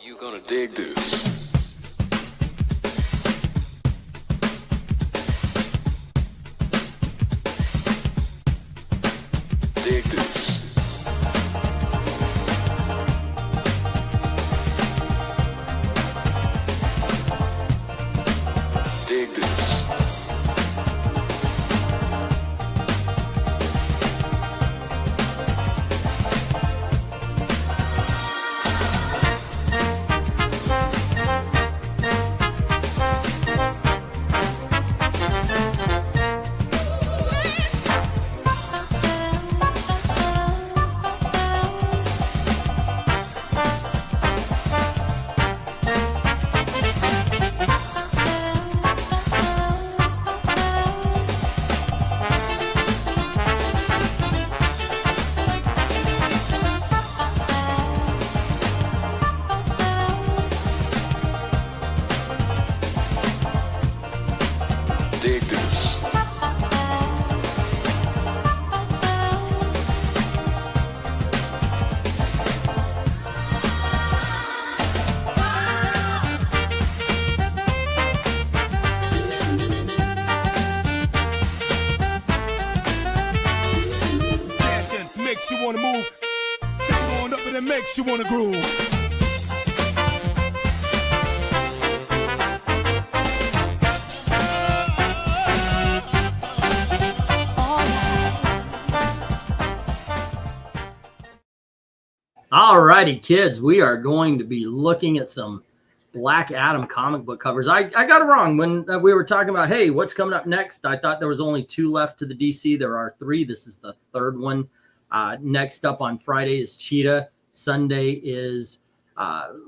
You gonna dig this? Dig this. Dig this. Dig this. Passion makes you wanna move. Shit going up and it makes you wanna groove. All righty, kids, we are going to be looking at some Black Adam comic book covers. I got it wrong when we were talking about, hey, what's coming up next? I thought there was only 2 left to the DC. There are 3. This is the 3rd one. Next up on Friday is Cheetah. Sunday is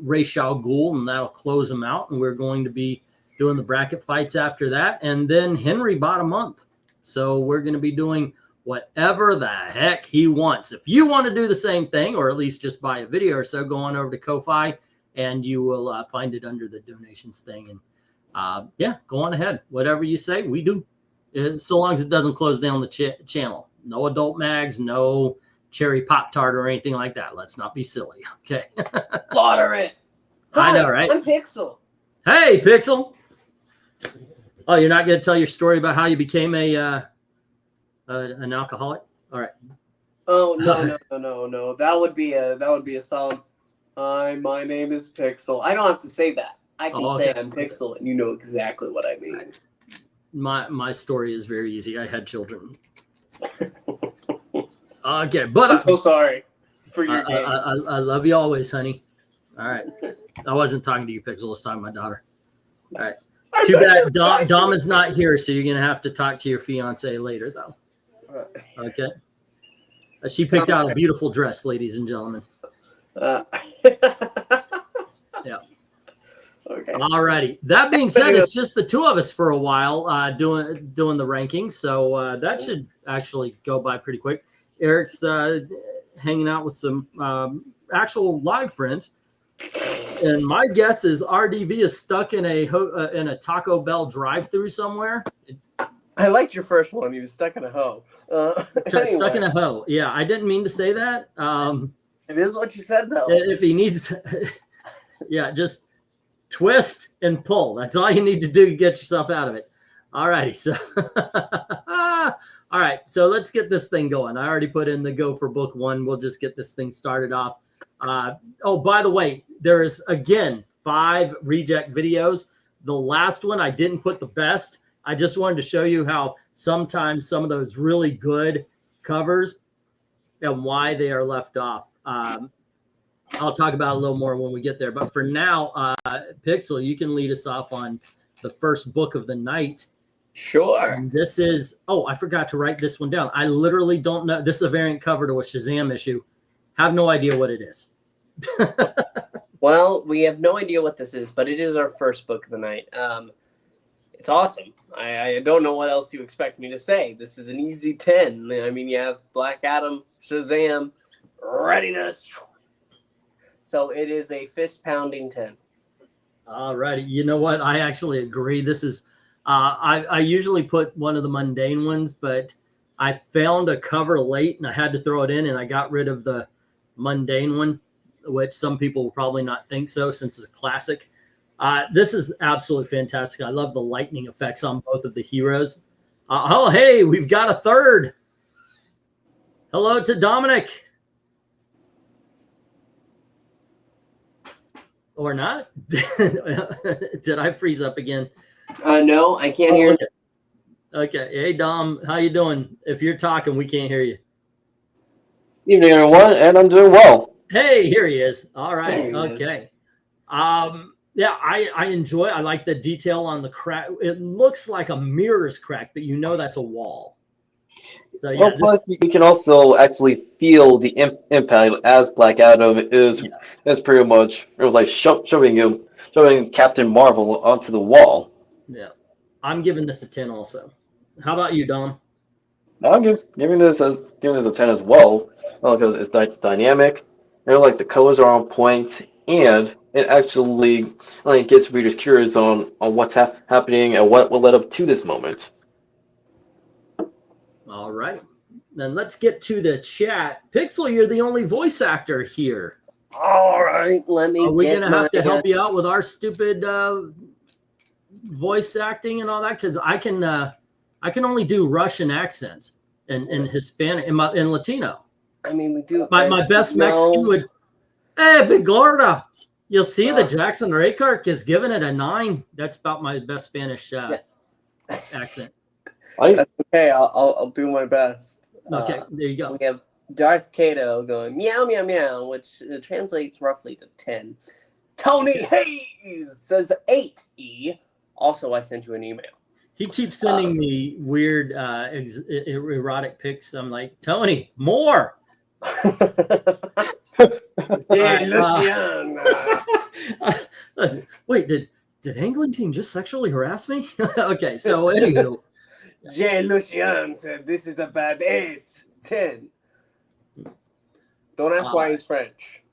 Ra's al Ghul, and that'll close them out. And we're going to be doing the bracket fights after that. And then Henry bought a month. So we're going to be doing whatever the heck he wants. If you want to do the same thing, or at least just buy a video or so, go on over to Ko-Fi and you will find it under the donations thing. And yeah, go on ahead. Whatever you say, we do. So long as it doesn't close down the channel. No adult mags, no cherry Pop-Tart or anything like that. Let's not be silly. Okay. Slaughter it. I Hi, know, right? I'm Pixel. Hey, Pixel. Oh, you're not going to tell your story about how you became an alcoholic? All right. Oh no. That would be a solid. Hi, my name is Pixel. I don't have to say that. I can say I'm Pixel, and you know exactly what I mean. My story is very easy. I had children. Okay, but I'm so sorry for your game. I love you always, honey. All right. I wasn't talking to you, Pixel. This time, my daughter. All right. Too bad Dom is not here, so you're gonna have to talk to your fiance later, though. Okay. She picked out a beautiful dress, ladies and gentlemen. Yeah. Okay. All righty. That being said, it's just the 2 of us for a while doing the rankings, so that should actually go by pretty quick. Eric's hanging out with some actual live friends, and my guess is RDV is stuck in a Taco Bell drive-through somewhere. I liked your first one. He was stuck in a hoe. Stuck in a hoe. Yeah, I didn't mean to say that. It is what you said, though. If he needs, yeah, just twist and pull. That's all you need to do to get yourself out of it. All righty. So, all right. So let's get this thing going. I already put in the go for book 1. We'll just get this thing started off. Oh, by the way, there is, again, 5 reject videos. The last one, I didn't put the best. I just wanted to show you how sometimes some of those really good covers and why they are left off. I'll talk about it a little more when we get there. But for now, Pixel, you can lead us off on the first book of the night. Sure. And this is, oh, I forgot to write this one down. I literally don't know. This is a variant cover to a Shazam issue. Have no idea what it is. Well, we have no idea what this is, but it is our first book of the night. It's awesome. I don't know what else you expect me to say. This is an easy 10. I mean, you have Black Adam, Shazam, readiness. So it is a fist-pounding 10. All righty. You know what? I actually agree. This is, I usually put one of the mundane ones, but I found a cover late and I had to throw it in, and I got rid of the mundane one, which some people will probably not think so since it's a classic. This is absolutely fantastic. I love the lightning effects on both of the heroes. Oh, hey, we've got a third. Hello to Dominic. Or not? Did I freeze up again? No, I can't hear. Okay. Hey, Dom, how you doing? If you're talking, we can't hear you. Evening, everyone, and I'm doing well. Hey, here he is. All right. There he Okay. Yeah, I enjoy. I like the detail on the crack. It looks like a mirror's crack, but you know that's a wall. So yeah, Well, plus you can also actually feel the impact as Black Adam is pretty much it was like shoving Captain Marvel onto the wall. yeah. I'm giving this a 10 also. How about you, Dom? I'm giving this a 10 as well, because it's dynamic. Like the colors are on point, and it actually like gets readers curious on what's happening and what led up to this moment. All right. Then let's get to the chat. Pixel, you're the only voice actor here. All right, let me. Are we going to have to help you out with our stupid voice acting and all that? Because I can only do Russian accents and Hispanic and Latino. I mean, we do. My best Mexican would. Hey, Big Gorda. You'll see that Jackson Raykark is giving it a 9. That's about my best Spanish accent. That's okay. I'll do my best. Okay, there you go. We have Darth Kato going meow meow meow, which translates roughly to 10. Tony Hayes says 8E. Also, I sent you an email. He keeps sending me weird erotic pics. I'm like, Tony, more. Wait, did Anglin just sexually harass me? Okay, so anywho. Jay Lucian said this is a bad ace. 10. Don't ask why he's French.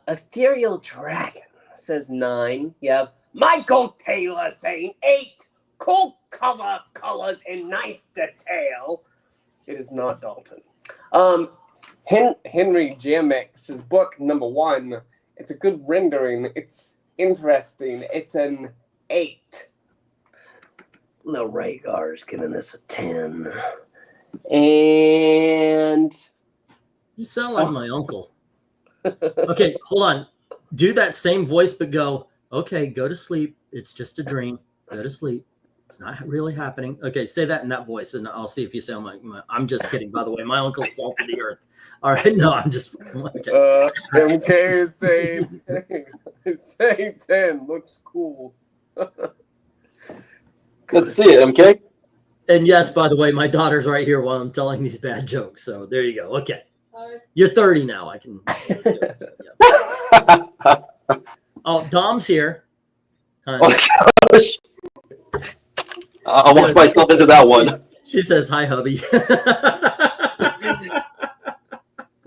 Ethereal Dragon says 9. You have Michael Taylor saying 8. Cool cover colors and nice detail. It is not Dalton. Henry Jamex's book number 1. It's a good rendering. It's interesting. It's an 8. Little Rhaegar is giving this a 10. And you sound like my uncle. Okay, hold on. Do that same voice, but go, okay, go to sleep. It's just a dream. Go to sleep. It's not really happening. Okay, say that in that voice, and I'll see if you sound like my I'm just kidding, by the way. My uncle's salt of the earth. All right, no, I'm just okay. MK is saying, it's saying 10. Looks cool. Good to see you, MK. And yes, by the way, my daughter's right here while I'm telling these bad jokes. So there you go. Okay. You're 30 now. I can. Oh, Dom's here. Oh, gosh. I'll walk myself into that one. She says, hi, hubby.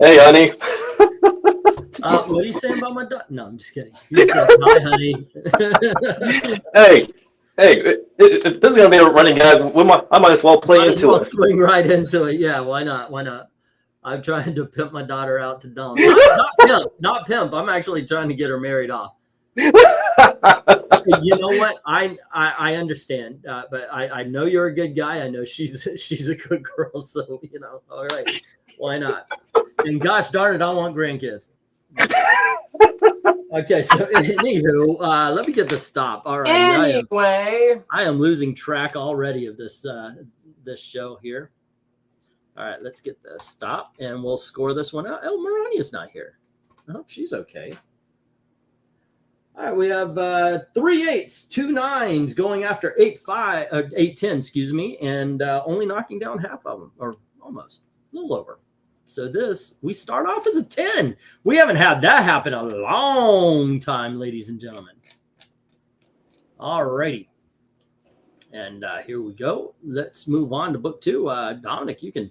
Hey, honey. What are you saying about my daughter? No, I'm just kidding. He says, hi, honey. Hey, this is going to be a running gag. I might as well play into it. Swing right into it. Yeah, why not? Why not? I'm trying to pimp my daughter out to Dom. Not pimp. I'm actually trying to get her married off. You know what? I understand, but I know you're a good guy. I know she's a good girl. So all right, why not? And gosh darn it, I want grandkids. Okay, so anywho, let me get the stop. All right. Anyway, I am losing track already of this show here. All right, let's get the stop, and we'll score this one out. El Marania's not here. I hope she's okay. All right, we have 3 8s, 2 9s going after 8 10, excuse me, and only knocking down half of them, or almost a little over. So we start off as a 10. We haven't had that happen a long time, ladies and gentlemen. All righty. And here we go. Let's move on to book 2. Dominic, you can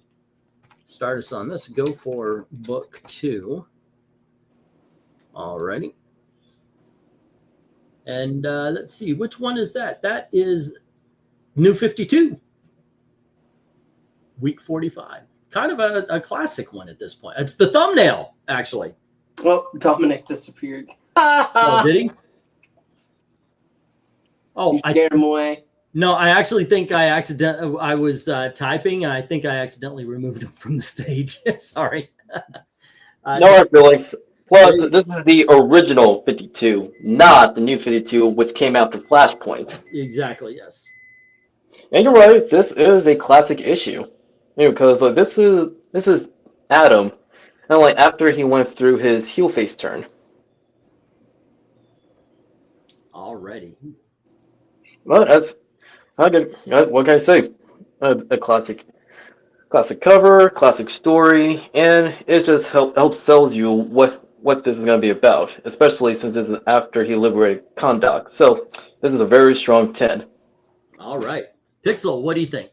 start us on this. Go for book 2. All righty. And let's see, which one is that? That is New 52. Week 45. Kind of a classic one at this point. It's the thumbnail, actually. Oh, Dominic disappeared. Oh, did he? You Oh, scared him away. No, I actually think I was typing, and I think I accidentally removed him from the stage. Sorry. No hard feelings. Plus, this is the original 52, not the new 52, which came after Flashpoint. Exactly, yes. And you're right, this is a classic issue. Because like this is Adam, and like after he went through his heel face turn. Alrighty. Well, what can I say? A classic cover, classic story, and it just helps sells you what this is going to be about, especially since this is after he liberated Kahndaq. So this is a very strong 10. All right. Pixel, what do you think?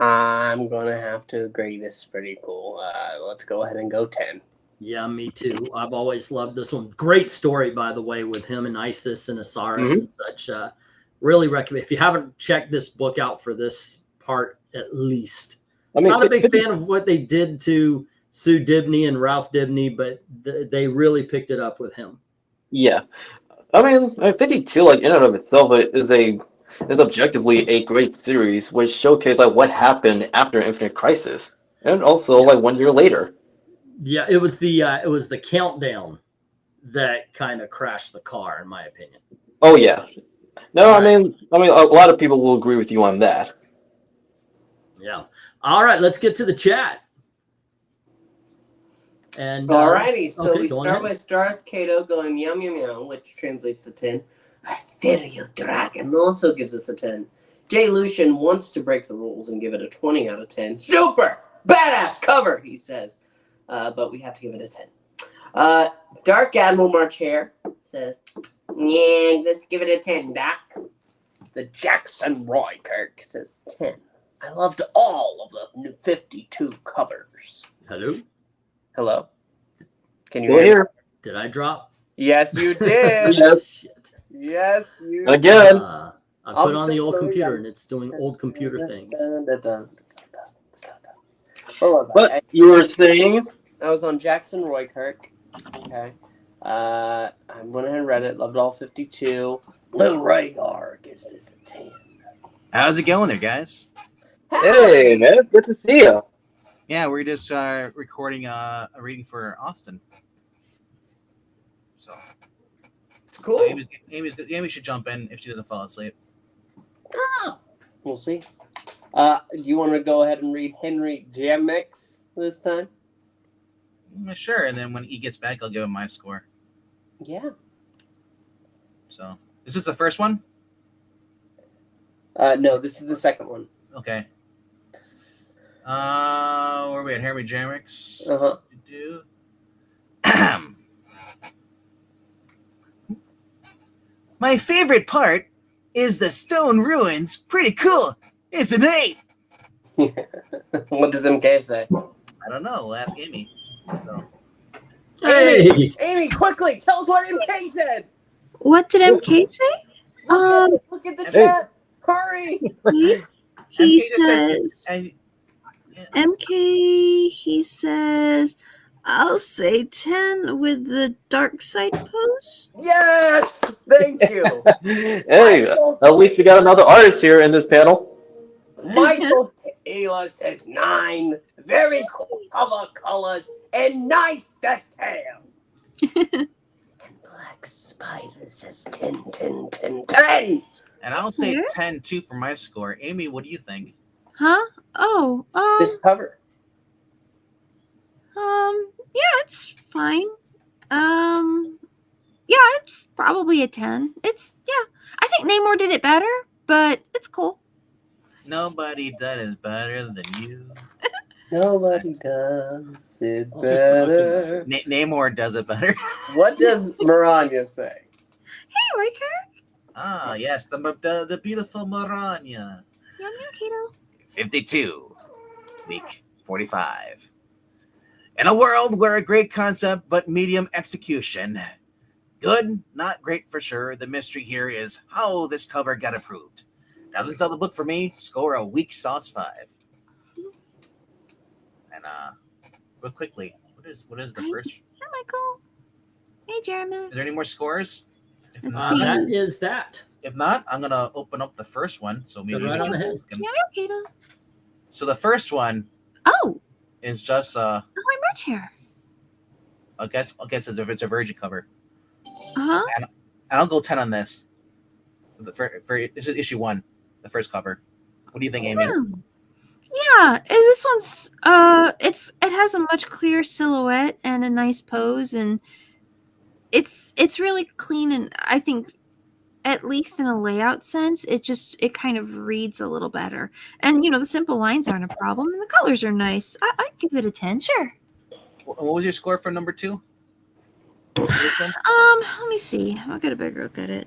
I'm going to have to agree. This is pretty cool. Let's go ahead and go 10. Yeah, me too. I've always loved this one. Great story, by the way, with him and Isis and Osiris and such. Really recommend. If you haven't checked this book out for this part, at least. I mean, not a big fan of what they did to Sue Dibney and Ralph Dibney, but they really picked it up with him. Yeah, I mean, 52, like in and of itself, is objectively a great series, which showcased like what happened after Infinite Crisis, and also like 1 year later. Yeah, it was the countdown that kind of crashed the car, in my opinion. Oh yeah, no, I mean, a lot of people will agree with you on that. Yeah. All right, let's get to the chat. And Alrighty, so okay, we start with Darth Kato going meow meow meow, which translates to 10. Ethereal Dragon also gives us a 10. Jay Lucian wants to break the rules and give it a 20 out of 10. Super! Badass cover, he says. But we have to give it a 10. Dark Admiral March Hare says, yeah, let's give it a 10, Doc. The Jackson Roykirk says 10. I loved all of the new 52 covers. Hello? Hello? Can you We're hear me? here Did I drop? Yes, you did. yes, Shit. Yes, you again. I put on the old computer and it's doing old computer things. Where was I? But you were saying, I was on Jackson Roykirk. Okay. I went ahead and read it. Loved all 52. Lil Rhaegar gives this a 10. How's it going there, guys? hey man, good to see you. Yeah, we're just recording a reading for Austin. So It's cool. So Amy should jump in if she doesn't fall asleep. Oh, we'll see. Do you want to go ahead and read Henry Jamix this time? Sure, and then when he gets back, I'll give him my score. Yeah. So, is this the first one? No, this is the second one. Okay. Where are we at? Henry Jamix. My favorite part is the stone ruins. Pretty cool. It's an 8. What does MK say? I don't know. We'll ask Amy. So. Hey! Amy, quickly, tell us what MK said. What did MK say? Look at the chat. Hurry. He MK just said- says, MK, he says, I'll say 10 with the dark side pose. Yes. Thank you. Hey, at least we got another artist here in this panel. Michael Taylor says 9. Very cool cover colors and nice detail. And Black Spider says 10, 10, 10, 10. And I'll say 10 too for my score. Amy, what do you think? Huh? Oh, This cover. yeah, it's fine. Yeah, it's probably a 10. I think Namor did it better, but it's cool. Nobody does it better than you. Nobody does it better. Namor does it better. What does Maranya say? Hey, Riker. Ah, yes, the beautiful Maranya. Yum, Kato. 52, week 45. In a world where a great concept but medium execution. Good, not great for sure. The mystery here is how this cover got approved. Doesn't sell the book for me. Score a weak sauce 5. And real quickly, what is the first? Hi, Michael. Hey, Jeremy. Is there any more scores? If Let's not, see. That is that. if not, I'm gonna open up the first one. So maybe Go right on ahead. Yeah, okay, though. So the first one Oh, is just I'm rich here. I guess if it's a virgin cover. Uh-huh. And I'll go 10 on this. This is issue 1, the first cover. What do you think, Amy? Yeah, and this one's it has a much clearer silhouette and a nice pose, and it's really clean, and I think at least in a layout sense, it kind of reads a little better. And the simple lines aren't a problem, and the colors are nice. I'd give it a 10, sure. What was your score for number 2? This one? Let me see. I'll get a bigger look at it.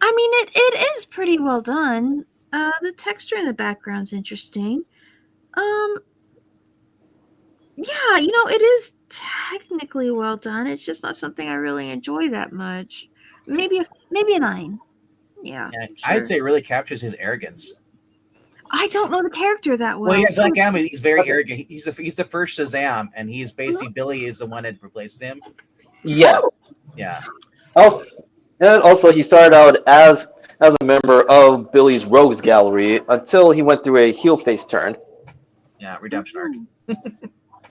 I mean, it is pretty well done. The texture in the background's interesting. Yeah, it is technically well done. It's just not something I really enjoy that much. Maybe a 9. Yeah, Yeah, sure. I'd say it really captures his arrogance. I don't know the character that well. Well, yeah, so- Black Adam, he's very arrogant. He's the first Shazam, and he's basically Billy is the one that replaced him. Yeah. Yeah. Also, he started out as a member of Billy's Rogues Gallery until he went through a heel face turn. Yeah, redemption arc.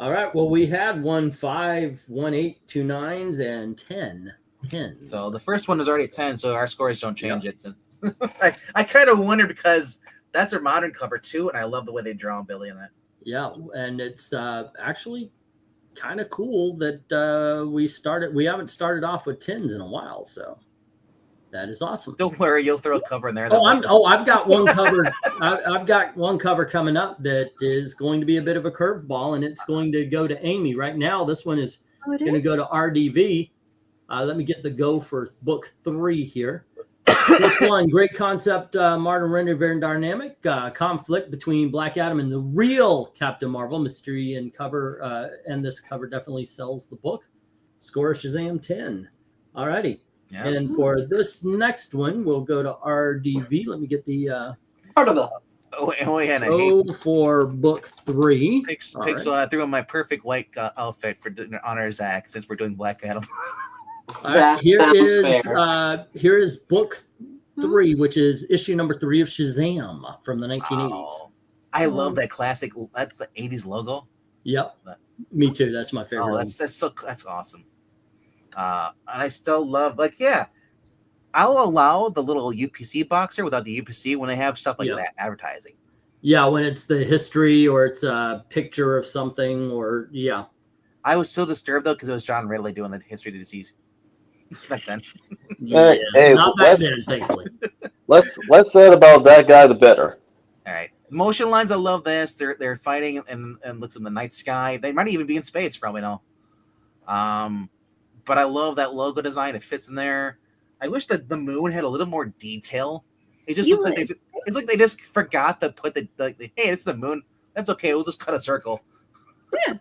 All right. Well, we had 1 5, 1 8, 2 9s, and 10 10s. So the first one is already at 10, so our scores don't change it. I kind of wondered because that's our modern cover too, and I love the way they draw Billy in that. Yeah, and it's actually kind of cool that we haven't started off with 10s in a while, so that is awesome. Don't worry, you'll throw a cover in there. I've got one cover. I've got one cover coming up that is going to be a bit of a curveball, and it's going to go to Amy right now. This one is going to go to RDV. Let me get the go for book 3 here. Book 1, great concept, modern render, very dynamic. Conflict between Black Adam and the real Captain Marvel. Mystery and cover, and this cover definitely sells the book. Score Shazam 10. All righty. Yeah. And for this next one, we'll go to RDV. Let me get the Part of the for book 3. Pixel, I threw in my perfect white outfit for honor of Zach since we're doing Black Adam. All right, here sounds is book 3, which is issue number 3 of Shazam from the 1980s. I love that classic. That's the 80s logo. Yep, me too. That's my favorite. Oh, that's awesome. And I still love I'll allow the little UPC boxer without the UPC when they have stuff like that advertising. Yeah, when it's the history or it's a picture of something or I was still disturbed though because it was John Ridley doing the history of the disease back then. Hey, not back then, thankfully. Less said about that guy, the better. All right, motion lines. I love this. They're fighting and looks in the night sky. They might even be in space, probably now. But I love that logo design. It fits in there. I wish that the moon had a little more detail. It just looks like it's like they just forgot to put the hey, it's the moon. That's okay. We'll just cut a circle. Yeah,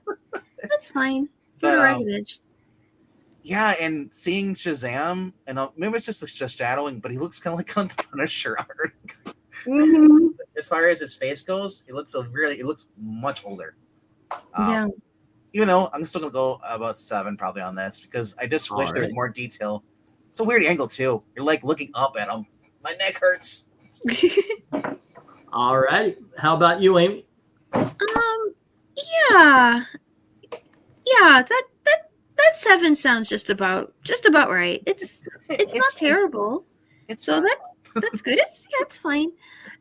that's fine. But, Put a ragged edge. Yeah, and seeing Shazam, and maybe it's just shadowing, but he looks kind of like on the Punisher art. Mm-hmm. As far as his face goes, he looks much older. Yeah. Even though I'm still gonna go about 7 probably on this because I just wish there was more detail. It's a weird angle too. You're like looking up at him. My neck hurts. All right. How about you, Amy? Yeah. That 7 sounds just about right. It's not terrible. That's good. It's fine.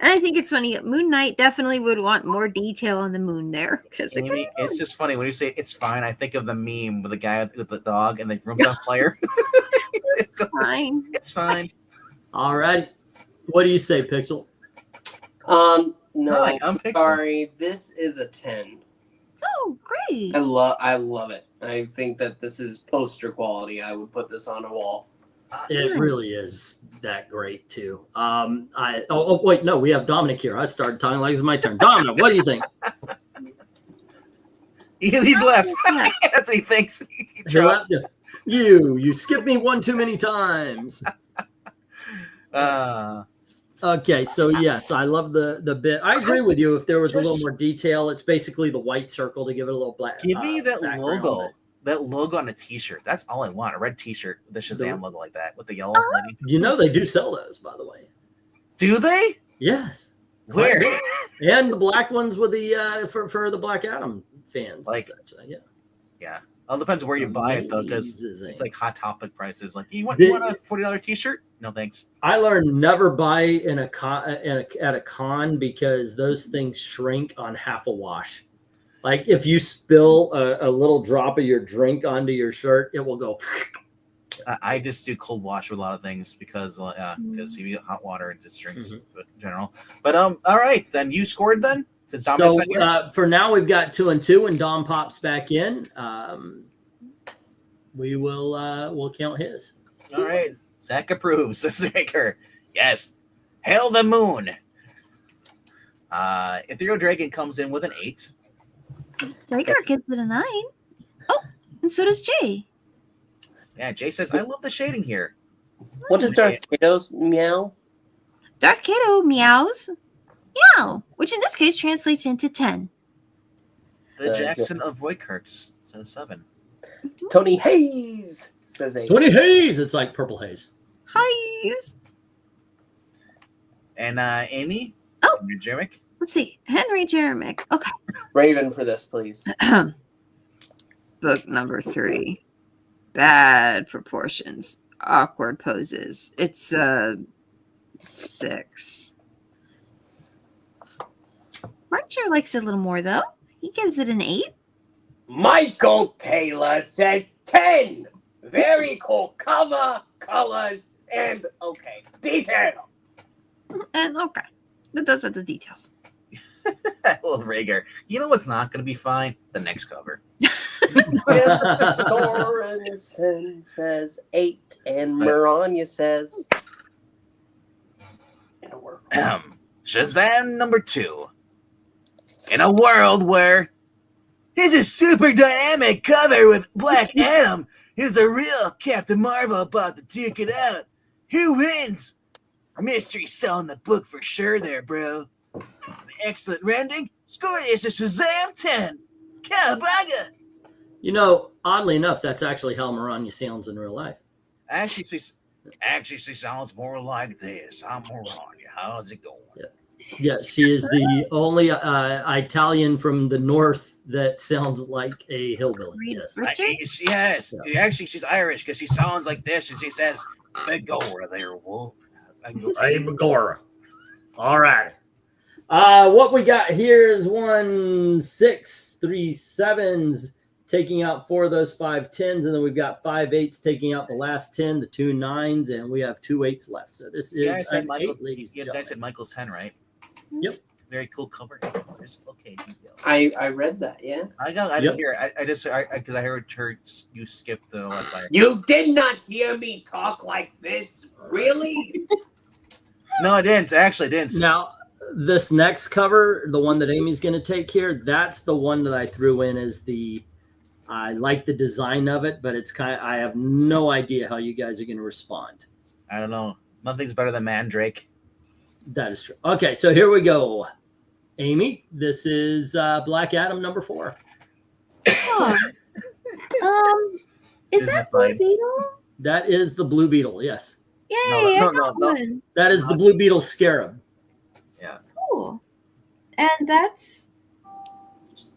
And I think it's funny. Moon Knight definitely would want more detail on the moon there because it's just funny when you say it's fine. I think of the meme with the guy with the dog and the room's on fire. it's fine. It's fine. All right. What do you say, Pixel? No, I'm Pixel. sorry. This is a 10. Oh, great. I love it. I think that this is poster quality. I would put this on a wall. It really is that great too. Wait, no, we have Dominic here. I started talking like it's my turn. Dominic, what do you think? He's left. Yeah. That's what he thinks. You skipped me one too many times. Okay, so yes, I love the bit. I agree with you. If there was a little more detail, it's basically the white circle to give it a little black. Give me that background, logo. That logo on a T-shirt. That's all I want. A red T-shirt with the Shazam logo like that with the yellow lighting. You know they do sell those, by the way. Do they? Yes. Where? And the black ones with the for the Black Adam fans. Like, yeah. Yeah. Well, it depends where you buy it though, because Amazing. it's like Hot Topic prices. Like, you want a $40 T-shirt? No thanks. I learned never buy at a con because those things shrink on half a wash. Like if you spill a little drop of your drink onto your shirt, it will go. I just do cold wash with a lot of things because you get hot water and just drinks in general. But all right, then you scored then. So for now we've got 2-2, and Dom pops back in. We'll count his. All right, Zach approves. Striker, yes. Hail the moon. Ethereal Dragon comes in with an 8. Striker gives it a 9. Oh, and so does Jay. Yeah, Jay says, I love the shading here. What does Darth Kato's meow? Darth Kato meows, meow, which in this case translates into 10. The Jackson of Voidkirks says 7. Tony Hayes says 8. Tony Hayes. It's like purple haze. Hayes. And Amy? Oh. Jeremic? Let's see. Henry Jeremic. Okay. Raven for this, please. Book number 3. Bad proportions. Awkward poses. It's 6. Marcher likes it a little more, though. He gives it an 8. Michael Taylor says 10. Very cool cover, colors, and detail. And okay. That does have the details. Well, Rager, you know what's not going to be fine? The next cover. Sorensen says 8, and Maranya says in a world. Shazam number 2. In a world where it's a super dynamic cover with Black Adam, here's a real Captain Marvel about to duke it out. Who wins? Mystery selling the book for sure there, bro. Excellent rendering. Score is a Shazam 10. Cowabunga! You know, oddly enough, that's actually how Maranya sounds in real life. Actually, she sounds more like this. I'm Maranya. How's it going? Yeah, she is the only Italian from the north that sounds like a hillbilly. Yes. Yes. Yeah. Actually, she's Irish because she sounds like this, and she says, "Begorra there, wolf." Hey, Begorra. All right. What we got here is 1, 6, 3 7s, taking out 4 of those 5 10s, and then we've got 5 8s taking out the last 10, the 2 9s, and we have 2 8s left. So this is an 8, ladies and you gentlemen. guys said Michael's 10, right? Yep. Very cool cover. Okay. I read that, yeah. I didn't hear it. because I heard you skipped the last fire. You did not hear me talk like this, really? No, I didn't. I actually didn't. Now, this next cover, the one that Amy's going to take here, that's the one that I threw in as I like the design of it, but I have no idea how you guys are going to respond. I don't know. Nothing's better than Mandrake. That is true. Okay, so here we go. Amy, this is Black Adam number 4. Oh. Is that Blue Beetle? That is the Blue Beetle, yes. Yay! No. That is the Blue Beetle Scarab. Yeah. Cool. And that's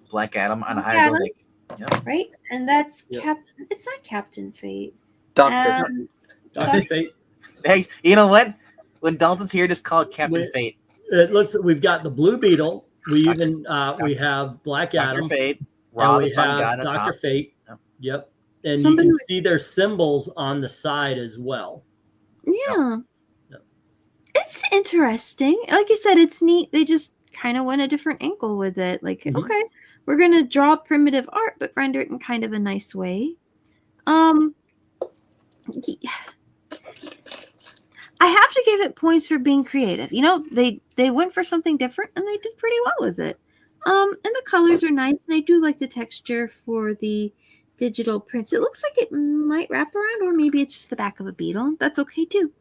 Black Adam on a Black high Adam. Yeah. right. And that's Yep. It's not Captain Fate. Doctor. Dr. Fate. Hey, you know what? When Dalton's here, just call it Captain Fate. It looks like we've got the Blue Beetle. We have Black Adam. Dr. Fate. And Rob we the Sun have God on Dr. top. Fate. Yep. Yep. And Somebody you was- can see their symbols on the side as well. Yeah. Yep. It's interesting. Like I said, it's neat. They just kind of went a different angle with it. Like, Mhm. okay, we're gonna draw primitive art, but render it in kind of a nice way. I have to give it points for being creative. You know, they went for something different and they did pretty well with it. And the colors are nice, and I do like the texture for the digital prints. It looks like it might wrap around, or maybe it's just the back of a beetle. That's okay too.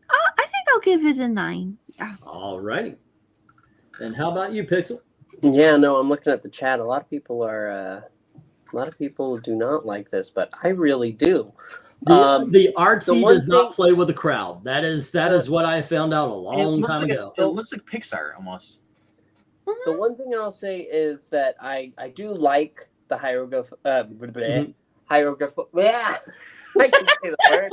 I think I'll give it a 9. Yeah. All righty. And how about you, Pixel? Yeah, no, I'm looking at the chat. A lot of people do not like this, but I really do. The artsy one does not thing- play with the crowd. That is what I found out a long time ago. It looks like Pixar almost. The one thing I'll say is that I do like the hieroglyph. Hieroglyph. Yeah, I can say the word.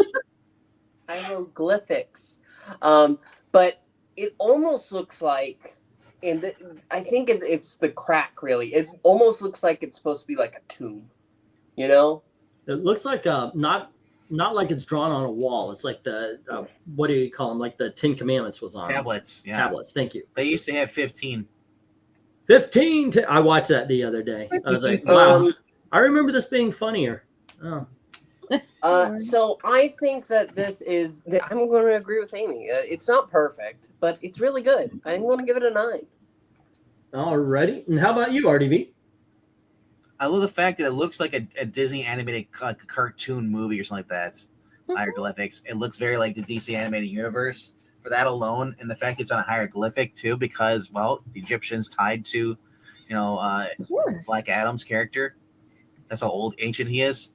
Hieroglyphics. But it almost looks like, I think it's the crack. Really, it almost looks like it's supposed to be like a tomb. You know. It looks like not like it's drawn on a wall. It's like the what do you call them? Like the 10 Commandments was on Tablets. Yeah. tablets. Thank you. They used to have 15. 15. I watched that the other day. I was like, wow. I remember this being funnier. Oh. So I think that I'm going to agree with Amy. It's not perfect, but it's really good. I'm going to give it a 9. Alrighty. And how about you, RDB? I love the fact that it looks like a Disney animated cartoon movie or something like that. Hieroglyphics. It looks very like the DC animated universe. For that alone, and the fact it's on a hieroglyphic too, because the Egyptians tied to, Black Adam's character. That's how old ancient he is.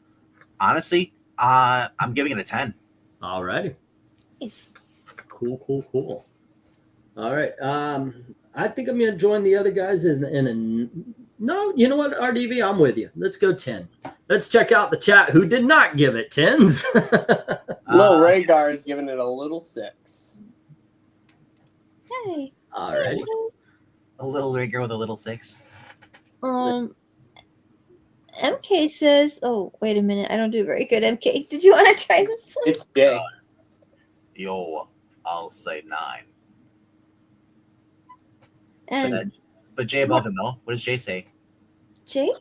Honestly, I'm giving it a 10. Alrighty. Nice. Cool. All right. I think I'm gonna join the other guys no, you know what, RDV, I'm with you. Let's go 10. Let's check out the chat who did not give it 10s. Lil Rhaegar is giving it a little 6. Hey. Alrighty. A little rigor with a little 6. MK says, oh, wait a minute. I don't do very good, MK. Did you want to try this one? It's Jay. Yo, I'll say 9. And But Jay above him, though. What does Jay say? Jay?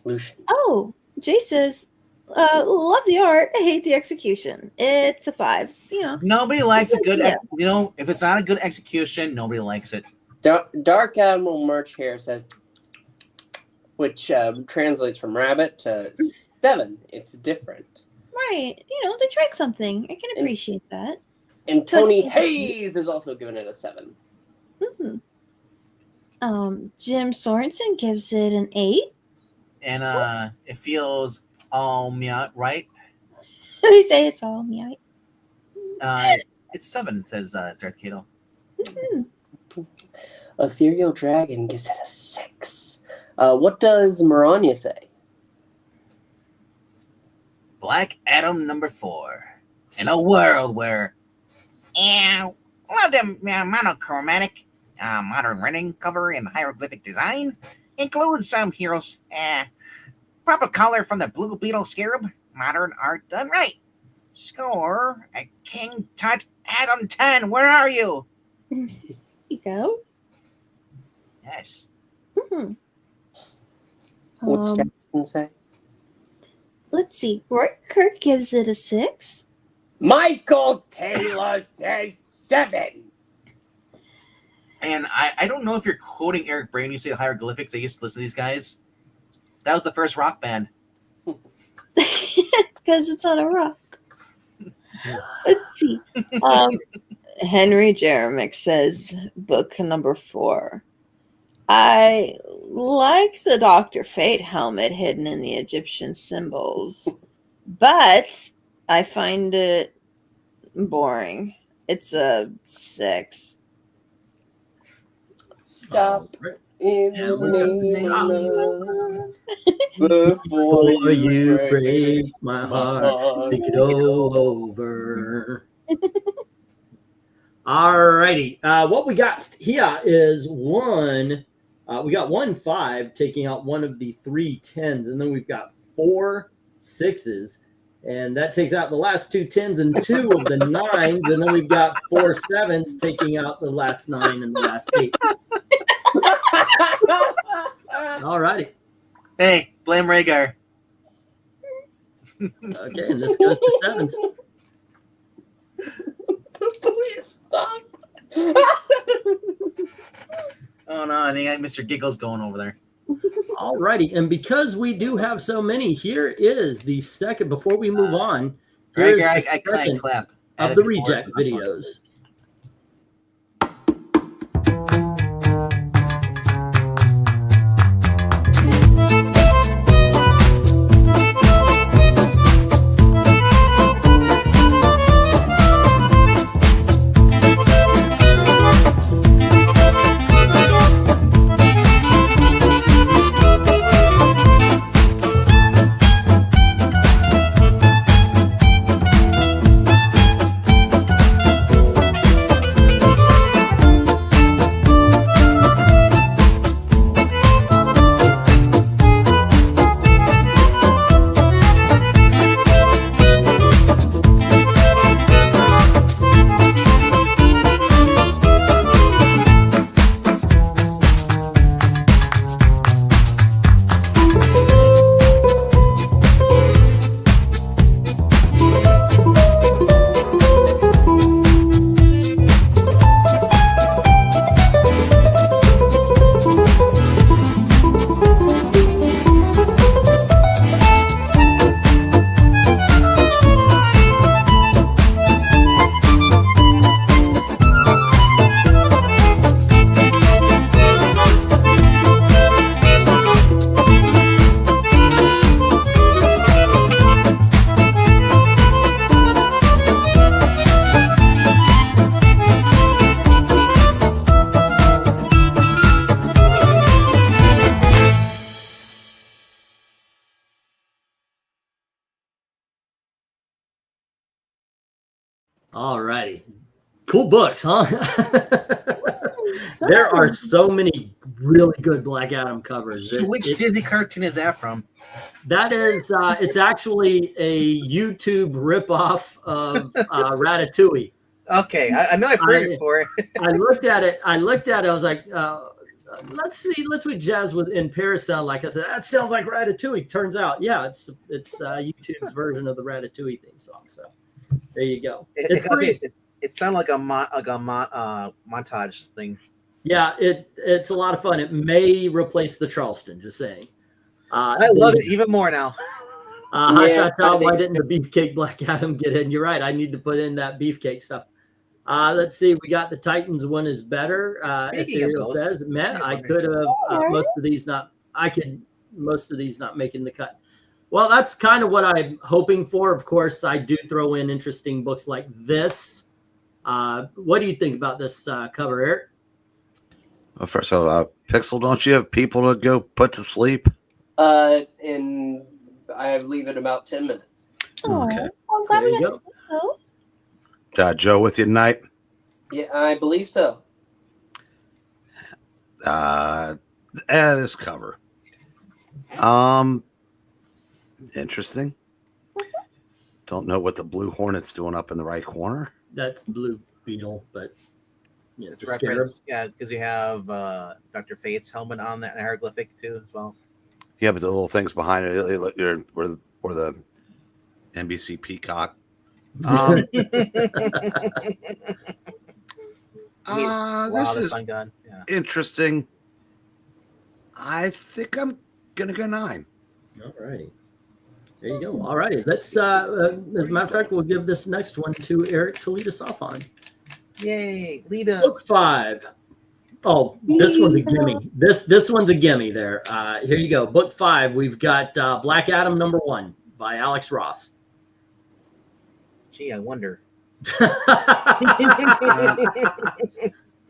Lucian. Oh, Jay says, love the art. I hate the execution. It's a 5. Nobody likes a good, Yeah. if it's not a good execution, nobody likes it. Dark Admiral Merch here says, which translates from rabbit to 7. It's different. Right. They tried something. I can appreciate that. And Tony Hayes is also giving it a 7. Mm-hmm. Jim Sorensen gives it an 8. And it feels all right. They say it's all me. It's 7, says Darth Cato. Mm-hmm. Ethereal Dragon gives it a 6. What does Maranya say? Black Adam number 4. In a world where love them monochromatic modern running cover and hieroglyphic design includes some heroes proper color from the Blue Beetle Scarab, modern art done right. Score a King Teth-Adam 10. Where are you? Here you go. Yes. Mm-hmm. What's Jackson say? Let's see. Roy Kirk gives it a 6. Michael Taylor says 7. And I don't know if you're quoting Eric Brain when you say the hieroglyphics. I used to listen to these guys. That was the first rock band. Because it's on a rock. Let's see. Henry Jeremick says, book number 4. I like the Dr. Fate helmet hidden in the Egyptian symbols, but I find it boring. It's a 6. Stop in the name of love Before you break my heart, think it over. Alrighty. What we got here is we got 1 5 taking out one of the 3 10s, and then we've got 4 6s, and that takes out the last 2 10s and 2 of the 9s, and then we've got 4 7s taking out the last 9 and the last 8. Alrighty. Hey, blame Rhaegar. Okay, and this goes to 7s. Please stop. Oh no, I think Mr. Giggles going over there. Alrighty, and because we do have so many, here is the second. Before we move on, here's Rhaegar, the I second. clap. of And the before reject it's not fun. videos. All righty. Cool books, huh? There are so many really good Black Adam covers. Which Disney cartoon is that from? That is, it's actually a YouTube ripoff of Ratatouille. Okay, I know I've heard it before. I looked at it. I was like, let's see what Jazz with in Paris sound like. I said, that sounds like Ratatouille. Turns out, yeah, it's YouTube's version of the Ratatouille theme song. So there you go. It's great. It sounded like a montage thing. Yeah, it's a lot of fun. It may replace the Charleston. Just saying. I love it even more now. Why didn't the Beefcake Black Adam get in? You're right. I need to put in that Beefcake stuff. Let's see. We got the Titans one is better. Ethereal says, man, I could have most of these not making the cut. Well, that's kind of what I'm hoping for. Of course, I do throw in interesting books like this. What do you think about this cover, Eric? Well, first of all, Pixel, don't you have people to go put to sleep? And I leave it about 10 minutes. Okay. Well, glad There we you got go. to see you. Got Joe with you tonight? Yeah, I believe so. This cover. Interesting. Don't know what the Blue Hornet's doing up in the right corner. That's Blue Beetle, but yeah, It's the Scarab. reference, yeah, because you have Dr. Fate's helmet on that hieroglyphic too, as well. Yeah, but the little things behind it, or the NBC Peacock. This is gun. Yeah. interesting. I think I'm gonna go 9. All righty. There you go. All righty. Let's, as a matter of fact, we'll give this next one to Eric to lead us off on. Yay, lead us. Book 5. Oh, this one's a gimme. This one's a gimme there. Here you go. Book 5. We've got Black Adam #1 by Alex Ross. Gee, I wonder.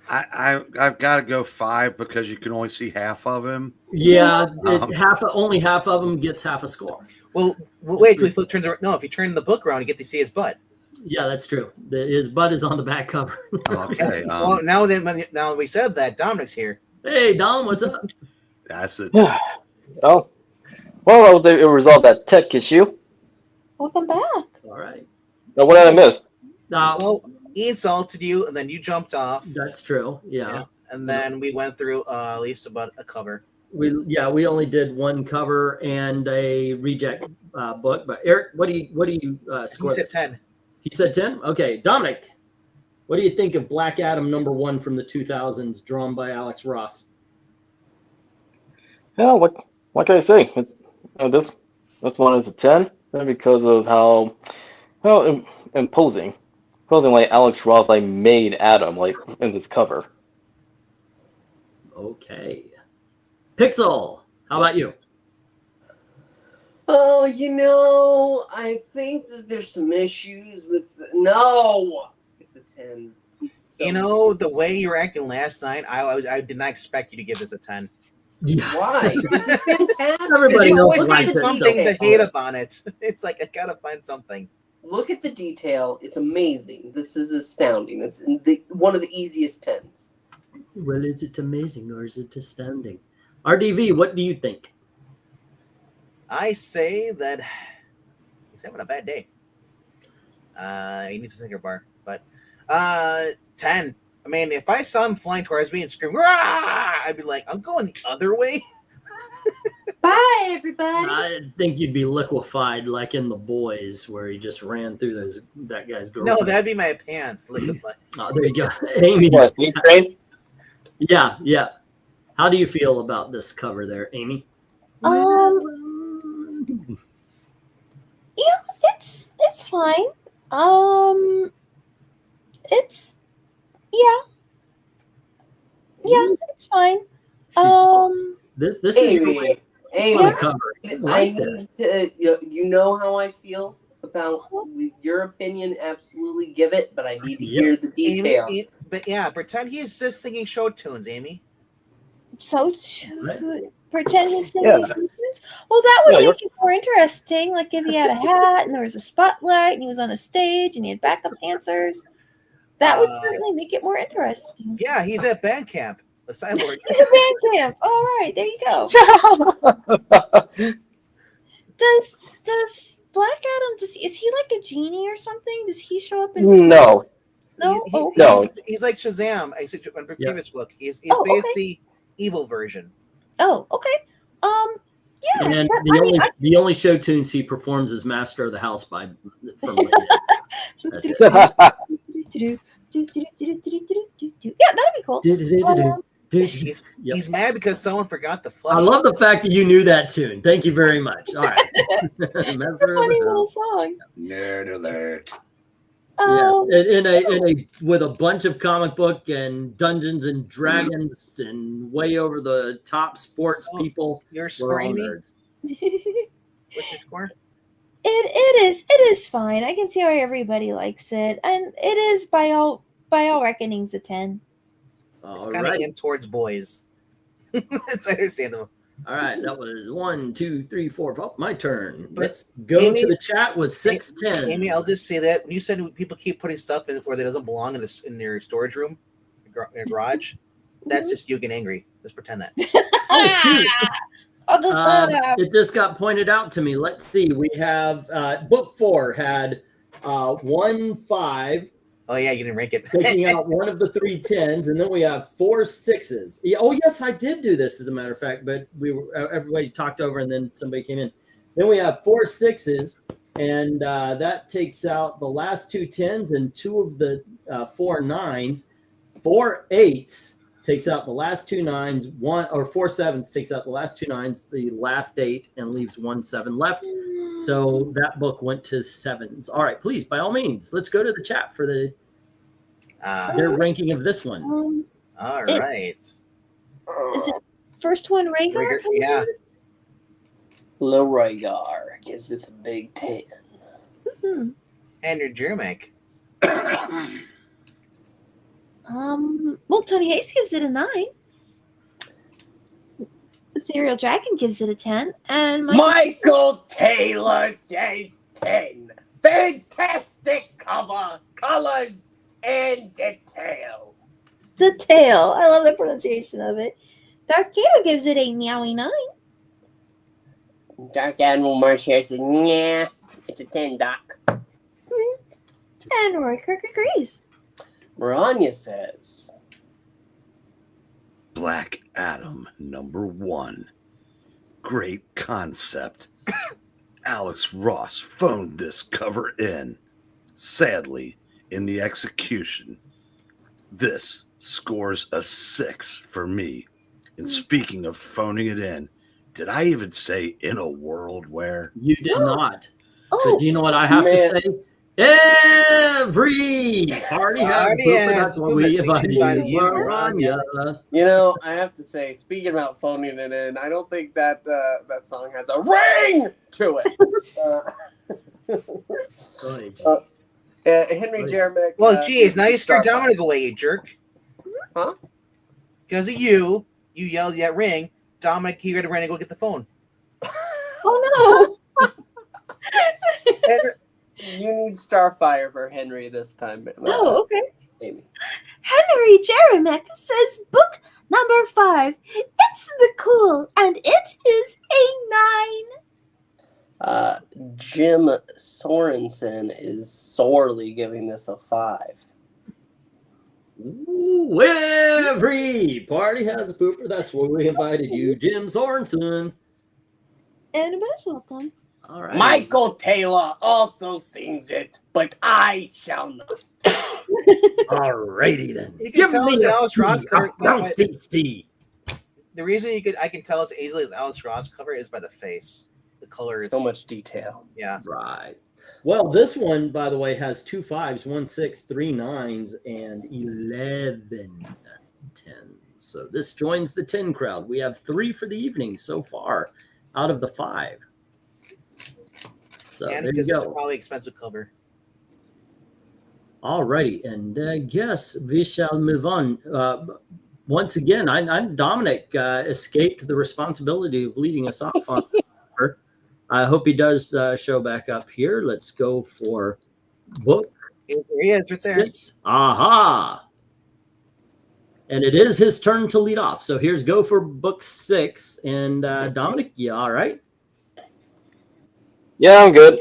I've got to go 5 because you can only see half of him. Yeah, only half of them gets half a score. Well, wait till he turns around. No, if you turn the book around, you get to see his butt. Yeah, that's true. His butt is on the back cover. Okay. Well, now that we said that, Dominic's here. Hey, Dom, what's up? That's it. Oh, well, I was able to resolve that tech issue. Welcome back. All right. Now, what did I miss? Well, he insulted you, and then you jumped off. That's true. Yeah. And then we went through at least about a cover. We only did one cover and a reject book. But Eric, what do you score? He said 10. He said 10. Okay, Dominic, what do you think of Black Adam #1 from the 2000s, drawn by Alex Ross? Yeah, what can I say? This one is a 10 because of how imposing causing like Alex Ross like made Adam like in this cover. Okay. Pixel, how about you? Oh, I think that there's some issues with no. It's a 10. So, The way you were acting last night, I did not expect you to give this a 10. why? This is fantastic. Everybody You else always likes find it, something so- to hate upon it. It's like I gotta find something. Look at the detail. It's amazing. This is astounding. It's one of the easiest 10s. Well, is it amazing or is it astounding? RDV, what do you think? I say that he's having a bad day. He needs a Snicker bar, but 10. I mean, if I saw him flying towards me and scream, "Rah!" I'd be like, I'm going the other way. Bye, everybody. I think you'd be liquefied like in The Boys, where he just ran through that guy's girl. No, that'd be my pants. Liquefied. Oh, there you go. Amy. What, Heat Train? Yeah. How do you feel about this cover there, Amy? Yeah, it's fine. It's it's fine. This is your way Amy, to cover. I I like need this. to. You know how I feel about your opinion. Absolutely, give it. But I need to hear the details. Amy, but yeah, pretend he's just singing show tunes, Amy. So pretend he's singing Yeah. these tunes. Well, that would Yeah, make it more interesting. Like if he had a hat and there was a spotlight and he was on a stage and he had backup dancers. That would certainly make it more interesting. Yeah, he's at band camp. The cyborg. He's a band camp. All right, there you go. Does Black Adam? Is he like a genie or something? Does he show up in? No. No. Oh, okay. No. He's like Shazam. I said in the previous book. He's Oh, okay. basically evil version. Oh, okay. Yeah. And then the only show tunes he performs is Master of the House by from That's it. Yeah, that'd be cool. He's mad because someone forgot the flush. I love the fact that you knew that tune. Thank you very much. All right. It's a funny little song. Nerd alert. Yes, in a with a bunch of comic book and Dungeons and Dragons and way over the top sports people. You're We're all screaming. nerds. What's your score? It is fine. I can see why everybody likes it, and it is by all reckonings a 10. It's All kind of right. aimed towards boys. It's understandable. All right, that was 1, 2, 3, 4. Oh, my turn. Let's go Amy- to the chat with 610. Amy, I'll just say that when you said people keep putting stuff in where they doesn't belong in their storage room, in their garage, that's just you getting angry. Just pretend that. Oh, it's cute. I'll just It just got pointed out to me. Let's see. We have book 4 had 1 5, Oh yeah, you didn't rank it. taking out one of the 3 10s, and then we have 4 6s. Yeah, oh yes, I did do this as a matter of fact, but everybody talked over, and then somebody came in. Then we have 4 6s, and that takes out the last 2 10s and 2 of the 4 9s. 4 8s takes out the last 2 9s. 4 7s takes out the last 2 9s, the last 8, and leaves 1 7 left. So that book went to 7s. All right, please, by all means, let's go to the chat for their ranking of this one. All right. Is it first one Rhaegar? Yeah. Lorrygar gives this a big 10. Mm-hmm. Andrew Jermick. Well, Tony Hayes gives it a 9. Ethereal Dragon gives it a 10, and Michael Taylor says 10. Fantastic cover, colors, and detail. the tail. I love the pronunciation of it. Darth Kato gives it a meowy 9. Dark Admiral March here says, nah, it's a 10, Doc. And Roy Kirk agrees. Maranya says, Black Adam #1. Great concept. Alex Ross phoned this cover in. Sadly, in the execution, this scores a 6 for me. And speaking of phoning it in, did I even say in a world where? You did not. Oh, But do you know what I have Man. to say? Every party has a Party pooper. has That's a what pooper. we We invited invited you. you, Rania. You know, I have to say, speaking about phoning it in, I don't think that that song has a ring to it. Henry Jeremek. Well, geez, now you scared Starfire. Dominic away, you jerk. Huh? Because of you yelled that ring. Dominic, he ran to go get the phone. Oh Henry, you need Starfire for Henry this time. Oh, okay. Amy. Henry Jeremek says book number 5. It's the cool, and it is a 9. Jim Sorensen is sorely giving this a 5. Ooh, every party has a pooper. That's where we invited you, Jim Sorensen. Anybody's welcome. All right. Michael Taylor also sings it, but I shall not. All righty then. You can tell it's Alex Ross cover. C. The reason I can tell it's easily as Alex Ross cover is by the face. The color is So much detail. Yeah. Right. Well, this one, by the way, has 2 5s, 1 6, 3 9s, and 11 10s. So this joins the 10 crowd. We have 3 for the evening so far out of the 5. So And there you because it's a go. probably expensive cover. All righty. And I guess we shall move on. Once again, Dominic escaped the responsibility of leading us off on. I hope he does show back up here. Let's go for book. Here he is, right there. 6. Aha! And it is his turn to lead off. So here's go for book 6. And Dominic, you all right? Yeah, I'm good.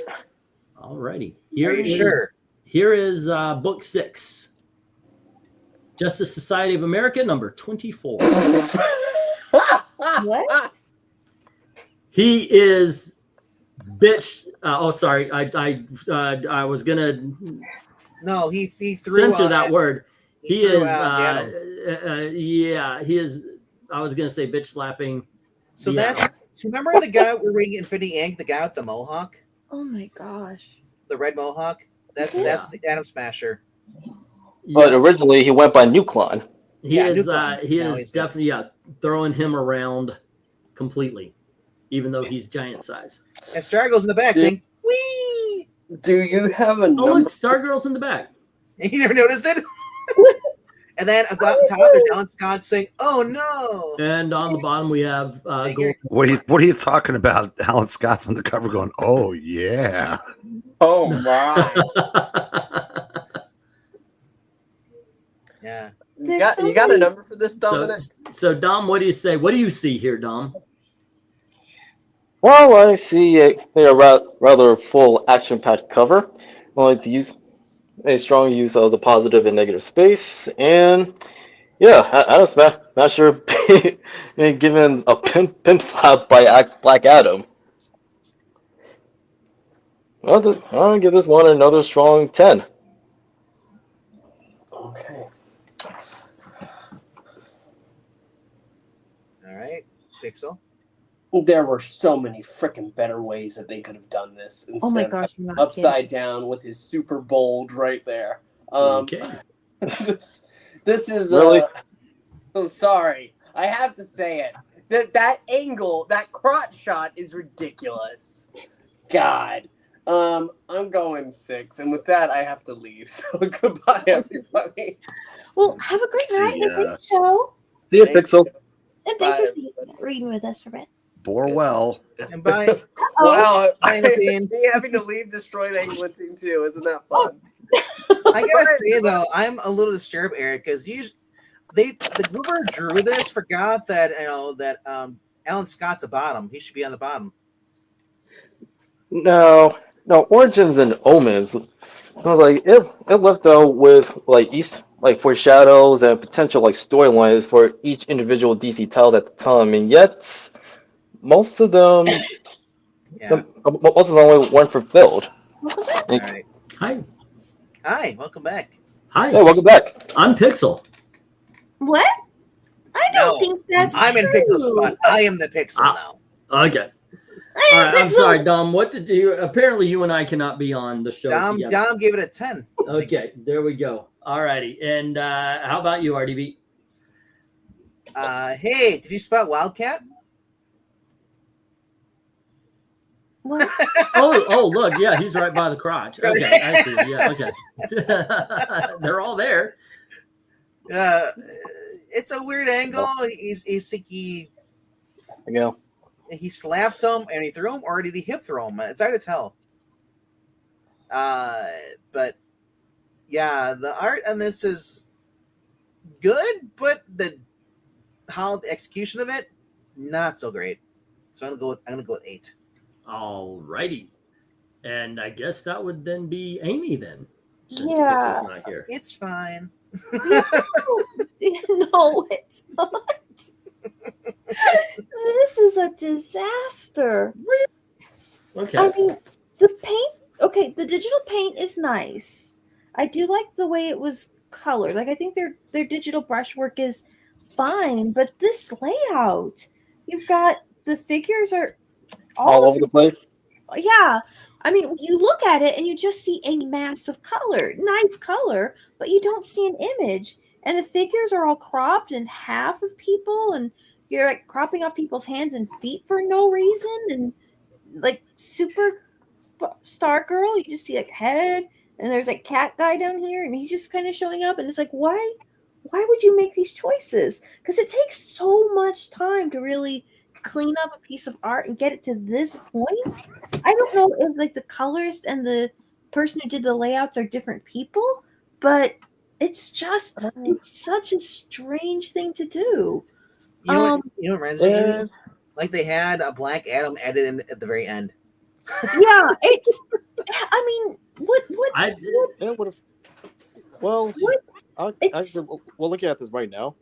All righty. Are you sure? Here is book 6. Justice Society of America, number 24. What? He is bitch. Sorry. I was gonna No, he threw censor that word. He threw is. out Yeah, he is. I was gonna say bitch slapping. So Yeah. so remember the guy we're reading Infinity Inc., the guy with the mohawk, Oh my gosh. the red mohawk. That's the Atom Smasher. But originally he went by Nuclon. He Yeah, is. Nucleon. He Now is he's definitely throwing him around completely, even though he's giant size. And Star goes in the back saying, "Wee!" Do you have a Oh, number? look, Stargirl's in the back. And you never noticed it. And then up top there's Alan Scott saying, "Oh no!" And on the bottom we have Gold. What are you talking about? Alan Scott's on the cover going, "Oh yeah." Oh my! Yeah. You got a number for this, Dominic? So Dom, what do you say? What do you see here, Dom? Well, I see a rather full action-packed cover. I like to use a strong use of the positive and negative space, and Adam Smasher being given a pimp slap by Black Adam. I'll give this one another strong 10. Okay. All right, Pixel. There were so many freaking better ways that they could have done this instead Oh my of gosh, you're not upside down with his super bold right there. Okay. this is Really? I'm sorry. I have to say it. That angle, that crotch shot is ridiculous. God. I'm going 6, and with that I have to leave. So goodbye, everybody. Well, have a great night and great show. See you, Thank Pixel. And Bye, thanks for everybody. reading with us for a bit. Bore well. And bye. Wow, Engleton. me having to leave destroy the Engleton too. Isn't that fun? I gotta say though, I'm a little disturbed, Eric, because whoever drew this forgot that that Alan Scott's a bottom. He should be on the bottom. No, Origins and Omens. I was like, it left out with foreshadows and potential storylines for each individual DC title at the time, and yet most of them, only weren't fulfilled. All right. Hi. Welcome back. Hi. Hey, welcome back. I'm Pixel. What? I don't think that's I'm in true. Pixel spot. I am the Pixel now. Okay. All right, I'm sorry, Dom. What did you? Apparently, you and I cannot be on the show together. Dom gave it a 10. Okay, there we go. All righty. And how about you, RDB? Hey, did you spot Wildcat? What? Oh, look, yeah, he's right by the crotch. Okay, I see. Yeah, okay. They're all there. It's a weird angle. He go. he slapped him and he threw him, or did he hip throw him? It's hard to tell. But yeah, the art on this is good, but the execution of it not so great. So I'm gonna go with 8. All righty. And I guess that would then be Amy then. Since Yeah. Pixel's not here. It's fine. No, it's not. This is a disaster. Okay. I mean, the paint. Okay, the digital paint is nice. I do like the way it was colored. Like I think their digital brushwork is fine, but this layout, you've got the figures are All over the place. Yeah. I mean, you look at it and you just see a mass of color, nice color, but you don't see an image. And the figures are all cropped in half of people, and you're like cropping off people's hands and feet for no reason. And like Super Star Girl, you just see like head, and there's like cat guy down here, and he's just kind of showing up. And it's like, why would you make these choices? Because it takes so much time to really clean up a piece of art and get it to this point. I don't know if like the colorist and the person who did the layouts are different people, but it's just it's such a strange thing to do. You know what reminds me? Like they had a Black Adam added in at the very end. Yeah, I mean, what It would have. Well, we're looking at this right now.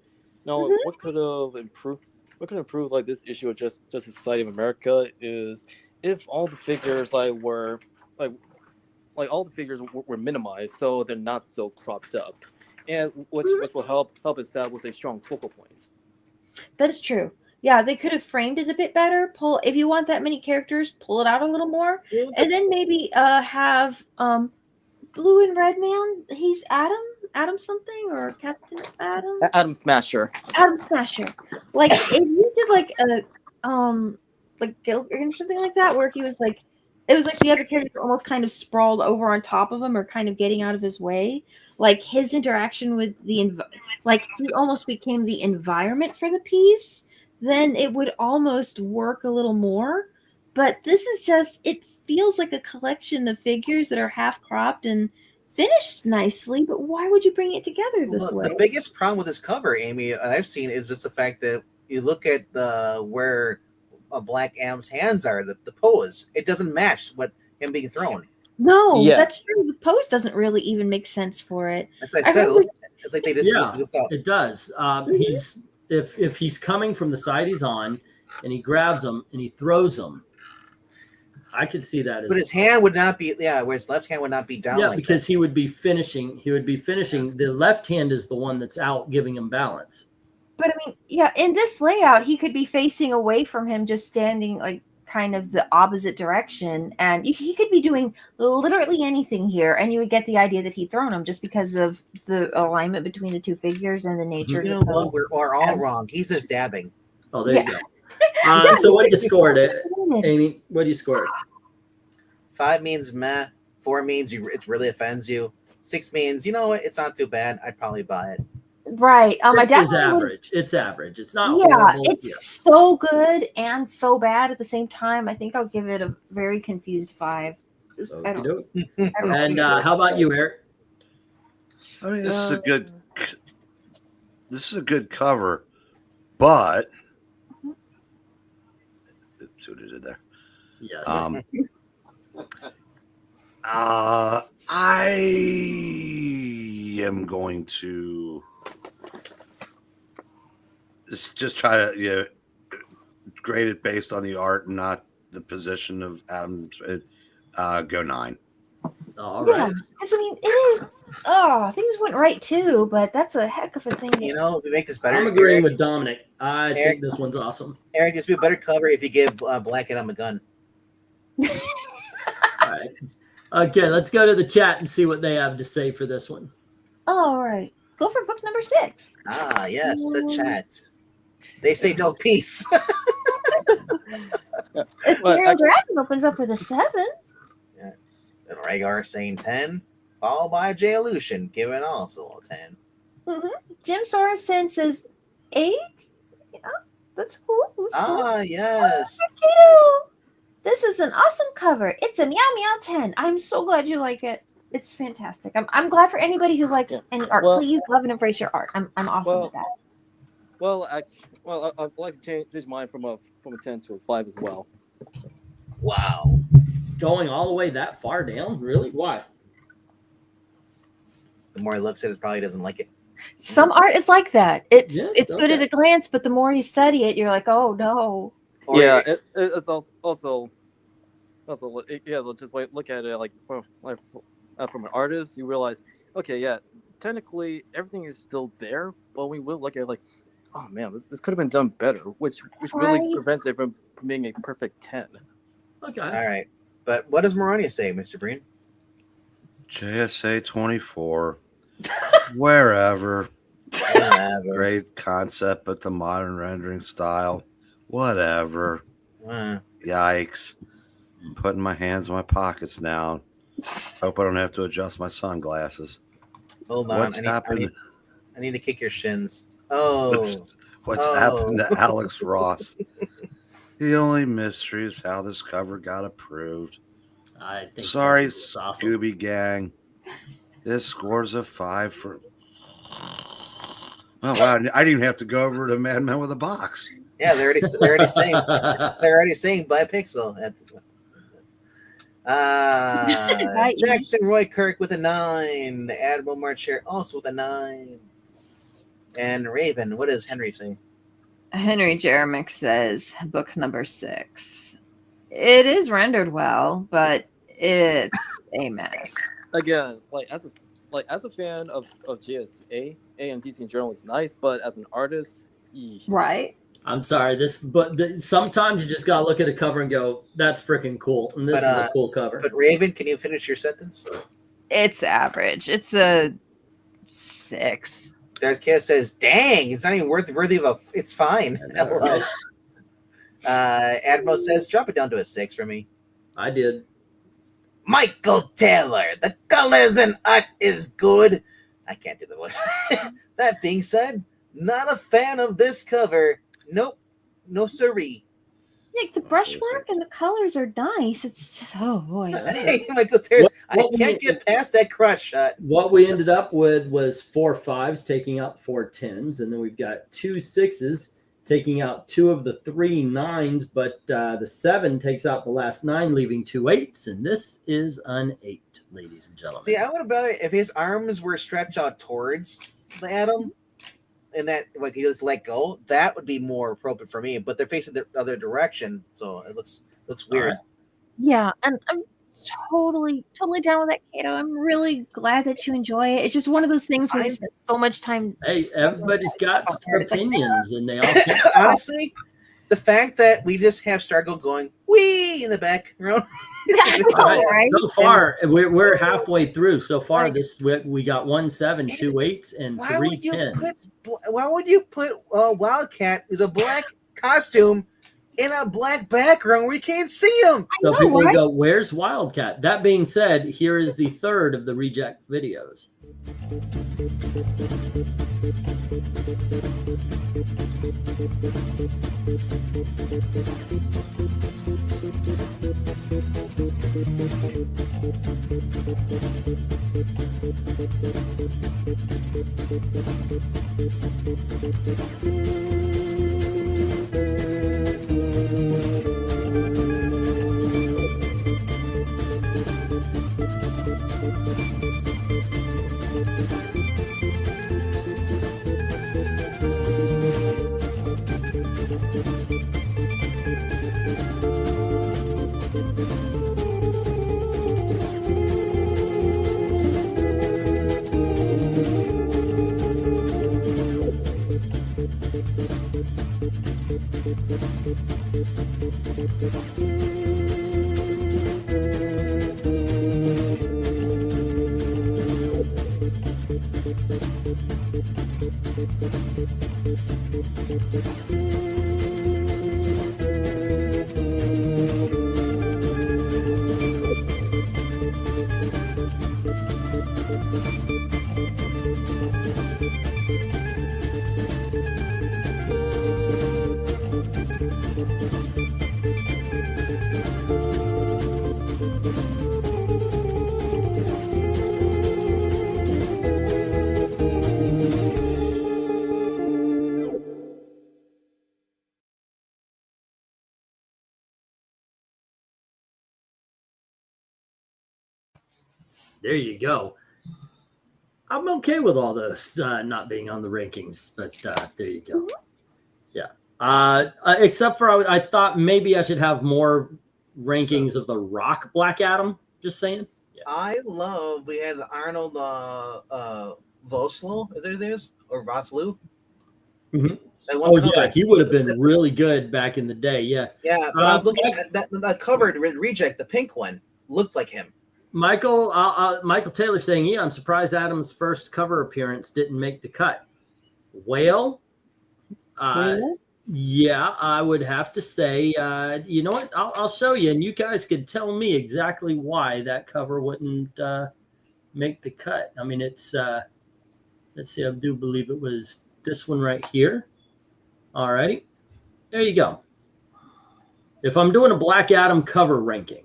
Now, what could have improved? What could improve like this issue of Justice Society of America is if all the figures were all the figures were minimized, so they're not so cropped up, and which will help establish a strong focal point. That is true. Yeah, they could have framed it a bit better. If you want that many characters, pull it out a little more, and then maybe have Blue and Red Man. He's Adam something, or Captain Adam? Adam Smasher. Adam Smasher. Like if you did like a like Gilbert or something like that, where he was like, it was like the other character almost kind of sprawled over on top of him or kind of getting out of his way. Like his interaction with like he almost became the environment for the piece. Then it would almost work a little more. But this is just, it feels like a collection of figures that are half cropped and finished nicely, but why would you bring it together this way? The biggest problem with this cover, Amy, I've seen is just the fact that you look at where Black Adam's hands are, the pose, it doesn't match what him being thrown. No, that's true. The pose doesn't really even make sense for it. That's what I said. It's like they just looked up. It does. He's if he's coming from the side he's on, and he grabs him and he throws him, I could see that. But his hand would not be, where his left hand would not be down. Yeah, like because that. he would be finishing. The left hand is the one that's out, giving him balance. But I mean, yeah, in this layout, he could be facing away from him, just standing like kind of the opposite direction, and he could be doing literally anything here, and you would get the idea that he'd thrown him just because of the alignment between the two figures and the nature. You know what? We're all wrong. He's just dabbing. Oh, there you go. So what do you score it, Amy? What do you score it? 5 means meh. 4 means it really offends you. 6 means, you know what, it's not too bad. I'd probably buy it. Right. This is average. It's average. It's not horrible. It's so good and so bad at the same time. I think I'll give it a very confused 5. I don't And how about you, Eric? I mean, this is a good cover, but see what I did there. Yes. I am going to just try to grade it based on the art, not the position of Adam's. Go 9. All right. Because I mean, it is. Oh, things went right too, but that's a heck of a thing. You know, we make this better. I'm agreeing with Dominic. I think this one's awesome. Eric, this would be a better cover if you give Black Adam a gun. All right. Okay, let's go to the chat and see what they have to say for this one. All right. Go for book number 6. Ah, yes, the chat. They say no peace. Imperial Dragon opens up with a 7. And Rhaegar saying 10, followed by Jay Lucian, giving also a 10. Jim Sorensen says 8. Yeah, that's cool. That's cool. Ah, yes. Kato, this is an awesome cover. It's a meow meow 10. I'm so glad you like it. It's fantastic. I'm glad for anybody who likes any art. Well- Please love and embrace your art. I'm awesome with that. Well, I'd like to change mine from a 10 to a 5 as well. Wow. Going all the way that far down? Really? Why? The more he looks at it, probably doesn't like it. Some art is like that. It's Yeah, it's good at okay. a glance, but the more you study it, you're like, oh no. Or Yeah, it's also just look at it from an artist. You realize, okay, yeah, technically everything is still there, but we will look at it like, oh man, this could have been done better, which really Right. prevents it from being a perfect 10. Okay. All right. But what does Moroni say, Mr. Breen? JSA 24. Wherever. Whatever. Great concept, but the modern rendering style. Whatever. Yikes. I'm putting my hands in my pockets now. Hope I don't have to adjust my sunglasses. Hold on. What's happened? I need to kick your shins. Oh. What's happened to Alex Ross? The only mystery is how this cover got approved. I think Sorry, this is awesome. Scooby Gang. This scores a 5 for. Oh wow! I didn't even have to go over to Madman with a box. Yeah, they're already saying by Pixel. Jackson Roy Kirk with a 9. Admiral Marcher also with a 9. And Raven, what does Henry say? Henry Jeremick says book number 6. It is rendered well, but it's a mess. Again, as a fan of GSA, and DC in general is nice, but as an artist, Right? I'm sorry. Sometimes you just gotta look at a cover and go, "That's freaking cool," and this is a cool cover. But Raven, can you finish your sentence? It's average. It's a 6. Darth Chaos says, "Dang, it's not even worthy of a. It's fine." LOL. Admiral says, "Drop it down to a 6 for me." I did. Michael Taylor, the colors and art is good. I can't do the voice. That being said, not a fan of this cover. Nope, no siree. Like the brushwork and the colors are nice. It's boy. Hey, Michael Taylor, I can't get past that crush shot. What we ended up with was 4 5s taking out 4 10s, and then we've got 2 6s taking out 2 of the 3 9s, but the 7 takes out the last 9, leaving 2 8s, and this is an 8, ladies and gentlemen. See, I would have rather if his arms were stretched out towards the Adam, and that like he just let go. That would be more appropriate for me. But they're facing the other direction, so it looks weird. All right. Yeah, and I'm totally down with that, Kato. I'm really glad that you enjoy it. It's just one of those things where they spend so much time. Hey, everybody's got opinions, and they all. Honestly, the fact that we just have Stargo going wee in the background. All right. Right? So far, we're halfway through. So far, we got 1 7, 2 8s, and 3 10s. Why would you put Wildcat who's a black costume in a black background where you can't see him? So people go, "Where's Wildcat?" That being said, here is the third of the reject videos. There you go. I'm okay with all those not being on the rankings, but there you go. Yeah. Except for I thought maybe I should have more rankings of the Rock Black Adam. Just saying. Yeah. We had Arnold Vosloo, is there his name? Or Vosloo? Mhm. Oh, yeah, he would have been really good back in the day. Yeah. Yeah, but I was looking at that covered reject, the pink one, looked like him. Michael Taylor saying, yeah, I'm surprised Adam's first cover appearance didn't make the cut. Well, yeah, I would have to say, you know what? I'll show you, and you guys could tell me exactly why that cover wouldn't make the cut. I mean, it's, let's see, I do believe it was this one right here. All righty. There you go. If I'm doing a Black Adam cover ranking,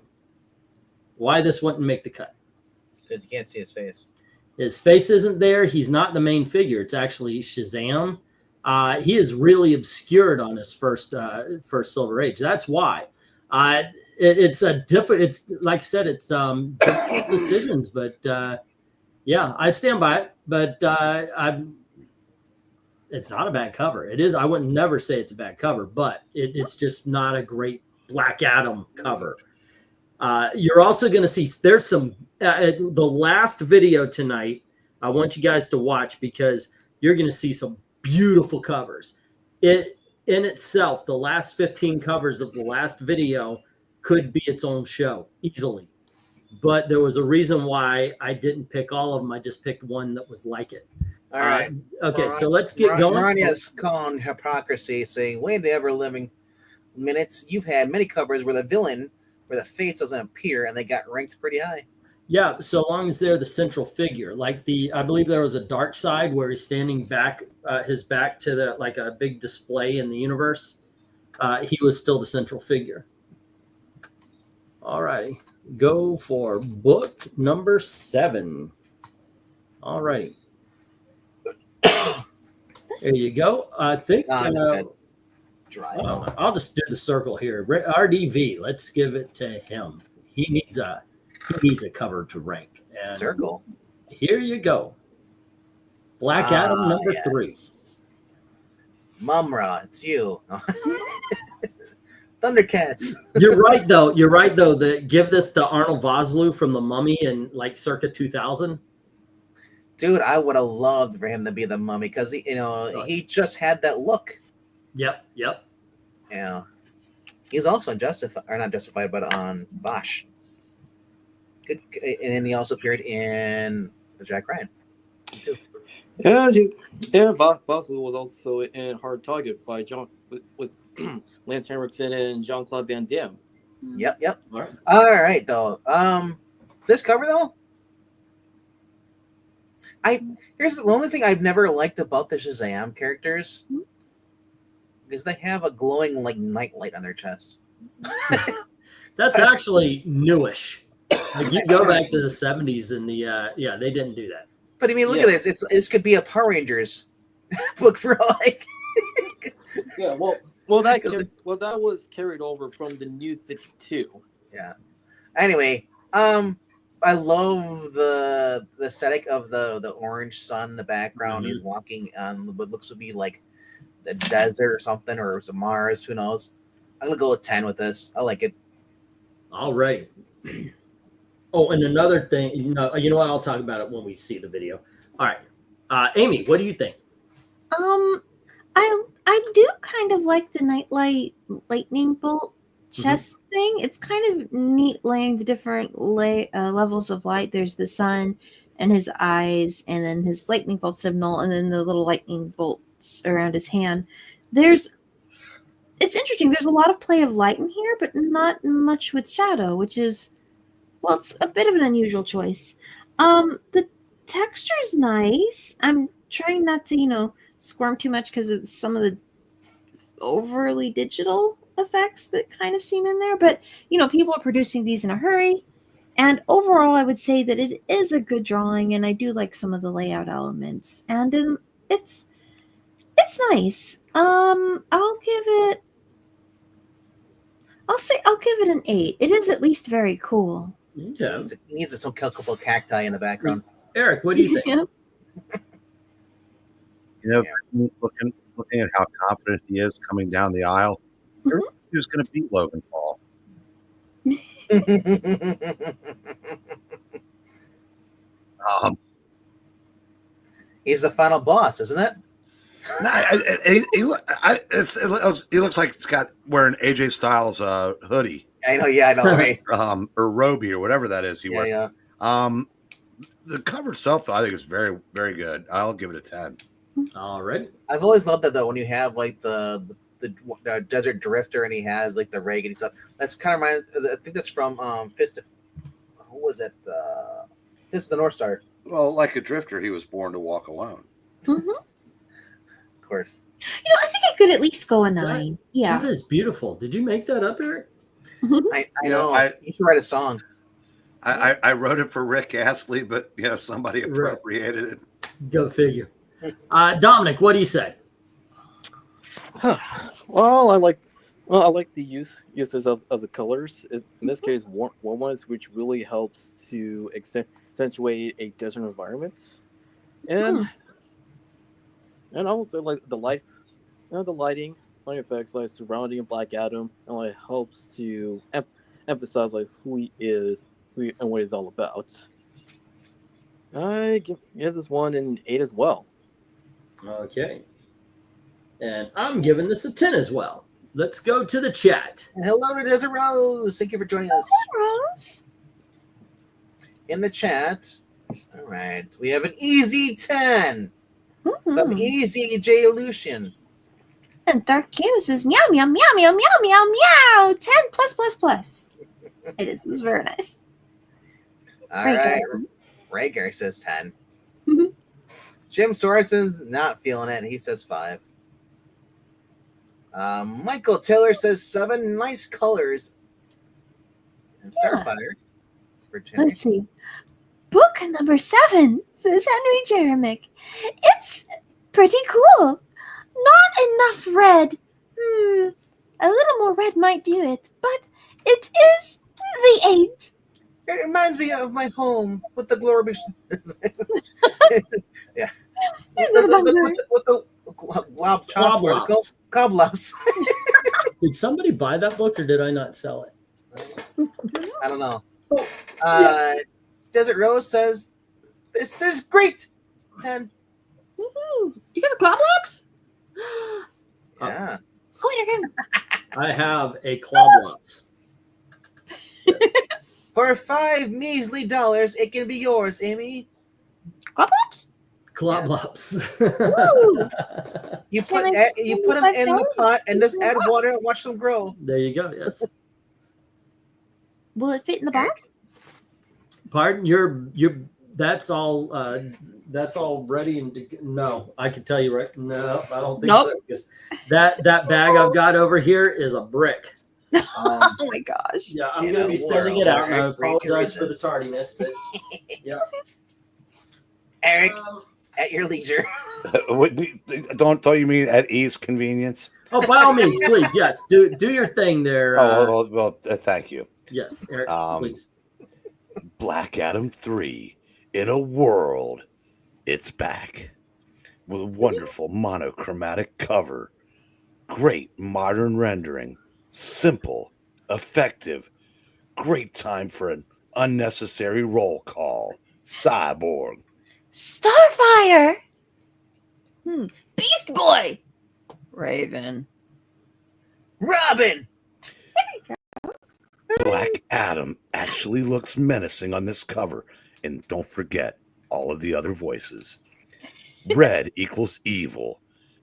why this wouldn't make the cut? Because you can't see his face. His face isn't there. He's not the main figure. It's actually Shazam. He is really obscured on his first Silver Age. That's why. It's like I said, it's difficult decisions, but yeah, I stand by it. But it's not a bad cover. It is. I would never say it's a bad cover, but it's just not a great Black Adam cover. You're also going to see there's some the last video tonight. I want you guys to watch because you're going to see some beautiful covers. It in itself, the last 15 covers of the last video could be its own show easily. But there was a reason why I didn't pick all of them. I just picked one that was like it. All right. Okay, so let's get going. Marania's calling hypocrisy, saying, "Way the ever living minutes. You've had many covers where the villain, where the face doesn't appear, and they got ranked pretty high." Yeah, so long as they're the central figure. Like I believe there was a Dark Side where he's standing back, his back to the like a big display in the universe. He was still the central figure. All righty, go for book number 7. All righty. There you go. I think I'll just do the circle here. RDV, let's give it to him. He needs a cover to rank. And circle. Here you go. Black Adam number 3. Mumra, it's you. Thundercats. You're right though. That give this to Arnold Vosloo from The Mummy in like circa 2000. Dude, I would have loved for him to be the Mummy because he just had that look. Yep. Yeah, he's also not Justified, but on Bosch. Good, and then he also appeared in Jack Ryan too. Yeah, Vosloo was also in Hard Target by John with Lance Henriksen and Jean-Claude Van Damme. Yep. All right, though. This cover though. Here's the only thing I've never liked about the Shazam characters is they have a glowing like nightlight on their chest. That's actually newish. Like you go back to the 70s and they didn't do that. But I mean, look at this. This could be a Power Rangers book for like. Yeah, well, that was carried over from the New 52. Yeah. Anyway, I love the aesthetic of the orange sun in the background. Mm-hmm. He's walking on what looks to be like the desert or something, or it's a Mars. Who knows? I'm gonna go with 10 with this. I like it. All right. Oh, and another thing, you know what? I'll talk about it when we see the video. All right, Amy, what do you think? I do kind of like the nightlight lightning bolt chest thing. It's kind of neat laying the different levels of light. There's the sun and his eyes, and then his lightning bolt signal, and then the little lightning bolts around his hand. it's interesting. There's a lot of play of light in here, but not much with shadow, which is, well, it's a bit of an unusual choice. The texture's nice. I'm trying not to, squirm too much because of some of the overly digital effects that kind of seem in there. But, people are producing these in a hurry. And overall, I would say that it is a good drawing, and I do like some of the layout elements. And it's nice. I'll give it an 8. It is at least very cool. Okay. It needs some couple cacti in the background. Eric, what do you think? Yeah. Looking at how confident he is coming down the aisle, Mhm. he was going to beat Logan Paul. He's the final boss, isn't it? He looks like he's got wearing AJ Styles hoodie. I know, right? Or Roby or whatever that is he wears. Yeah. The cover itself, though, I think is very, very good. I'll give it a 10. All right. I've always loved that though. When you have like the Desert Drifter and he has like the Reagan stuff, that's kind of reminds. I think that's from Fist of. Who was it? Fist of the North Star. Well, like a drifter, he was born to walk alone. Mm-hmm. Of course. I think I could at least go a 9. Yeah. That is beautiful. Did you make that up, Eric? I know. You should write a song. I wrote it for Rick Astley, but somebody appropriated it. Go figure. Dominic, what do you say? Well, I like the uses of the colors. In this case, warm-ones, which really helps to accentuate a desert environment, and also like the lighting effects, like surrounding Black Adam, and like helps to emphasize like who he is, and what he's all about. I give this one an 8 as well. Okay. And I'm giving this a 10 as well. Let's go to the chat. And hello to Desert Rose. Thank you for joining us. Rose. In the chat. All right. We have an easy 10. Some easy J Lucian. And Darth Candace says meow meow meow meow meow meow meow 10 plus plus plus. It is. This is very nice. All Great right. guy. Rager says 10. Jim Sorensen's not feeling it. He says 5. Michael Taylor says 7. Nice colors. And Starfire. Let's see. Book number 7, says Henry Jeremick. It's pretty cool. Not enough red. A little more red might do it, but it is the 8. It reminds me of my home with the glory. Yeah. With the globlobs. Did somebody buy that book or did I not sell it? I don't know. Desert Rose says, this is great. 10. Woohoo. You got a globlobs? Yeah. I have a Cloblops. For $5 measly, it can be yours, Amy. Globlops? Cloblops. You put them in the pot and just add water and watch them grow. There you go. Yes. Will it fit in the bag? Pardon? You're. That's all. That's all ready and no. I can tell you right. No, I don't think so. Because that bag I've got over here is a brick. Oh my gosh. Yeah, I'm going to be sending it out. And I apologize for the tardiness, but yeah. Eric, at your leisure. Don't you mean at ease convenience? Oh, by all means, please, yes. Do your thing there. Well, thank you. Yes, Eric, please. Black Adam 3 in a world. It's back with a wonderful monochromatic cover, great modern rendering, simple, effective, great time for an unnecessary roll call. Cyborg. Starfire. Beast Boy. Raven. Robin. Black Adam actually looks menacing on this cover. And don't forget all of the other voices. Red equals evil.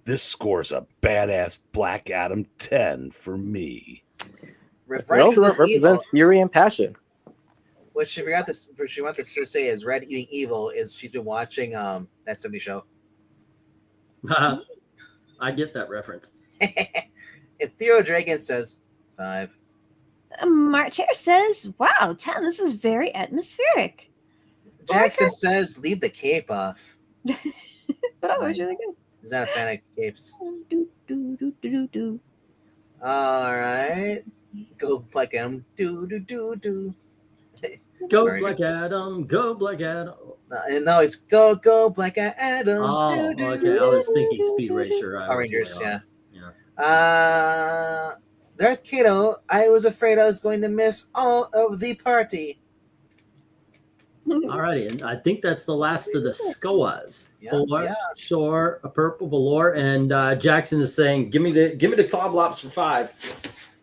This scores a badass Black Adam 10 for me. It Red also Evil's evil. represents fury and passion. What she forgot this. She wanted to say is Red eating evil is she's been watching that 70 show. I get that reference. If Theo Dragon says 5. March Hair says, wow, 10. This is very atmospheric. Jackson says leave the cape off. But that was really good. He's not a fan of capes. Do, do, do, do, do. All right. Go Black Adam. Do do do do. Go Sorry, Black Adam. Go Black Adam. And now it's go Black Adam. Oh, Do, do, okay. I was thinking Speed Racer. Power Rangers, way yeah. off. Darth Kato, I was afraid I was going to miss all of the party. Alrighty, and I think that's the last of the SCOAs. Yeah, Full yeah. Shore, a purple velour, and Jackson is saying, "Give me the Cloblops for 5."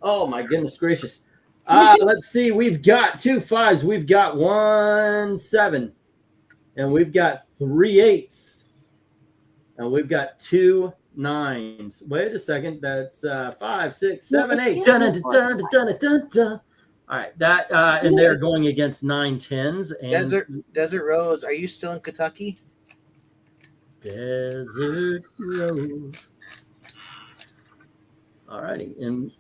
Oh my goodness gracious! Let's see, we've got 2 5s, we've got 1 7, and we've got 3 8s, and we've got 2 9s. Wait a second, that's 5 6 7 8. Dun, dun, dun, dun, dun, dun, dun. All right, that and they're going against 9 10s and Desert Rose, are you still in Kentucky? Desert Rose. All righty, and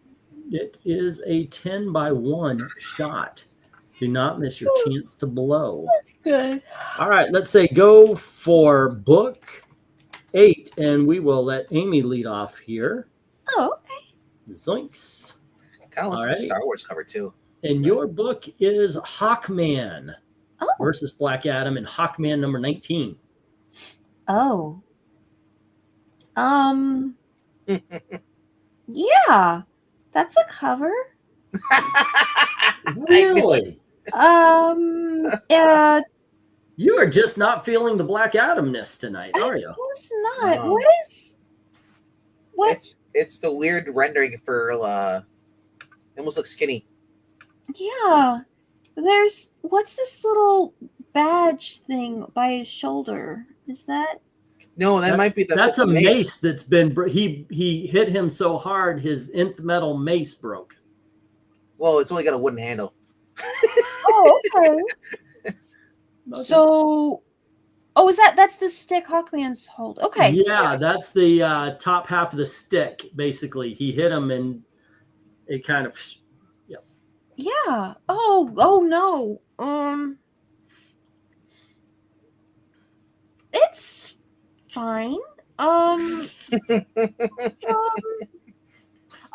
it is a 10-by-1 shot. Do not miss your chance to blow. Good. All right, let's say go for book 8, and we will let Amy lead off here. Oh, okay. Zoinks. Kind of looks All like a right. Star Wars cover too. And your book is Hawkman Oh. versus Black Adam and Hawkman number 19. Oh. Yeah. That's a cover. Really? Yeah, You are just not feeling the Black Adamness tonight, are you? it's not. No. What? It's the weird rendering for it almost looks skinny. Yeah. What's this little badge thing by his shoulder? Is that? No, that might be That's the a mace that's been he hit him so hard his nth metal mace broke. Well, it's only got a wooden handle. Oh, okay. Okay. So, that's the stick Hawkman's hold. Okay. Yeah, that's the top half of the stick. Basically, he hit him and it kind of. Yeah. Oh no. It's fine. A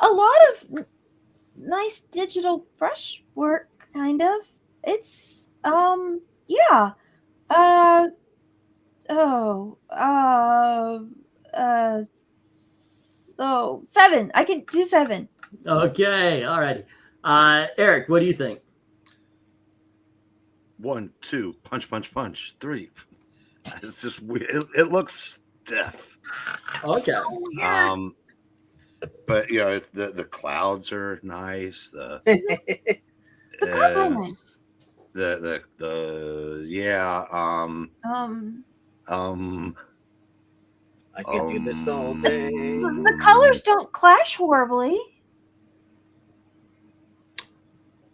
lot of nice digital brush work, kind of. It's yeah. 7. I can do 7. Okay, all righty. Eric, what do you think? 1 2 punch punch punch 3. It's just weird. It looks stiff. Okay. But you know the clouds are nice. The clouds are nice. The yeah. I can do this all day. The colors don't clash horribly.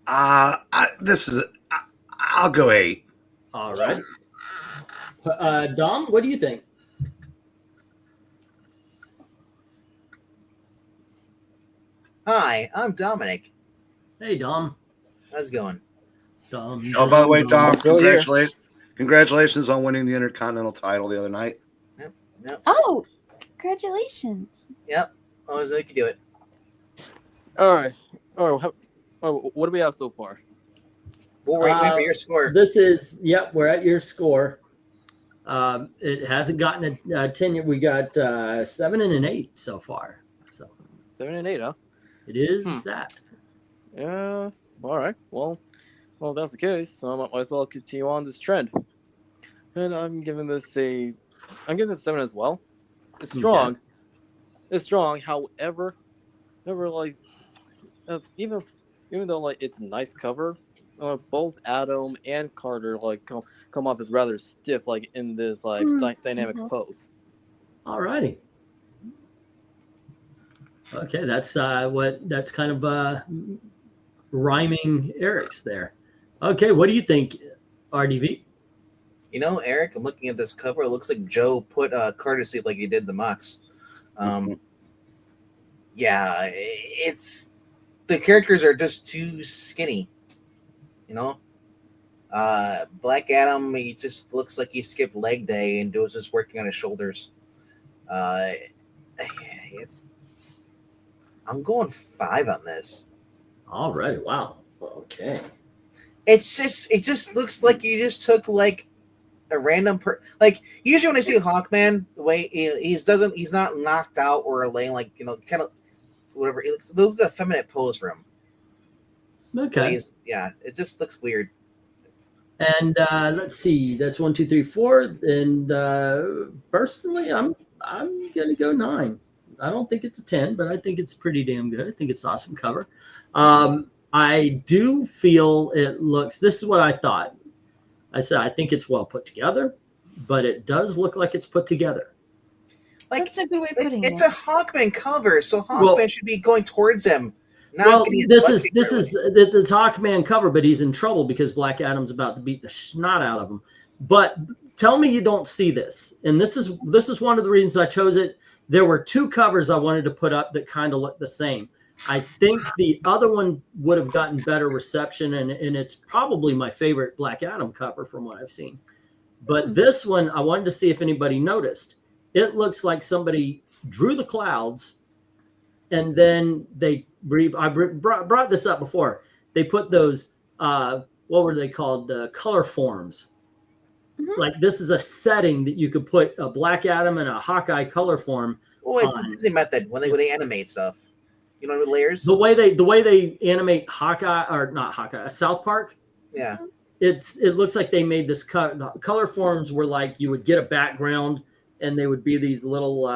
I'll go 8. All right. Dom, what do you think? Hi, I'm Dominic. Hey, Dom. How's it going? Dom. Oh, by the way, Tom, Still here. congratulations on winning the Intercontinental title the other night. Yep. Oh, congratulations. Yep. Oh, so you can do it. All right. What do we have so far? We'll wait for your score. This is, we're at your score. It hasn't gotten a 10 yet. We got 7 and an 8 so far. So 7 and 8, huh? it is that. Yeah. All right. Well, if that's the case, I might as well continue on this trend. And I'm giving this 7 as well. It's strong. Okay. It's strong. However, like, even though like it's a nice cover, both Adam and Carter like come off as rather stiff, like in this like dynamic pose. All righty. Okay, that's that's kind of rhyming Eric's there. Okay, what do you think, RDV? You know, Eric, I'm looking at this cover. It looks like Joe put courtesy like he did the Mox. Yeah, it's the characters are just too skinny. You know, Black Adam, he just looks like he skipped leg day and was just working on his shoulders. It's I'm going 5 on this. Alrighty, wow. Okay. It just looks like you just took like a random like usually when I see Hawkman, the way he's not knocked out or laying like kind of whatever. It looks those are the feminine pose for him. Okay. It just looks weird. And let's see, that's 1, 2, 3, 4. And personally, I'm gonna go 9. I don't think it's a 10, but I think it's pretty damn good. I think it's awesome cover. I do feel it looks. This is what I thought. I said I think it's well put together, but it does look like it's put together. Like That's a good way of putting it's it. a Hawkman cover, so Hawkman should be going towards him. This is the Hawkman cover, but he's in trouble because Black Adam's about to beat the snot out of him. But tell me you don't see this, and this is one of the reasons I chose it. There were 2 covers I wanted to put up that kind of look the same. I think the other one would have gotten better reception, and it's probably my favorite Black Adam cover from what I've seen. But this one, I wanted to see if anybody noticed. It looks like somebody drew the clouds, and then I brought this up before. They put those, what were they called? The color forms. Mm-hmm. Like this is a setting that you could put a Black Adam and a Hawkeye color form. Oh, it's a Disney method when they animate stuff. You know, layers. The way they animate Hawkeye or not Hawkeye, South Park. Yeah, it looks like they made this the color forms were like you would get a background and they would be these little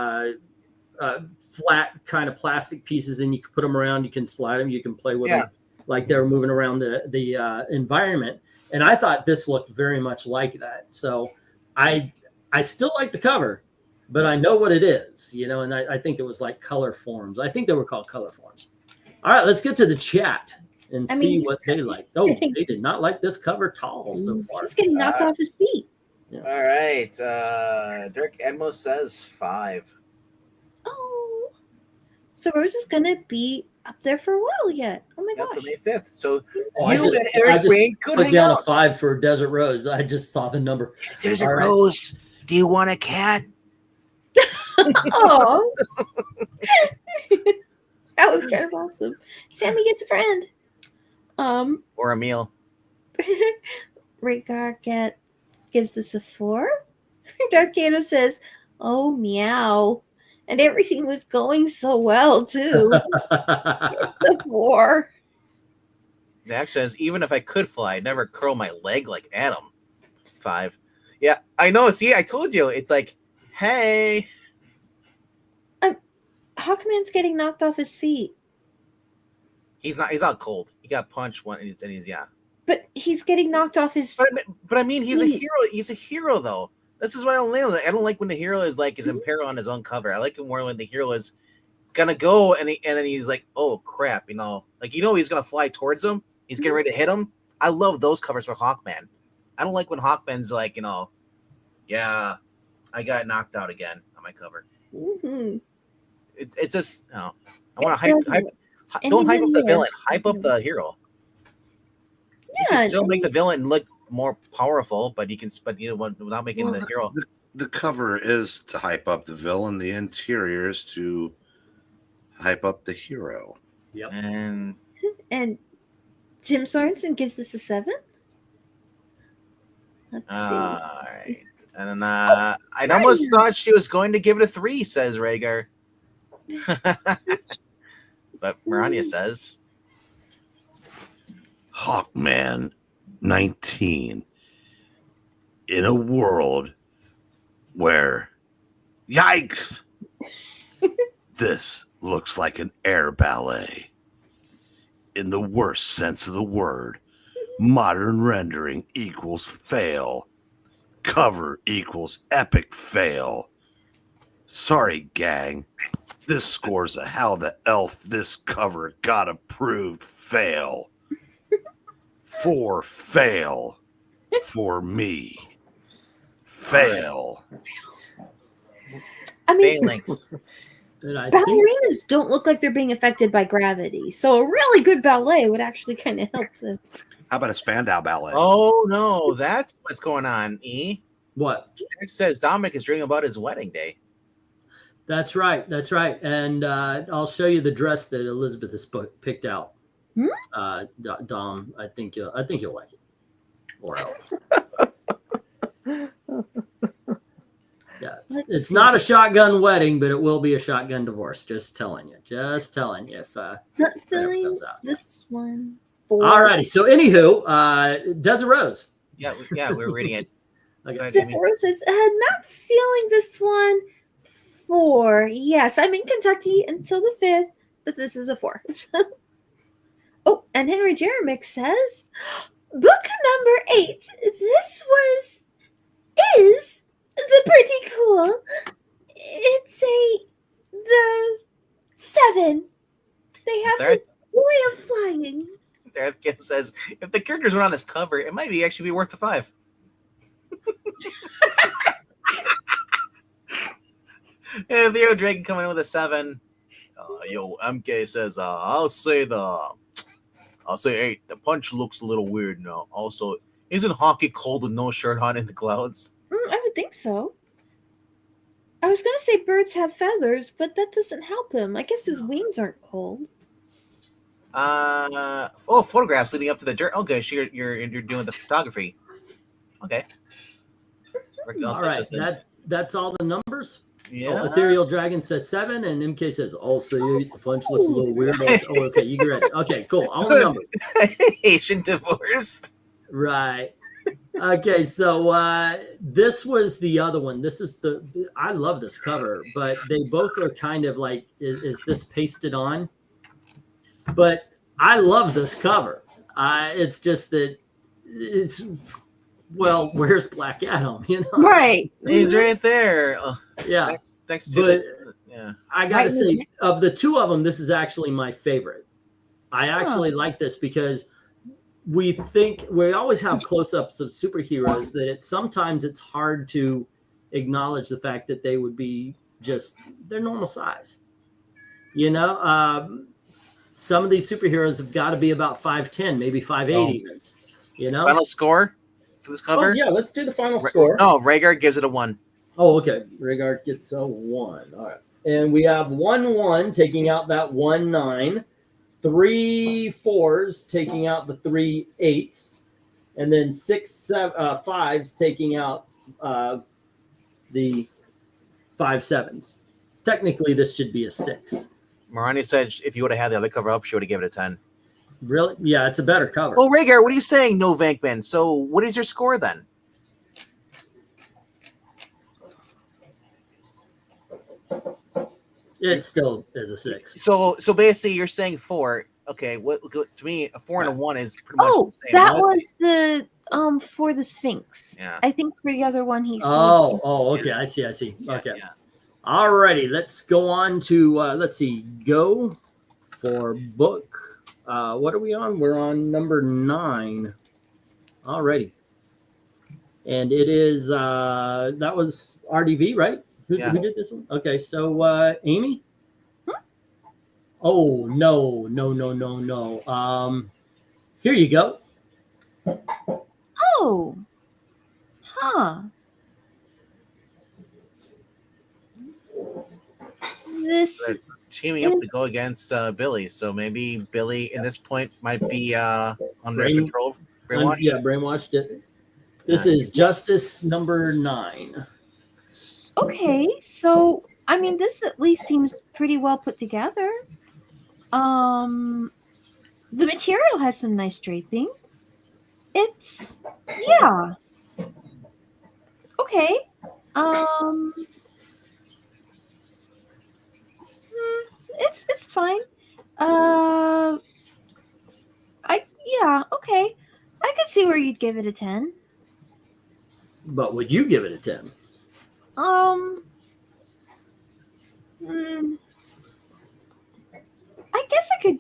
flat kind of plastic pieces, and you can put them around. You can slide them. You can play with them like they were moving around the environment. And I thought this looked very much like that. So I still like the cover, but I know what it is, and I think it was like color forms. I think they were called color forms. All right, let's get to the chat and see what they like. Oh, they did not like this cover at all so far. He's getting knocked off his feet. Yeah. All right. Dirk Edmo says 5. Oh. So Rose is going to be up there for a while yet. Oh my gosh. Until May 5th. So I just put down a 5 for Desert Rose. I just saw the number. Desert Rose, do you want a cat? Oh. That would be kind of awesome. Sammy gets a friend. Or a meal. Rhaegar gives this a 4. Darth Kano says, "Oh meow," and everything was going so well too. It's a 4. Dax says, "Even if I could fly, I'd never curl my leg like Adam." 5. Yeah, I know. See, I told you. It's like, hey. Hawkman's getting knocked off his feet. He's not cold. He got punched one, and he's But he's getting knocked off his. But I mean, he's a hero. He's a hero, though. This is why I don't like when the hero is like is in peril on his own cover. I like it more when the hero is gonna go and then he's like, oh crap, he's gonna fly towards him. He's getting ready to hit him. I love those covers for Hawkman. I don't like when Hawkman's like, yeah, I got knocked out again on my cover. Mm-hmm. It's just, I want to don't hype up the villain, hype up the hero. Yeah, you can still make the villain look more powerful, but without making the hero. The cover is to hype up the villain. The interior is to hype up the hero. Yep. And Jim Sorensen gives this a 7. Let's see. All right. And I almost thought she was going to give it a 3, says Rhaegar. But Marania says Hawkman 19 in a world where yikes this looks like an air ballet in the worst sense of the word. Modern rendering equals fail. Cover equals epic fail. Sorry, gang. This scores a how the elf this cover got approved fail. For fail. For me. Fail. I mean, Phalanx. And I think ballerinas don't look like they're being affected by gravity, so a really good ballet would actually kind of help them. How about a Spandau ballet? Oh no, that's what's going on. E. what? It says Dominic is dreaming about his wedding day. That's right. That's right. And I'll show you the dress that Elizabeth has picked out. Dom, I think you'll like it, or else. Yeah, it's not a shotgun wedding, but it will be a shotgun divorce. Just telling you. Just telling you. If Not whatever feeling comes out. this one. Alrighty. So, anywho, Desert Rose. Yeah, we're reading it. Okay. Desert Rose says, not feeling this one. 4. Yes, I'm in Kentucky until the 5th, but this is a 4. Oh, and Henry Jeremick says, book number 8. This is the pretty cool. It's the 7. They have the joy of flying. There it says if the characters were on this cover, it might actually be worth the 5. And Leo Dragon coming in with a 7. MK says, I'll say 8. The punch looks a little weird now. Also, isn't hockey cold with no shirt on in the clouds? I would think so. I was gonna say birds have feathers, but that doesn't help him. I guess his wings aren't cold. Photographs leading up to the dirt. Okay, so you're doing the photography. Okay. All right. That's all the numbers. Yeah. Ethereal Dragon says 7, and MK says also 8. The punch looks a little weird. Oh, okay, you get it. Okay, cool. All the numbers. Asian divorced. Right. Okay, so this was the other one. This is I love this cover, but they both are kind of like, is this pasted on? But I love this cover. It's just that it's, well, where's Black Adam? You know, Right. He's right there. Yeah. Thanks to But yeah. I gotta say, of the two of them, this is actually my favorite. I actually like this because we always have close-ups of superheroes that sometimes it's hard to acknowledge the fact that they would be just their normal size. You know, some of these superheroes have got to be about 5'10", maybe 5'8", even. You know, Final score for this cover? Oh, yeah, let's do the final score. No, Rhaegar gives it a 1. Oh, okay. Rhaegar gets a 1. All right. And we have 1-1 taking out that 1-9. 3 4s taking out the 3 8s. And then 6 5s taking out the 5 7s. Technically, this should be a 6. Marani said if you would have had the other cover up, she would have given it a 10. Really? Yeah, it's a better cover. Well, Rhaegar, what are you saying, no Vankman? So what is your score then? It still is a 6. So basically you're saying 4. Okay, what to me a 4 and a 1 is pretty much the same. That was the for the Sphinx. Yeah. I think for the other one he's Okay. I see. Okay. Yeah. Alrighty, let's go on to go for book. What are we on? We're on number 9. Alrighty. And it is that was RDV, right? Who did this one? Okay, so Amy? Oh, no. Here you go. Oh. Huh. This Teaming up to go against Billy. So maybe Billy in this point might be under control. Brainwashed? Yeah, brainwashed it. This is Justice number 9. Okay, so I mean this at least seems pretty well put together. The material has some nice draping. It's okay. It's fine. Okay. I could see where you'd give it a 10. But would you give it a 10? I guess I could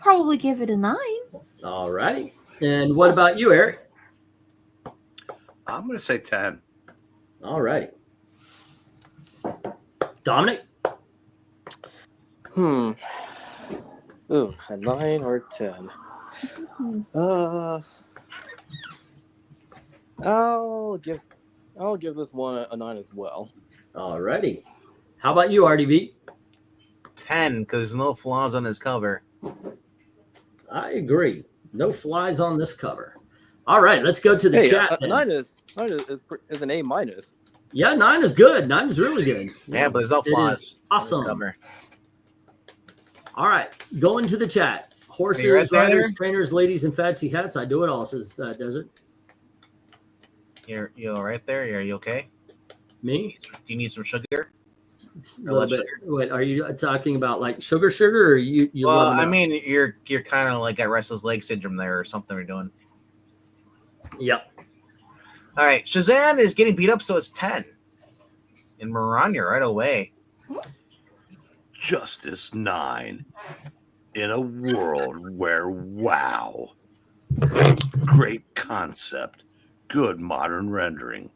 probably give it a 9. All righty. And what about you, Eric? I'm going to say 10. All righty. Dominic? Ooh, a 9 or 10. I'll give this one a 9 as well. All righty. How about you, RDV? 10, because there's no flaws on this cover. I agree. No flies on this cover. All right, let's go to the chat. A 9 is an A minus. Yeah, 9 is good. 9 is really good. Yeah, but there's no It flaws. is awesome. Cover. All right, go into the chat. Horses, right there? riders, trainers, ladies, and fancy hats. I do it all, says Desert. You all right there? Are you okay? Me? Do you need some sugar? A little bit. Wait, are you talking about like sugar, or you Well, love I mean, you're kind of like got restless leg syndrome there or something we're doing. Yep. All right, Shazam is getting beat up, so it's 10. And Maranya right away. Justice 9. In a world where, wow. Great concept. Good modern rendering.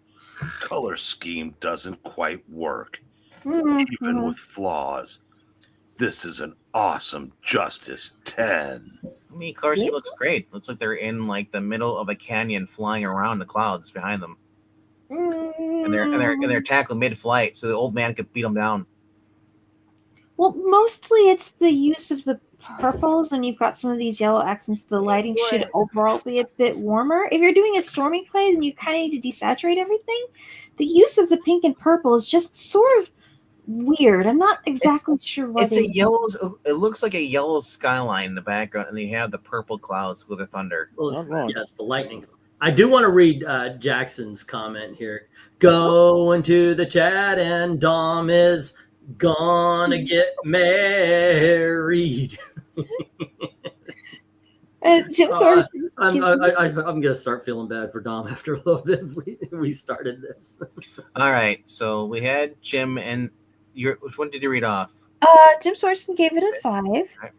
Color scheme doesn't quite work. Even with flaws. This is an awesome Justice 10. I mean, color scheme looks great. Looks like they're in like the middle of a canyon, flying around the clouds behind them, and they're tackled mid-flight, so the old man could beat them down. Well, mostly it's the use of the purples, and you've got some of these yellow accents. The lighting should overall be a bit warmer. If you're doing a stormy clay, then you kind of need to desaturate everything. The use of the pink and purple is just sort of weird. I'm not exactly sure what it's a yellow. It looks like a yellow skyline in the background, and you have the purple clouds with the thunder. Well, it's the lightning. I do want to read Jackson's comment here. Go into the chat, and Dom is gonna get married. Jim Sorensen. I'm gonna start feeling bad for Dom after a little bit. We started this. All right, so we had Jim, and which one did you read off? Jim Sorensen gave it a 5, Right.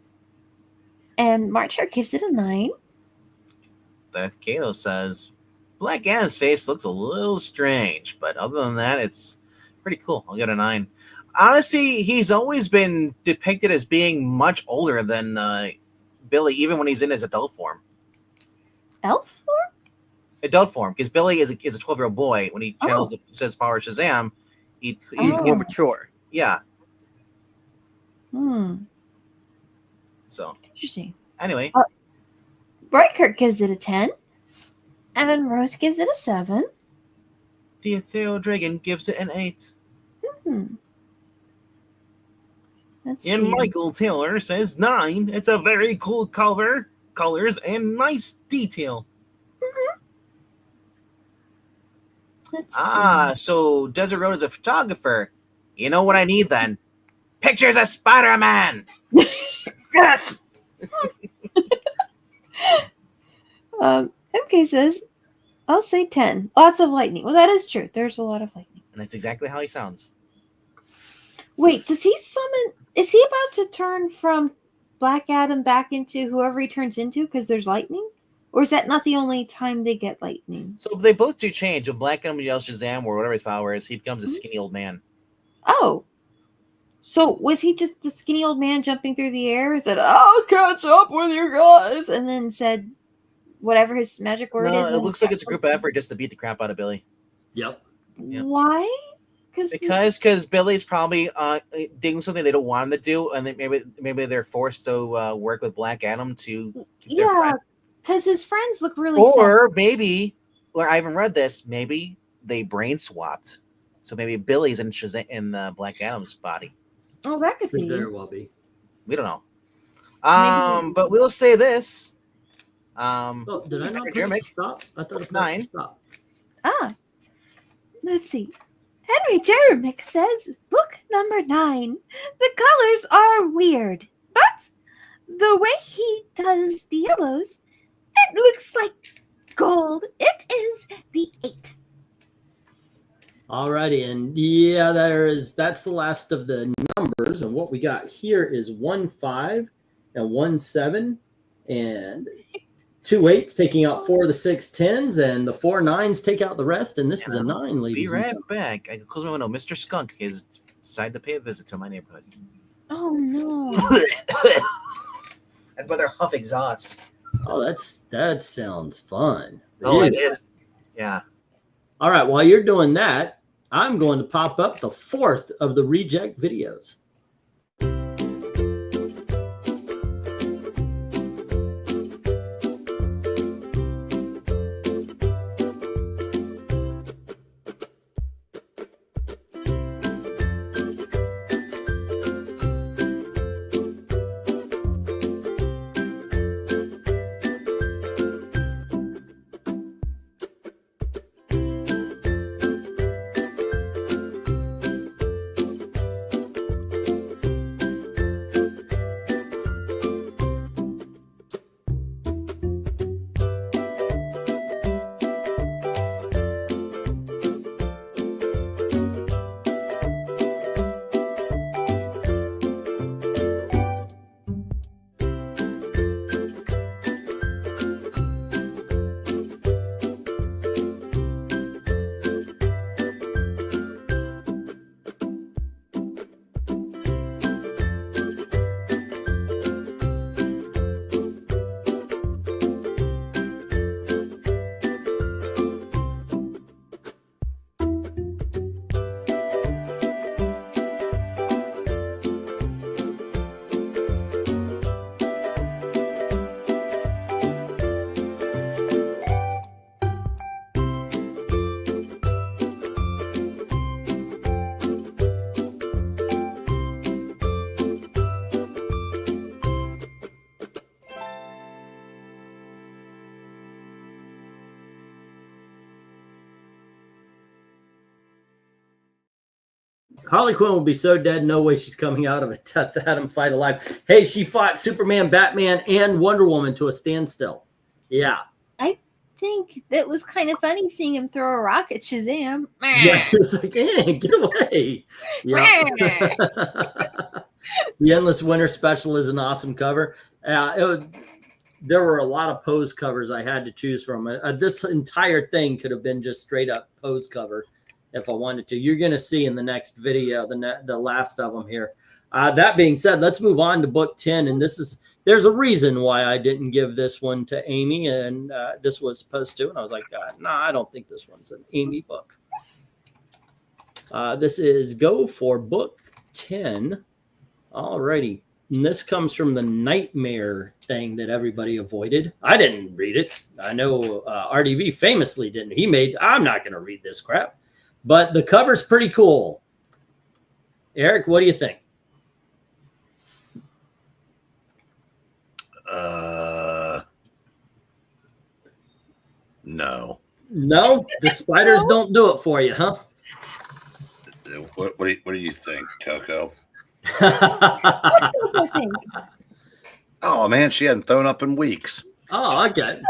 and Marchart gives it a 9. Beth Cato says Black Adam's face looks a little strange, but other than that, it's pretty cool. I'll get a 9. Honestly, he's always been depicted as being much older than Billy, even when he's in his adult form. Elf form? Adult form, because Billy is a 12-year-old boy. When he channels says power Shazam, he's more mature. Yeah. So Interesting. anyway, Brightcurt gives it a 10, and Rose gives it a 7. the Ethereal Dragon gives it an 8. Let's And see. Michael Taylor says 9. It's a very cool colors, and nice detail. Let's So Desert Road is a photographer. You know what I need then? Pictures of Spider-Man. Yes. MK says, I'll say 10. Lots of lightning. Well, that is true. There's a lot of lightning. And that's exactly how he sounds. Wait, does he summon? Is he about to turn from Black Adam back into whoever he turns into because there's lightning? Or is that not the only time they get lightning? So they both do change. When Black Adam yells Shazam or whatever his power is, he becomes a skinny old man. Oh. So was he just the skinny old man jumping through the air and said, I'll catch up with you guys, and then said whatever his magic word is? No, it looks like it's a group effort just to beat the crap out of Billy. Yep. Why? Because Billy's probably doing something they don't want him to do, and then maybe they're forced to work with Black Adam to keep their friend. Because his friends look really Or maybe, I haven't read this, maybe they brain swapped. So maybe Billy's in Black Adam's body. Oh, that could be. Very well be. We don't know. But we'll say this. Did I not put stop? I thought it 9. Stop. Let's see. Henry Jeremick says, book number 9. The colors are weird, but the way he does the yellows, it looks like gold. It is the 8. Alrighty, and that's the last of the numbers. And what we got here is 1 5 and 1 7 and 2 8s taking out 4 of the 6 10s, and the 4 9s take out the rest. And this is a 9, ladies. Be right back. I can close my window. Mr. Skunk is decided to pay a visit to my neighborhood. Oh no! I'd rather huff exhaust. Oh, that sounds fun. Oh, it is. Yeah. All right, while you're doing that, I'm going to pop up the 4th of the reject videos. Harley Quinn will be so dead, no way she's coming out of a Teth-Adam fight alive. Hey, she fought Superman, Batman, and Wonder Woman to a standstill. Yeah. I think that was kind of funny seeing him throw a rock at Shazam. Yeah, it's like, get away. Yeah. The Endless Winter Special is an awesome cover. There were a lot of pose covers I had to choose from. This entire thing could have been just straight up pose cover if I wanted to. You're going to see in the next video, the last of them here. That being said, let's move on to book 10. And there's a reason why I didn't give this one to Amy. And this was supposed to. And I was like, I don't think this one's an Amy book. This is go for book 10. Alrighty. And this comes from the nightmare thing that everybody avoided. I didn't read it. I know RDV famously didn't. I'm not going to read this crap. But the cover's pretty cool. Eric, what do you think? No. No? The spiders don't do it for you, huh? What do you think, Coco? Oh man, she hadn't thrown up in weeks. Oh, okay.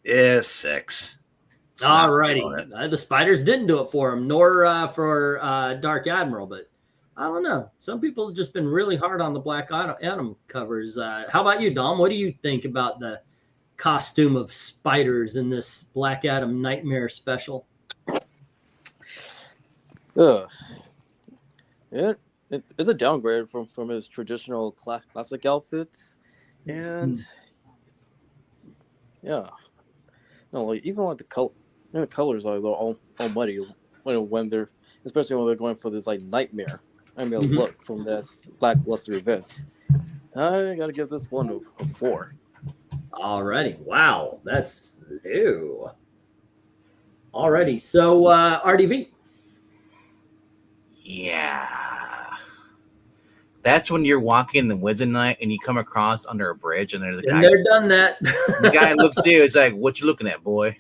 It's 6. All righty. The spiders didn't do it for him, nor for Dark Admiral, but I don't know. Some people have just been really hard on the Black Adam covers. How about you, Dom? What do you think about the costume of spiders in this Black Adam Nightmare special? It's a downgrade from his traditional classic outfits, and even like the colors are all muddy when they're, especially when they're going for this like nightmare look from this lackluster event. I gotta give this one a 4. Alrighty, wow, that's ew. Alrighty, so RDV. Yeah. That's when you're walking in the woods at night and you come across under a bridge and there's a guy. They've done that. The guy looks at you, it's like, what you looking at, boy?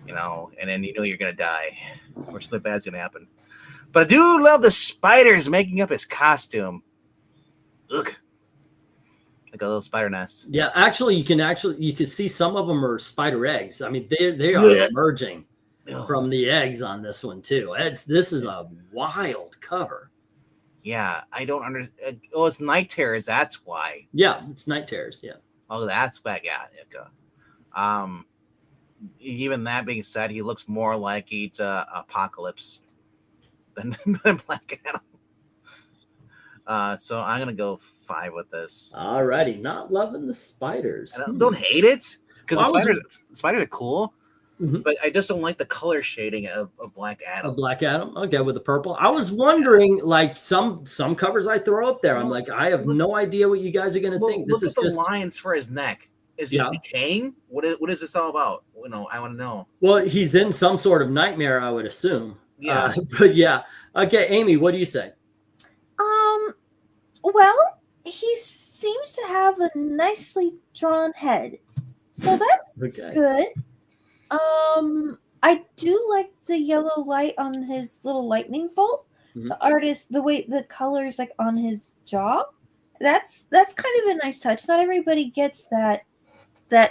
And then you're going to die. Or something bad's going to happen. But I do love the spiders making up his costume. Look. Like a little spider nest. Yeah, you can see some of them are spider eggs. I mean, they are emerging. from the eggs on this one too. This is a wild cover. Yeah, I don't understand. Oh, it's night terrors. That's why. Yeah, it's night terrors. Yeah. Oh, that's why. Yeah. Even that being said, he looks more like he's Apocalypse than Black Adam. So I'm gonna go 5 with this. Alrighty, not loving the spiders. I don't hate it because Well, the spiders are cool, Mhm. but I just don't like the color shading of Black Adam. A Black Adam, okay, with the purple. I was wondering, like some covers I throw up there, I'm like, I have no idea what you guys are gonna think. This Look is at the just lines for his neck. Is he decaying? What is this all about? I want to know. well, he's in some sort of nightmare, I would assume. Yeah. But yeah. Okay, Amy, what do you say? Well, he seems to have a nicely drawn head, so that's Okay. good. I do like the yellow light on his little lightning bolt. Mhm. The artist, the way the colors like on his jaw, that's kind of a nice touch. Not everybody gets that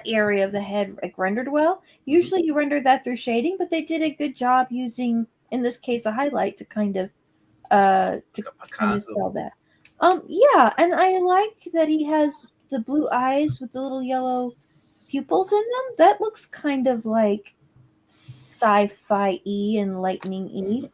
area of the head like rendered well. Usually you render that through shading, but they did a good job using, in this case, a highlight to kind of sell that. Yeah, and I like that he has the blue eyes with the little yellow pupils in them. That looks kind of like sci-fi-y and lightning-y.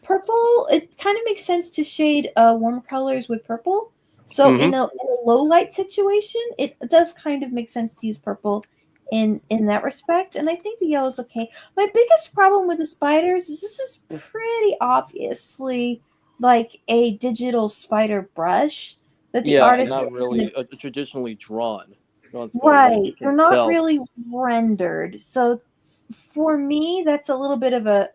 Purple, it kind of makes sense to shade warm colors with purple. So in a low light situation, it does kind of make sense to use purple in that respect. And I think the yellow's okay. My biggest problem with the spiders is this is pretty obviously like a digital spider brush that the artist not really traditionally drawn. Right, they're not really rendered. So for me, that's a little bit of a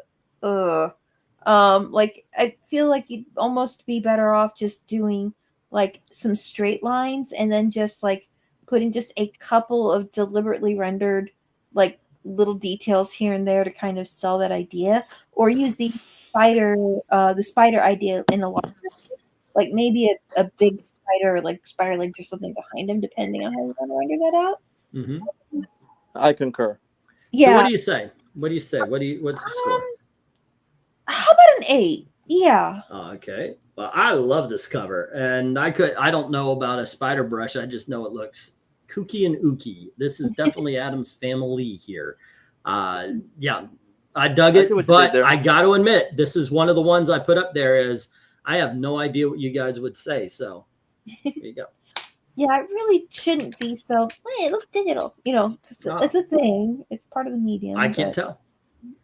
like I feel like you'd almost be better off just doing like some straight lines and then just like putting just a couple of deliberately rendered like little details here and there to kind of sell that idea, or use the spider idea in a lot, like maybe a big spider, like spider legs or something behind him, depending on how you want to render that out. Mm-hmm. I concur. Yeah. So what do you say? What's the score? How about an 8? Yeah. Okay. Well, I love this cover, and I don't know about a spider brush. I just know it looks kooky and ooky. This is definitely Adam's family here. Yeah, I dug it, but I got to admit, this is one of the ones I put up there as I have no idea what you guys would say. So there you go. Yeah, it really shouldn't be so. Hey, it looks digital, because it's a thing. It's part of the medium. I can't tell.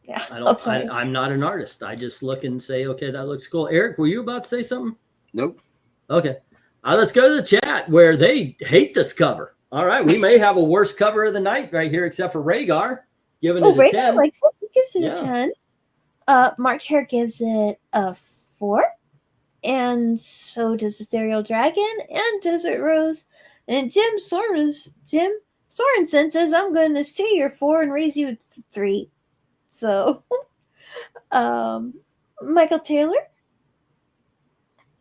Yeah, I'm not an artist. I just look and say, okay, that looks cool. Eric, were you about to say something? Nope. Okay. Let's go to the chat where they hate this cover. All right, we may have a worse cover of the night right here, except for Rhaegar, giving it a 10. Likes it. He gives it a 10. March Hare gives it a 4. And so does Ethereal Dragon and Desert Rose. And Jim Sorensen says, I'm going to see your 4 and raise you a 3. So, Michael Taylor.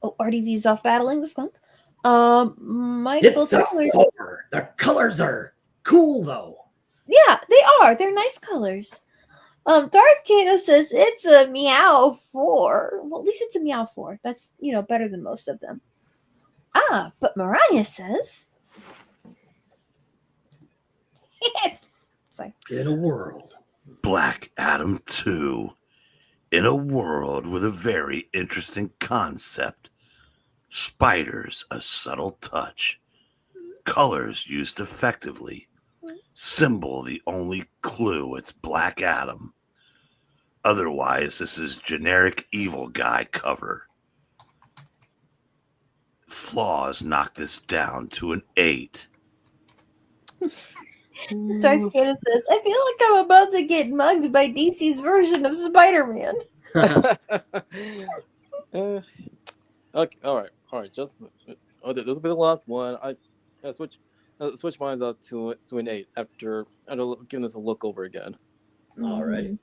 Oh, RDV's off battling this month. Michael Taylor. 4. The colors are cool, though. Yeah, they are. They're nice colors. Darth Kato says it's a meow 4. Well, at least it's a meow 4. That's, better than most of them. But Mariah says in a world, Black Adam 2, in a world with a very interesting concept, spiders a subtle touch, colors used effectively, symbol the only clue it's Black Adam. Otherwise, this is generic evil guy cover. Flaws knock this down to an 8. Darth Kato says, I feel like I'm about to get mugged by DC's version of Spider-Man. Okay, all right. Just this will be the last one. I switch mine up to an 8 after giving this a look over again. All right.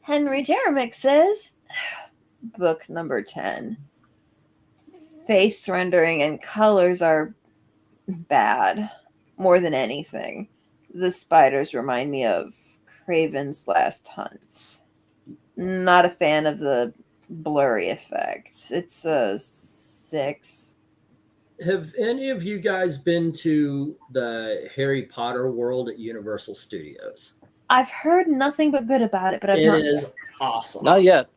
Henry Jeremick says, book number 10. Face rendering and colors are bad more than anything. The spiders remind me of Craven's Last Hunt. Not a fan of the blurry effect. It's a 6. Have any of you guys been to the Harry Potter world at Universal Studios? I've heard nothing but good about it, but I've It not. is awesome. Not yet.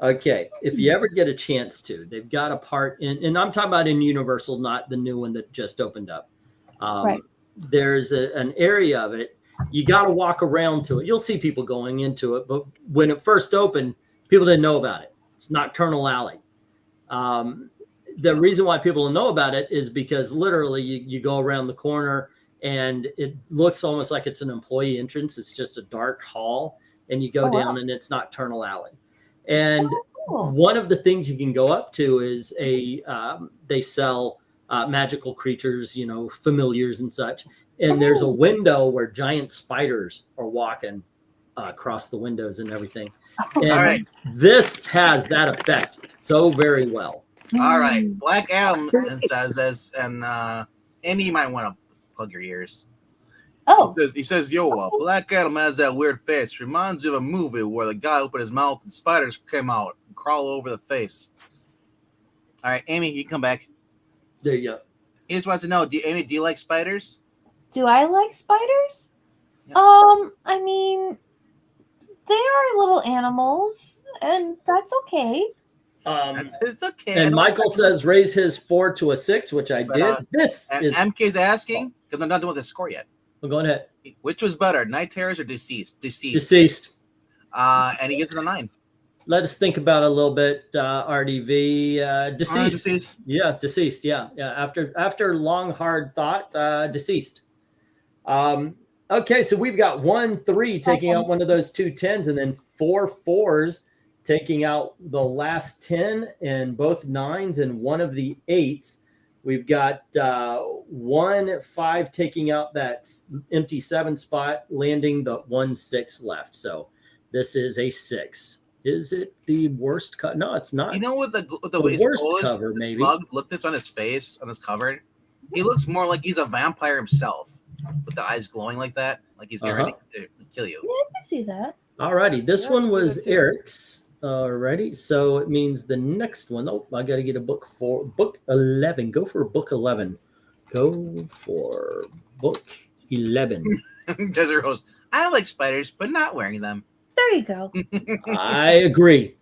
Okay, if you ever get a chance to, they've got a part in, and I'm talking about in Universal, not the new one that just opened up. Right. There's an area of it. You got to walk around to it. You'll see people going into it, but when it first opened, people didn't know about it. It's Nocturnal Alley. The reason why people don't know about it is because literally you go around the corner and it looks almost like it's an employee entrance. It's just a dark hall, and you go down and it's Nocturnal Alley. And one of the things you can go up to is they sell magical creatures, familiars and such. And there's a window where giant spiders are walking across the windows and everything. And All right. this has that effect so very well. All right. Black Adam says, Amy, you might want to plug your ears. Oh, He says, yo, Black Adam has that weird face. Reminds you of a movie where the guy opened his mouth and spiders came out and crawl over the face. All right, Amy, you come back. There you go. He just wants to know, Amy, do you like spiders? do I like spiders? Yeah. I mean, they are little animals, and that's okay. It's okay. And Michael says raise his 4 to a 6, which I did. This and is. MK's asking, because I'm not doing the score yet. Well, go ahead. Which was better, Night Terrors or Deceased? Deceased. And he gives it a 9. Let us think about it a little bit. RDV. Deceased. Deceased. Yeah, deceased. Yeah. After long hard thought, deceased. Okay, so we've got 1 3 taking out one of those 2 10s, and then 4 4s taking out the last 10, and both 9s and one of the 8s. We've got 1 5 taking out that empty 7 spot, landing the 1 6 left. So this is a 6. Is it the worst cut? No, it's not. You know, with the worst pose, cover, the maybe. Slug, look this on his face, on his cover. He looks more like he's a vampire himself, with the eyes glowing like that, like he's getting ready to kill you. Yeah, I can see that. Alrighty, this Yeah, one I was see that too. Eric's. Alrighty, so it means the next one. Oh, I got to get a book for book 11. Go for book 11. Go for book 11. Desert Rose, I like spiders, but not wearing them. There you go. I agree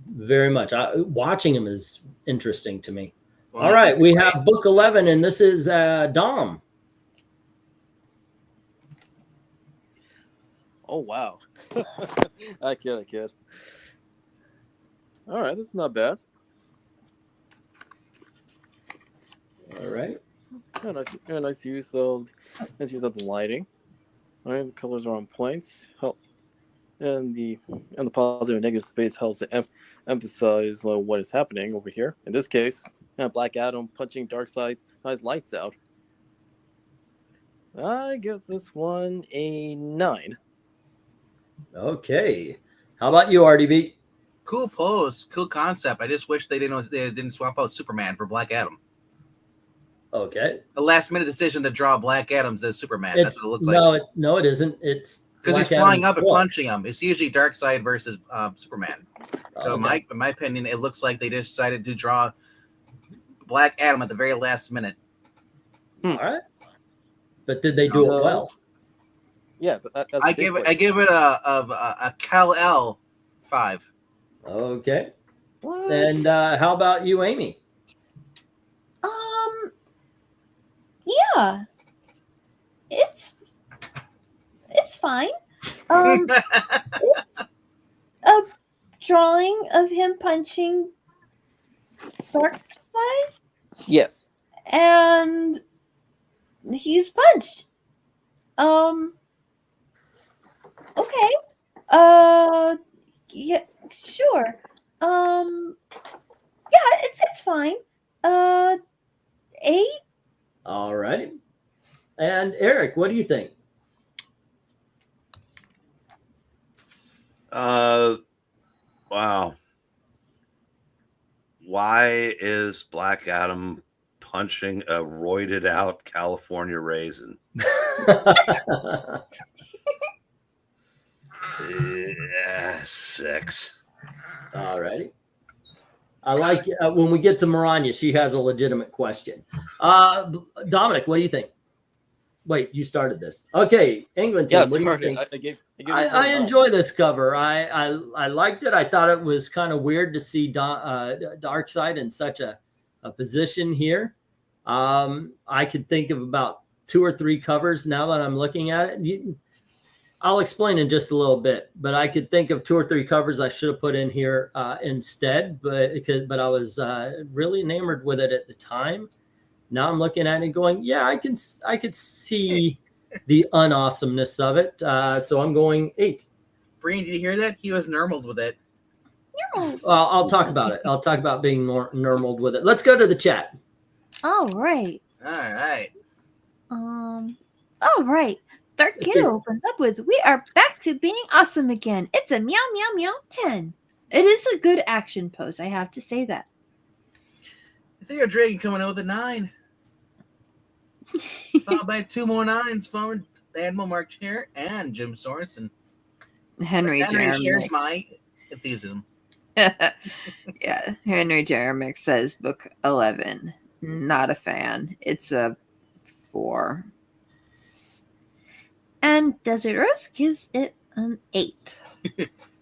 very much. Watching him is interesting to me. All right, we have book 11, and this is Dom. Oh wow. I kid. All right, this is not bad. All right. Nice use of the lighting. All right, the colors are on point. Help, and the positive and negative space helps to emphasize what is happening over here. In this case, Black Adam punching Darkseid's lights out. I give this one a 9. Okay. How about you, RDB? Cool pose, cool concept. I just wish they didn't swap out Superman for Black Adam. Okay. A last minute decision to draw Black Adams as Superman. That's what it looks like. No, it isn't. It's Because he's Black flying Adam's up and foot. punching him. It's usually Darkseid versus Superman. So Okay. in my opinion, it looks like they decided to draw Black Adam at the very last minute. All right. But did they do it well? Yeah, but that's I give it a Kal-El 5. Okay. What? And how about you, Amy? Yeah, it's fine. It's a drawing of him punching Darkseid, Yes. and he's punched. Okay. Yeah, sure. Yeah, it's fine. 8. All righty. And Eric, what do you think? Wow. Why is Black Adam punching a roided out California raisin? Yeah, 6. All righty. I like when we get to Maranya, she has a legitimate question. Dominic, what do you think? Wait, you started this. Okay, England team, Yeah, what do you sorry. think? I gave you I enjoy this cover. I liked it. I thought it was kind of weird to see Darkseid in such a position here. I could think of about 2 or 3 covers now that I'm looking at it. I'll explain in just a little bit, but I could think of 2 or 3 covers I should have put in here instead, but I was really enamored with it at the time. Now I'm looking at it going, yeah, I could see the unawesomeness of it. So I'm going 8. Breen, did you hear that? He was normaled with it. I'll talk about it. I'll talk about being normaled with it. Let's go to the chat. All right. All right. All right. Dark Kiddo opens up with, "We are back to being awesome again. It's a meow meow meow 10. It is a good action pose, I have to say that." I think our dragon coming out with a 9. Followed by 2 more 9s from Admiral Mark here and Jim Sorensen. Henry shares Jeremic. my enthusiasm. Yeah, Henry Jeremic says book 11. Not a fan. It's a 4. And Desert Rose gives it an 8.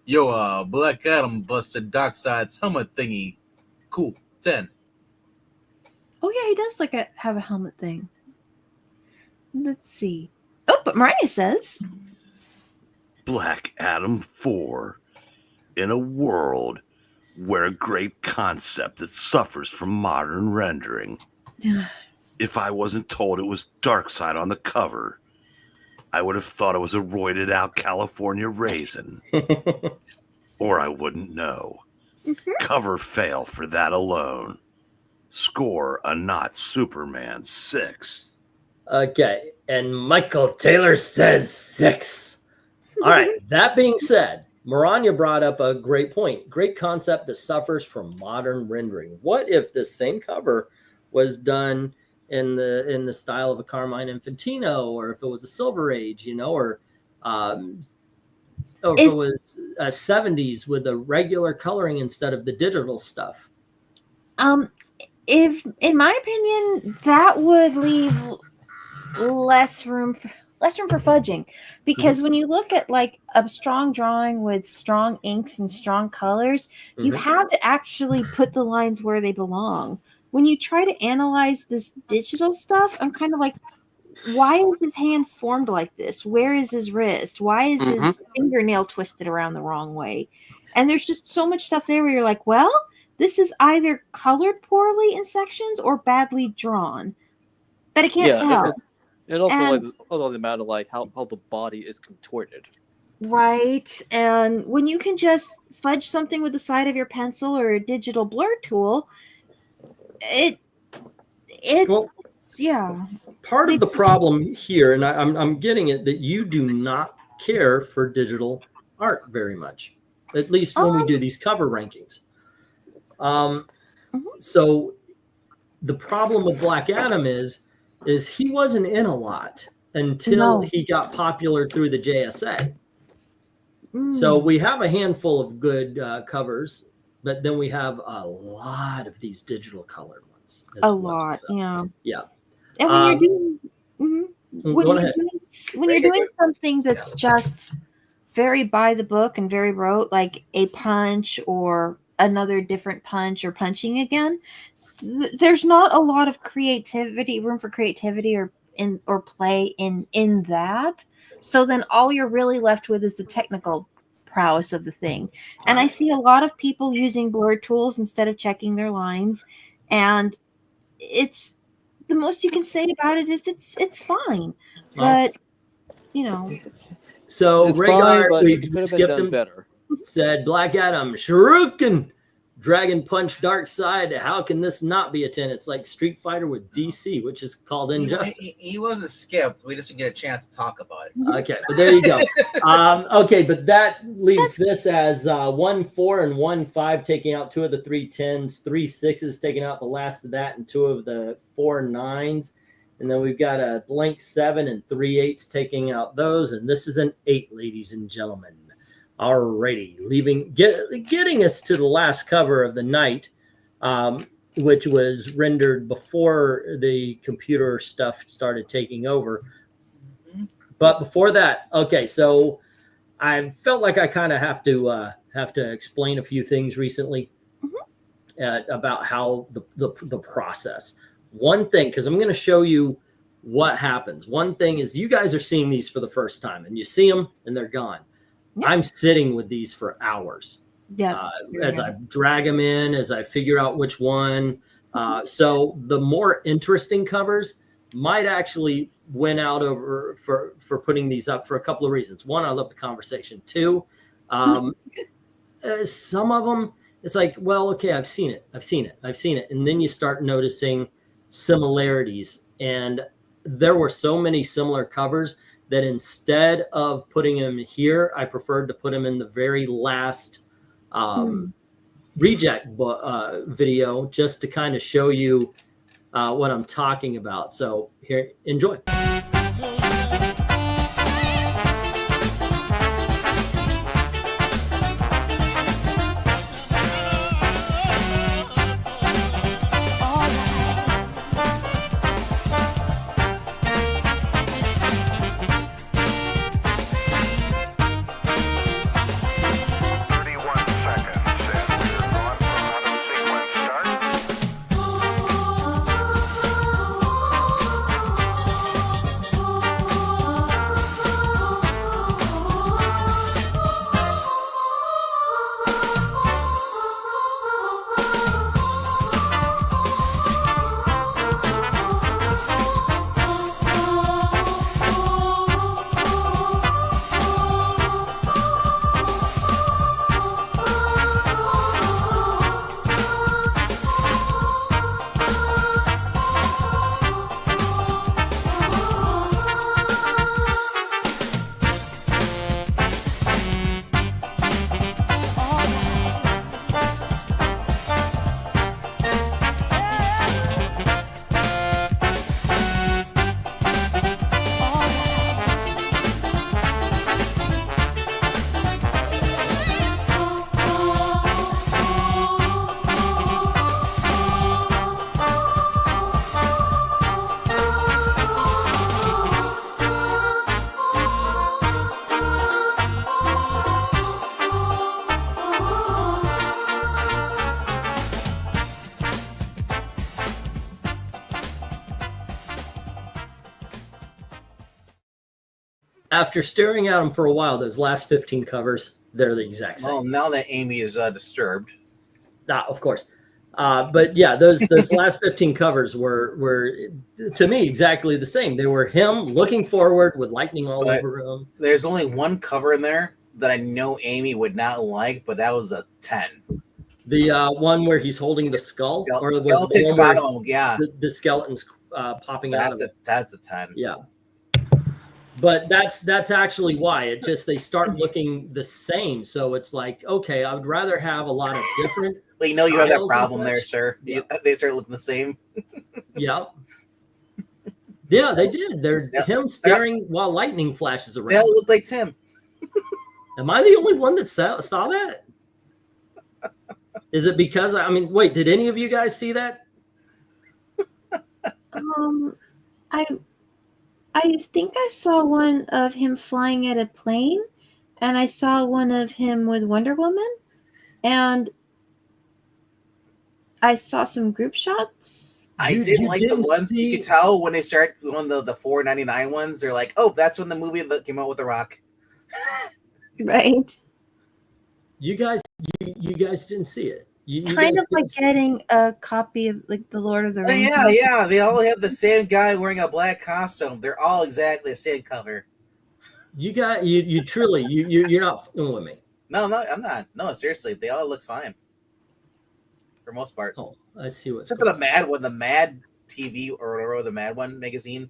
Yo, Black Adam busted Darkseid's helmet thingy. Cool. 10. Oh yeah, he does have a helmet thing. Let's see. Oh, but Mariah says, Black Adam 4. In a world where a great concept that suffers from modern rendering. If I wasn't told it was Darkseid on the cover, I would have thought it was a roided out California raisin. Or I wouldn't know. Cover fail for that alone. Score a not Superman 6. Okay, and Michael Taylor says 6. All right, that being said, Maranya brought up a great point. Great concept that suffers from modern rendering. What if this same cover was done in the style of a Carmine Infantino, or if it was a Silver Age, or if it was a 70s with a regular coloring instead of the digital stuff? if, in my opinion, that would leave less room for fudging, because when you look at like a strong drawing with strong inks and strong colors, you have to actually put the lines where they belong. When you try to analyze this digital stuff, I'm kind of like, why is his hand formed like this? Where is his wrist? Why is his fingernail twisted around the wrong way? And there's just so much stuff there where you're like, well, this is either colored poorly in sections or badly drawn, but I can't tell. And also, like the matter, like how the body is contorted. Right. And when you can just fudge something with the side of your pencil or a digital blur tool, Part of the problem here, and I'm getting it, that you do not care for digital art very much, at least when we do these cover rankings. So the problem with Black Adam is he wasn't in a lot until he got popular through the JSA. So we have a handful of good covers, but then we have a lot of these digital colored ones. Yeah. And when you're doing something that's just very by the book and very rote, like a punch or another different punch or punching again, there's not a lot of room for creativity or play in that. So then all you're really left with is the technical prowess of the thing. And I see a lot of people using blur tools instead of checking their lines, and it's the most you can say about it is it's fine. But so it's Rhaegar, fine, but we it could have skipped been done him. better. Said Black Adam, Shuriken, Dragon Punch, Darkseid. How can this not be a 10? It's like Street Fighter with DC, which is called Injustice. He wasn't skipped. We just didn't get a chance to talk about it. Okay, but there you go. Okay, but that leaves this as 1 4 and 1 5, taking out 2 of the 3 10s, 3 6s, taking out the last of that, and 2 of the 4 9s. And then we've got a blank 7 and 3 8s, taking out those. And this is an 8, ladies and gentlemen. Alrighty, getting us to the last cover of the night, which was rendered before the computer stuff started taking over. But before that, okay, so I felt like I kind of have to explain a few things recently about how the process. One thing, because I'm going to show you what happens. One thing is you guys are seeing these for the first time, and you see them and they're gone. Yeah. I'm sitting with these for hours. Yeah. As I drag them in, as I figure out which one. So the more interesting covers might actually win out over for putting these up for a couple of reasons. One, I love the conversation. Two, some of them, it's like, well, okay, I've seen it. And then you start noticing similarities. And there were so many similar covers that instead of putting them here, I preferred to put them in the very last reject video, just to kind of show you what I'm talking about. So here, enjoy. After staring at them for a while, those last 15 covers, they're the exact same. Well, now that Amy is disturbed. Of course. But yeah, those last 15 covers were to me exactly the same. They were him looking forward with lightning all over him. There's only one cover in there that I know Amy would not like, but that was a 10. The one where he's holding the skull, or was skeleton the one bottom, yeah, the skeletons popping out of it. That's a 10. Yeah. But that's actually why it just, they start looking the same. So it's like, okay, I would rather have a lot of different. Well, you know, you have that styles problem and there, such. sir. Yeah. They start looking the same. Yeah. Yeah, they did. They're him staring while lightning flashes around. They all look like Tim. Am I the only one that saw that? Is it because wait, did any of you guys see that? I think I saw one of him flying at a plane, and I saw one of him with Wonder Woman, and I saw some group shots. I didn't like the ones you could tell when they start doing the $4.99 ones. They're like, oh, that's when the movie that came out with The Rock. Right. You guys didn't see it. You kind of like getting a copy of like the Lord of the Rings. Yeah. They all have the same guy wearing a black costume. They're all exactly the same cover. You truly you're not fooling with me. No, I'm not. No, seriously, they all look fine for most part. Oh, I see what's except for the Mad TV or the Mad One magazine.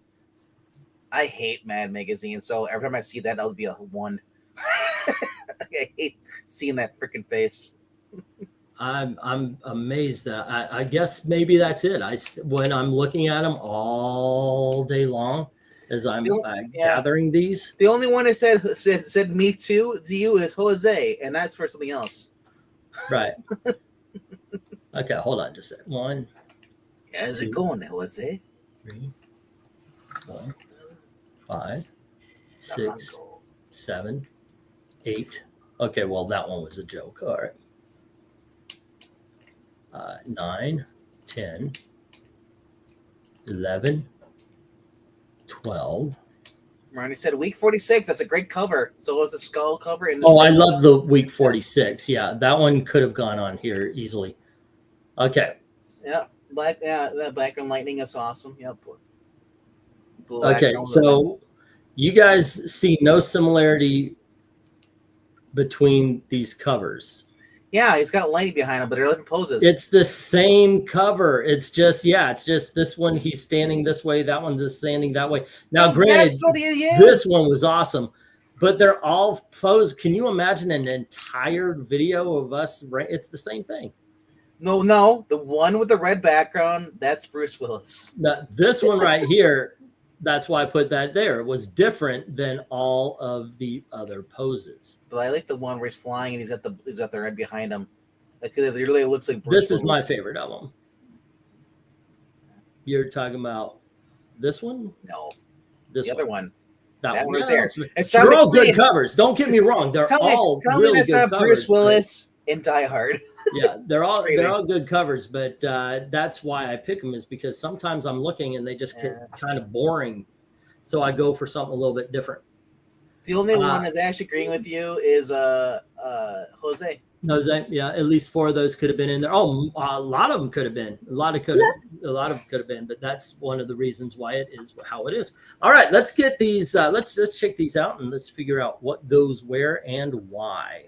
I hate Mad magazine, so every time I see that, that'll be a 1. I hate seeing that freaking face. I'm amazed that I guess maybe that's it. When I'm looking at them all day long, as I'm Yeah. gathering these. The only one that said me too to you is Jose, and that's for something else. Right. Okay, hold on just a second. 1, How's it going, Jose? 3, 4, 5, 6, 7, 8. Okay, well, that one was a joke. All right. 9, 10, 11, 12. Ronnie said week 46. That's a great cover. So was the skull cover. In the Oh, I love the week 46. Yeah, that one could have gone on here easily. Okay. Yeah, that black and lightning is awesome. Yep. Okay, so you guys see no similarity between these covers. Yeah, he's got lightning behind him, but they're different poses. It's the same cover. It's just this one he's standing this way, that one is standing that way. Now, granted, that's what he is. This one was awesome, but they're all posed. Can you imagine an entire video of us? It's the same thing. No, the one with the red background, that's Bruce Willis. Now, this one right here, that's why I put that there. It was different than all of the other poses. But I like the one where he's flying and he's got the red behind him. Like it really looks like Bruce This is Willis. my favorite of them. You're talking about this one? No, this the other one. That one right there. They're all good covers. Don't get me wrong. They're all really that's good not covers. Bruce Willis in Die Hard. Yeah, they're all good covers, but that's why I pick them, is because sometimes I'm looking and they just get kind of boring. So I go for something a little bit different. The only one that's actually agreeing with you is Jose. Jose, yeah, at least 4 of those could have been in there. Oh, a lot of them could have been. A lot of them could have been, but that's one of the reasons why it is how it is. All right, let's get these. Let's check these out and let's figure out what goes where and why.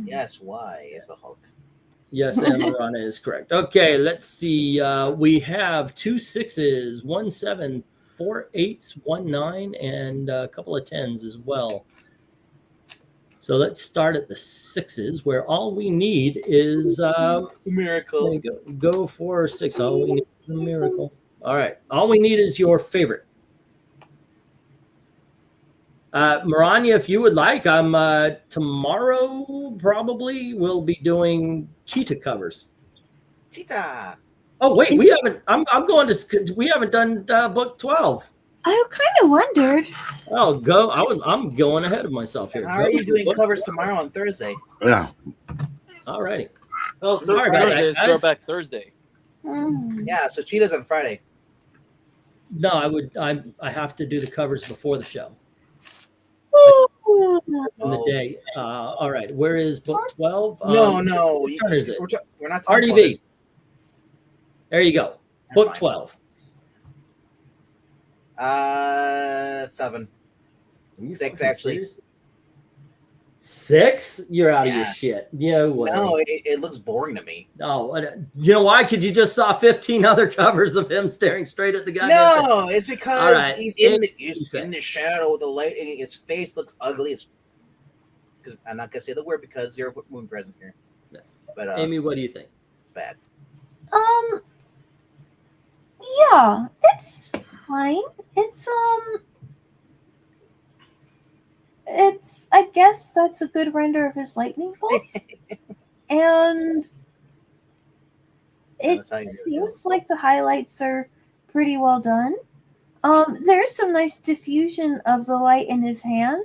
Yes, why is the Hulk? Yes, and Marana is correct. Okay, let's see. We have 2 6s, 1 7, 4 8s, 1 9, and a couple of 10s as well. So let's start at the 6s, where all we need is miracle. Go for 6. All we need is a miracle. All right. All we need is your favorite. Maranya, if you would like, tomorrow probably we'll be doing cheetah covers. Cheetah. Oh wait, we haven't. I'm going to. We haven't done book 12. I kind of wondered. Oh, go! I'm going ahead of myself here. How are you doing covers tomorrow on Thursday? Yeah. All righty. Oh, sorry about that, guys. Throwback Thursday. Yeah, so Cheetah's on Friday. No, I have to do the covers before the show. In the day. All right. Where is book 12? No. Which turn is it? We're not talking RDV. about There you go. Book 12. 7. 6 actually. Serious? 6? You're out of your Yeah. shit. No way. No, it looks boring to me. No, you know why? Because you just saw 15 other covers of him staring straight at the guy. No, it's because right. he's in the shadow with the light, and his face looks ugly. I'm not gonna say the word because you're moon present here. But Amy, what do you think? It's bad. Yeah, it's fine. It's I guess that's a good render of his lightning bolt. And it seems like the highlights are pretty well done. There's some nice diffusion of the light in his hand,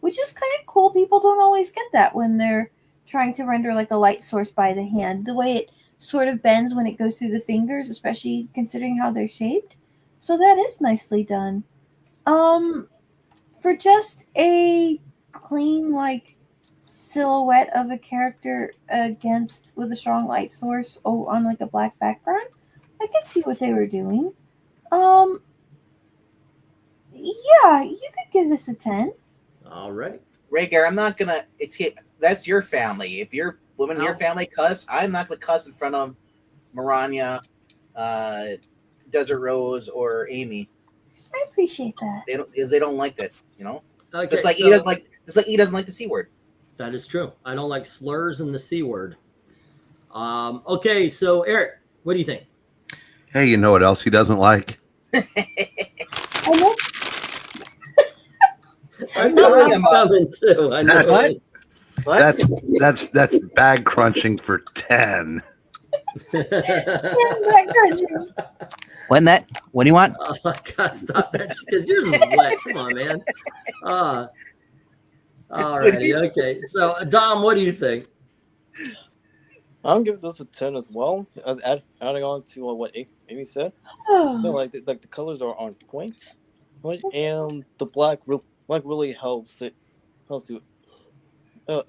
which is kind of cool. People don't always get that when they're trying to render like a light source by the hand. The way it sort of bends when it goes through the fingers, especially considering how they're shaped. So that is nicely done. For just a clean like silhouette of a character with a strong light source on like a black background, I can see what they were doing. Yeah, you could give this a 10. All right. Rhaegar, I'm not gonna. That's your family. If your women in your family cuss, I'm not gonna cuss in front of Maranya, Desert Rose, or Amy. I appreciate that. They don't like it, you know. Okay, Just like he doesn't like the C word. That is true. I don't like slurs and the C word. Okay, so Eric, what do you think? Hey, you know what else he doesn't like? I knew it was about? coming too. I know. What? What? That's bag crunching for 10. When that? What do you want? Oh, I gotta stop that because yours is wet. Come on, man. Alrighty, okay. So, Dom, what do you think? I'm giving this a 10 as well. Adding on to what Amy said, like the colors are on point, right? And the black really helps to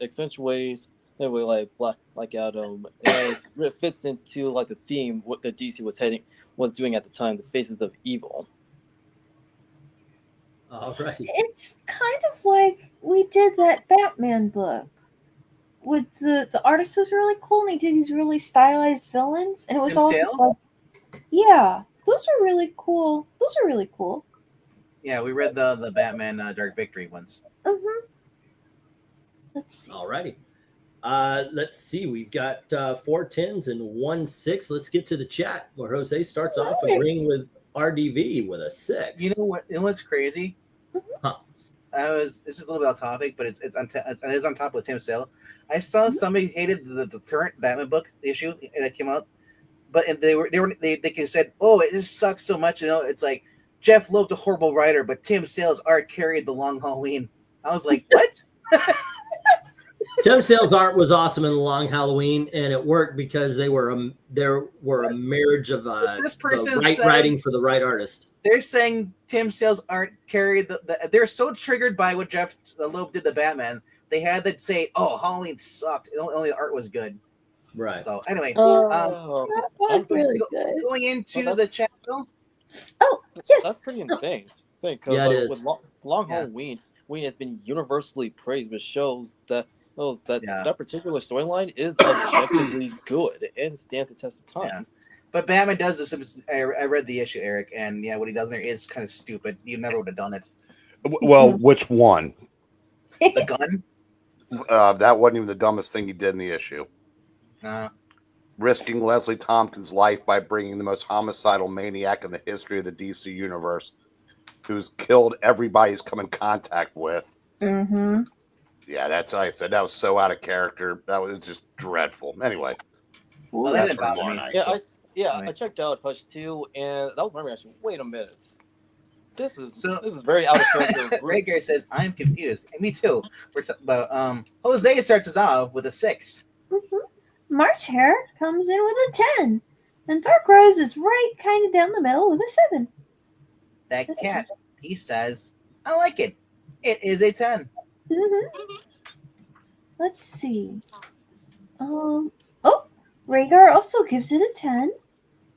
accentuate the way like Black Adam, and it fits into like the theme what the DC was doing at the time, the Faces of Evil. All right. It's kind of like we did that Batman book with the artist was really cool, and he did these really stylized villains, and it was all just like, yeah, those were really cool. Those are really cool. Yeah, we read the Batman Dark Victory once. Mm-hmm. Let's see. Alrighty. Let's see. We've got 4 10s and 1 6. Let's get to the chat where Jose starts off agreeing with RDV with a 6. You know what? You know what's crazy? Huh. This is a little bit off topic, but it's on top with Tim Sale. I saw somebody hated the current Batman book issue that came out, but they said, "Oh, it just sucks so much." You know, it's like Jeff Loeb's a horrible writer, but Tim Sale's art carried the Long Halloween. I was like, what? Tim Sale's art was awesome in the Long Halloween, and it worked because there were a marriage of This person the right said, writing for the right artist. They're saying Tim Sale's art carried they're so triggered by what Jeff Loeb did to Batman. They had to say, "Oh, Halloween sucked. Only the art was good." Right. So anyway, That was really good. going into the chat though. Oh, yes. That's pretty insane. Because Yeah, it is. with Long Halloween has been universally praised, which shows that that particular storyline is objectively good and stands the test of time. Yeah. But Batman does this. I read the issue, Eric, and what he does in there is kind of stupid. You never would have done it. Well, which one? The gun. That wasn't even the dumbest thing he did in the issue. Risking Leslie Tompkins' life by bringing the most homicidal maniac in the history of the DC universe, who's killed everybody he's come in contact with. Mm-hmm. Yeah, that's how I said. That was so out of character. That was just dreadful. Anyway, Well, that's that for didn't more bother night. I checked out Hush 2, and that was my reaction. Wait a minute. This is very out of character. Rager says, "I'm confused." And me too. We're talking about Jose starts us off with a 6. Mm-hmm. March Hare comes in with a 10, and Dark Rose is right kind of down the middle with a 7. That cat, he says, "I like it. It is a 10." Mm-hmm. Let's see. Rhaegar also gives it a 10,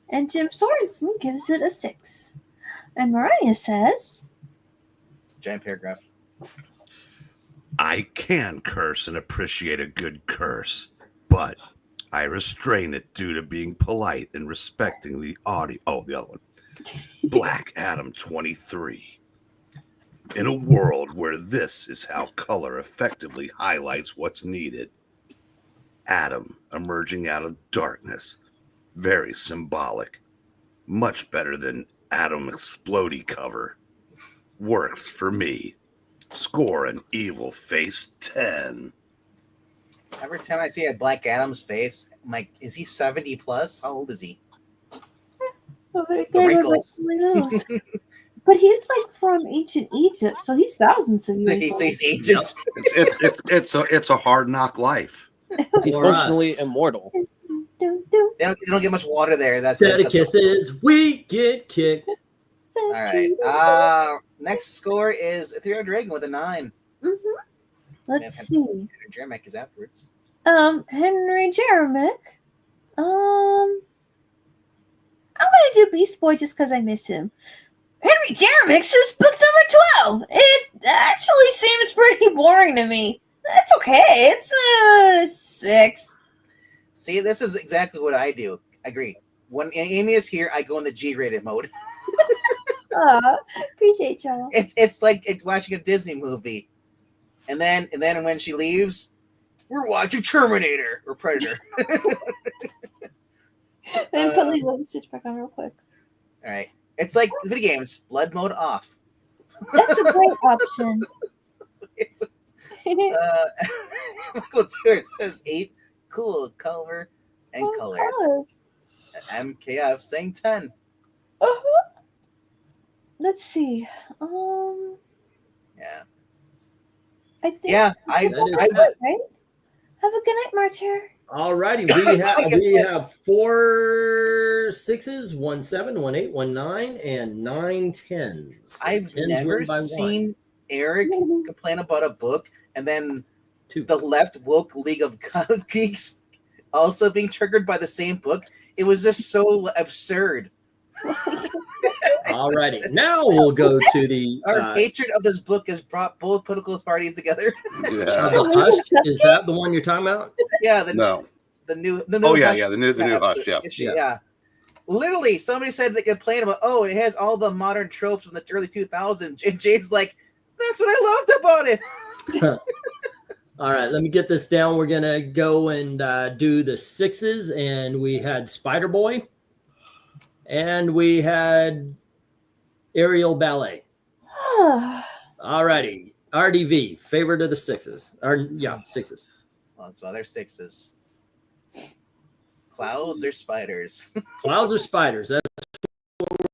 and Jim Sorensen gives it a 6. And Mariah says, Giant paragraph. I can curse and appreciate a good curse, but I restrain it due to being polite and respecting the audio. Oh, the other one. Black Adam 23. In a world where this is how color effectively highlights what's needed. Adam emerging out of darkness. Very symbolic. Much better than Adam Explodey cover. Works for me. Score an evil face 10. Every time I see a Black Adam's face, I'm like, is he 70 plus? How old is he? The wrinkles. But he's like from ancient Egypt, so he's thousands of years old. He's ancient. It's a hard knock life. He's functionally immortal. They don't get much water there. That's kisses. We get kicked. All right. Next score is Ethereal Dragon with a 9. Mm-hmm. Let's see. Jeremiah is afterwards. Henry Jeremiah. I'm gonna do Beast Boy just because I miss him. Henry Jeremiah is book number 12. It actually seems pretty boring to me. That's okay. It's a 6. See, this is exactly what I do. I agree. When Amy is here, I go in the G-rated mode. Appreciate y'all. It's like watching a Disney movie, and then when she leaves, we're watching Terminator or Predator. Then put Lilo and Stitch back on real quick. All right, it's like video games, blood mode off. That's a great option. Michael Taylor says 8. Cool color and colors. MKF saying 10. Let's see. Yeah. I think. Yeah, That is Right? Have a good night, Marcher. All righty, we have 4 6s, 1 7, 1 8, 1 9, and 9 10s. I've 10s never win by seen Eric complain about a book and then 2. the left woke League of Geeks also being triggered by the same book. It was just so absurd. All righty, now we'll go to the Our hatred of this book has brought both political parties together. Yeah. the Hush. Is that the one you're talking about? Yeah, No. the new Oh yeah, Hush yeah. The new Hush. Yeah. issue, yeah. Literally, somebody said they complained about, it has all the modern tropes from the early 2000s. And Jade's like, that's what I loved about it. All right, let me get this down. We're gonna go and do the 6s, and we had Spider Boy, and we had Aerial Ballet. All righty, RDV, favorite of the 6s. 6s. Well, so they're 6s. Clouds or spiders? Clouds or spiders? That's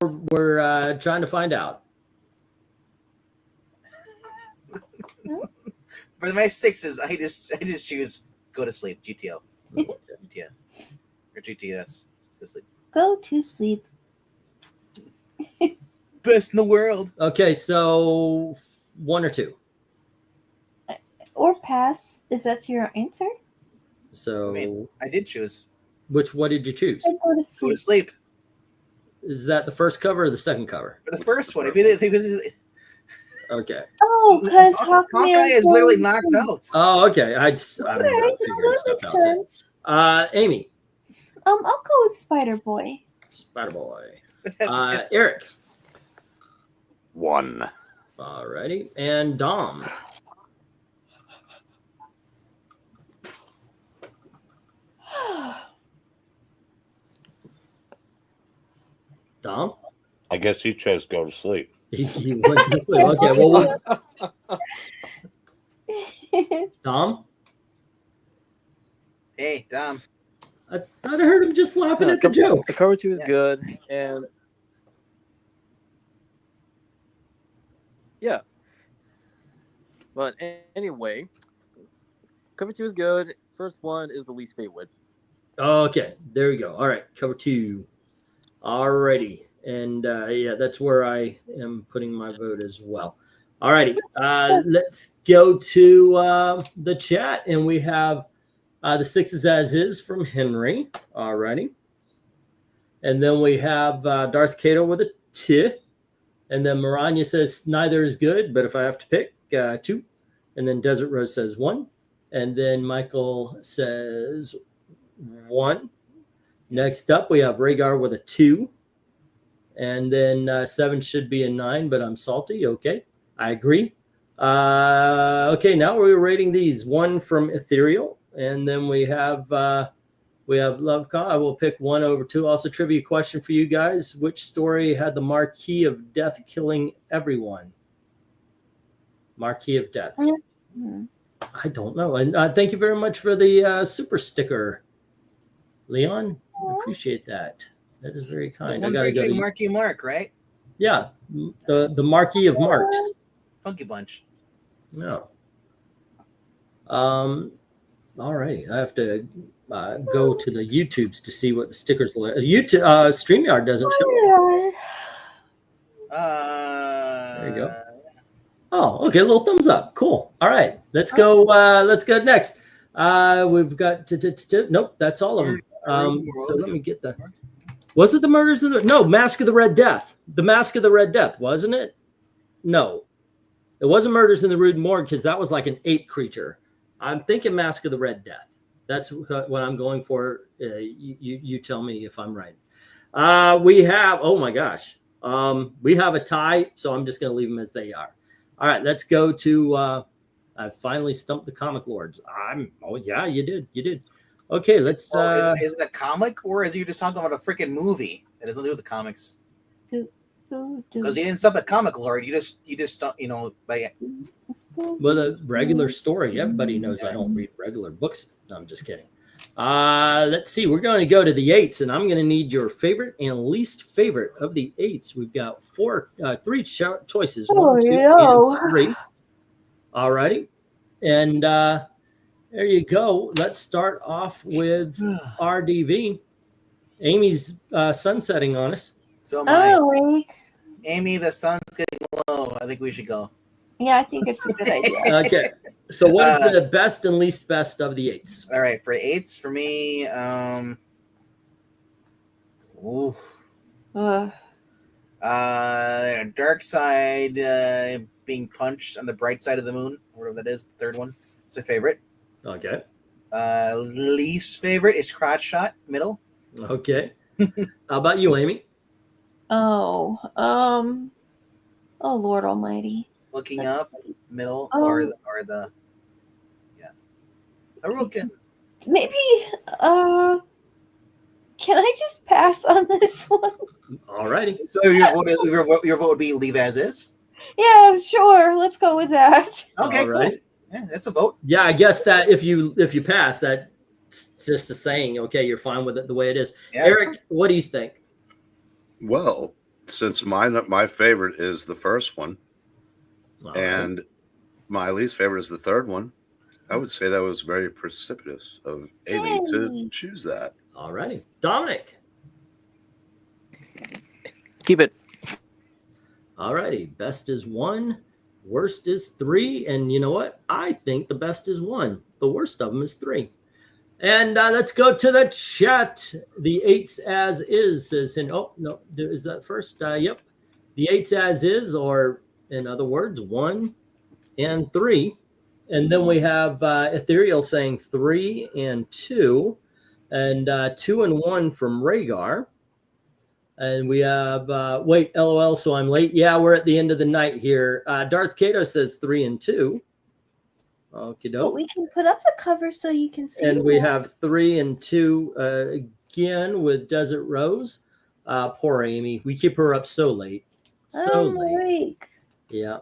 what we're trying to find out. For my 6s, I just choose go to sleep. GTO. GTS. Or GTS. Go to sleep. Go to sleep. Best in the world. Okay, so 1 or 2. Or pass, if that's your answer. So I did choose. what did you choose? I go to Go sleep. to sleep. Is that the first cover or the second cover? For the first one. Hawkeye Okay. Oh, because Hawkman is literally knocked out. Oh, okay. I'm not Alright, figuring that stuff makes out yet. sense. Amy, I'll go with Spider Boy. Spider Boy. Eric. 1. Alrighty. And Dom. Dom? I guess he chose go to sleep. He went to sleep. Okay, well, Dom? Hey, Dom. I thought I heard him just laughing at the joke. The cover 2 is Yeah. good, and yeah. But anyway, cover 2 is good. First one is the least favorite. Okay, there we go. All right, cover 2. Alrighty. And that's where I am putting my vote as well. Alrighty, let's go to the chat, and we have the 6s as is from Henry. Alrighty. And then we have Darth Cato with a T. And then Maranya says neither is good, but if I have to pick, 2. And then Desert Rose says 1. And then Michael says 1. Next up, we have Rhaegar with a 2. And then 7 should be a 9, but I'm salty. Okay, I agree. Okay, now we're rating these. 1 from Ethereal. And then we have Lovecon. I will pick 1 over 2. Also, trivia question for you guys. Which story had the Marquis of Death killing everyone? Marquis of Death. I don't know. And thank you very much for the super sticker, Leon. I appreciate that. That is very kind. I gotta go to Marky Mark, right? Yeah, the Marquis of Marks. Funky Bunch. No. All right. I have to go to the YouTubes to see what the stickers look. YouTube StreamYard doesn't show. There you go. Oh, okay. A little thumbs up. Cool. All right. Let's go. Let's go next. We've got nope. That's all of them. So let me get the. Was it the Murders of the No, Mask of the Red Death? The Mask of the Red Death, wasn't it? No. It wasn't Murders in the Rude Morgue because that was like an ape creature. I'm thinking Mask of the Red Death. That's what I'm going for. You tell me if I'm right. We have, oh my gosh. We have a tie, so I'm just going to leave them as they are. All right, let's go to, I finally stumped the comic lords. Oh yeah, you did. Okay, let's. Is it a comic or is you just talking about a freaking movie that doesn't do with the comics? Because you didn't stump a comic lord, you just by with a regular story. Everybody knows I don't read regular books. No, I'm just kidding. Let's see. We're going to go to the 8s, and I'm going to need your favorite and least favorite of the 8s. We've got three choices. Oh, 1, 2, no. and 3. All righty. And there you go. Let's start off with RDV. Amy's sunsetting on us. So am I. Oh, wait. Amy, the sun's getting low. I think we should go. Yeah, I think it's a good idea. Okay. So what is the best and least best of the 8s? All right, for 8s, for me, dark side, being punched on the bright side of the moon, whatever that is, the third one. It's my favorite. Okay. Least favorite is crotch shot, middle. Okay. How about you, Amy? Oh, Lord Almighty. Looking Let's up, see. middle, or the yeah. Okay. Maybe, can I just pass on this one? All righty. So your vote would be leave as is? Yeah, sure. Let's go with that. Okay, All cool. right. Yeah, that's a vote. Yeah, I guess that if you pass, that's just a saying. Okay, you're fine with it the way it is. Yeah. Eric, what do you think? Well, since my favorite is the first one, All and my least favorite is the third one, I would say that was very precipitous of Amy to choose that. All righty. Dominic. Keep it. All righty. Best is 1. Worst is 3. And you know what? I think the best is 1. The worst of them is 3. And let's go to the chat. The 8s as is says, oh, no, is that first? Yep. The 8s as is, or in other words, 1 and 3. And then we have Ethereal saying 3 and 2. And 2 and 1 from Rhaegar. And we have, wait, LOL, so I'm late. Yeah, we're at the end of the night here. Darth Kato says 3 and 2. Okie doke. But we can put up the cover so you can see. And we have 3 and 2 again with Desert Rose. Poor Amy. We keep her up so late. So I'm late. awake. Yeah.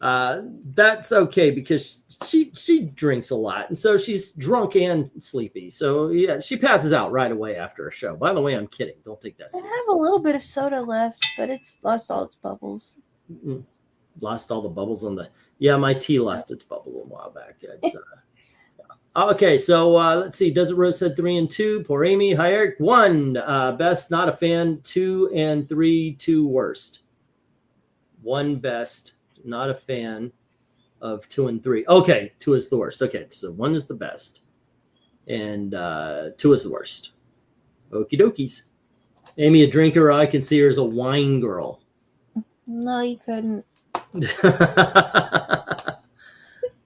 That's okay because she drinks a lot. And so she's drunk and sleepy. So yeah, she passes out right away after a show. By the way, I'm kidding. Don't take that I seriously. have a little bit of soda left, but it's lost all its bubbles. Mm-mm. Lost all the bubbles on the. Yeah, my tea lost its bubbles a while back. It's, okay, so let's see. Desert Rose said 3 and 2. Poor Amy. Hi, Eric. 1 best, not a fan. 2 and 3, 2 worst. 1 best, not a fan of 2 and 3. Okay, 2 is the worst. Okay, so 1 is the best, and 2 is the worst. Okie dokies. Amy, a drinker. I can see her as a wine girl. No, you couldn't.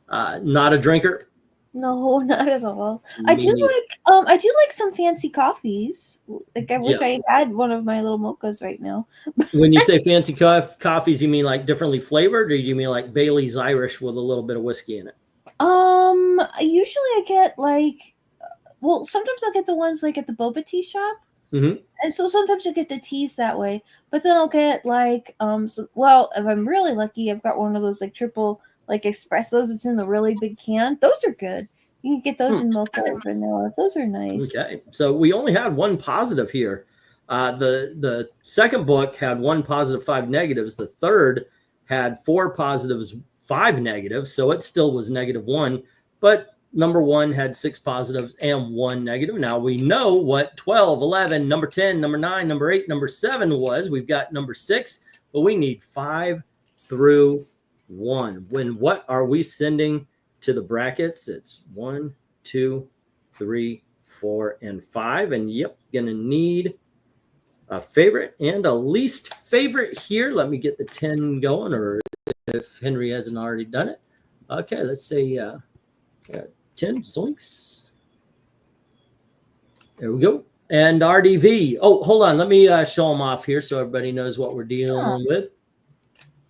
Not a drinker. No, not at all. Me I do neither. like some fancy coffees. Like I wish I had one of my little mochas right now. When you say fancy coffees, you mean like differently flavored, or do you mean like Bailey's Irish with a little bit of whiskey in it? Usually I get like, well, sometimes I'll get the ones like at the boba tea shop. Mm-hmm. And so sometimes I get the teas that way, but then I'll get like, well, if I'm really lucky, I've got one of those like triple like espressos. It's in the really big can. Those are good. You can get those in mocha or vanilla. Those are nice. Okay, so we only had 1 positive here. The second book had 1 positive, 5 negatives. The third had 4 positives, 5 negatives. So it still was -1, but number 1 had 6 positives and 1 negative. Now we know what 12, 11, number 10, number 9, number 8, number 7 was. We've got number 6, but we need 5 through 1. What are we sending to the brackets? It's 1, 2, 3, 4, and 5. And yep, gonna need a favorite and a least favorite here. Let me get the 10 going, or if Henry hasn't already done it. Okay, let's say 10 zoinks. There we go. And RDV. Oh, hold on. Let me show them off here so everybody knows what we're dealing with.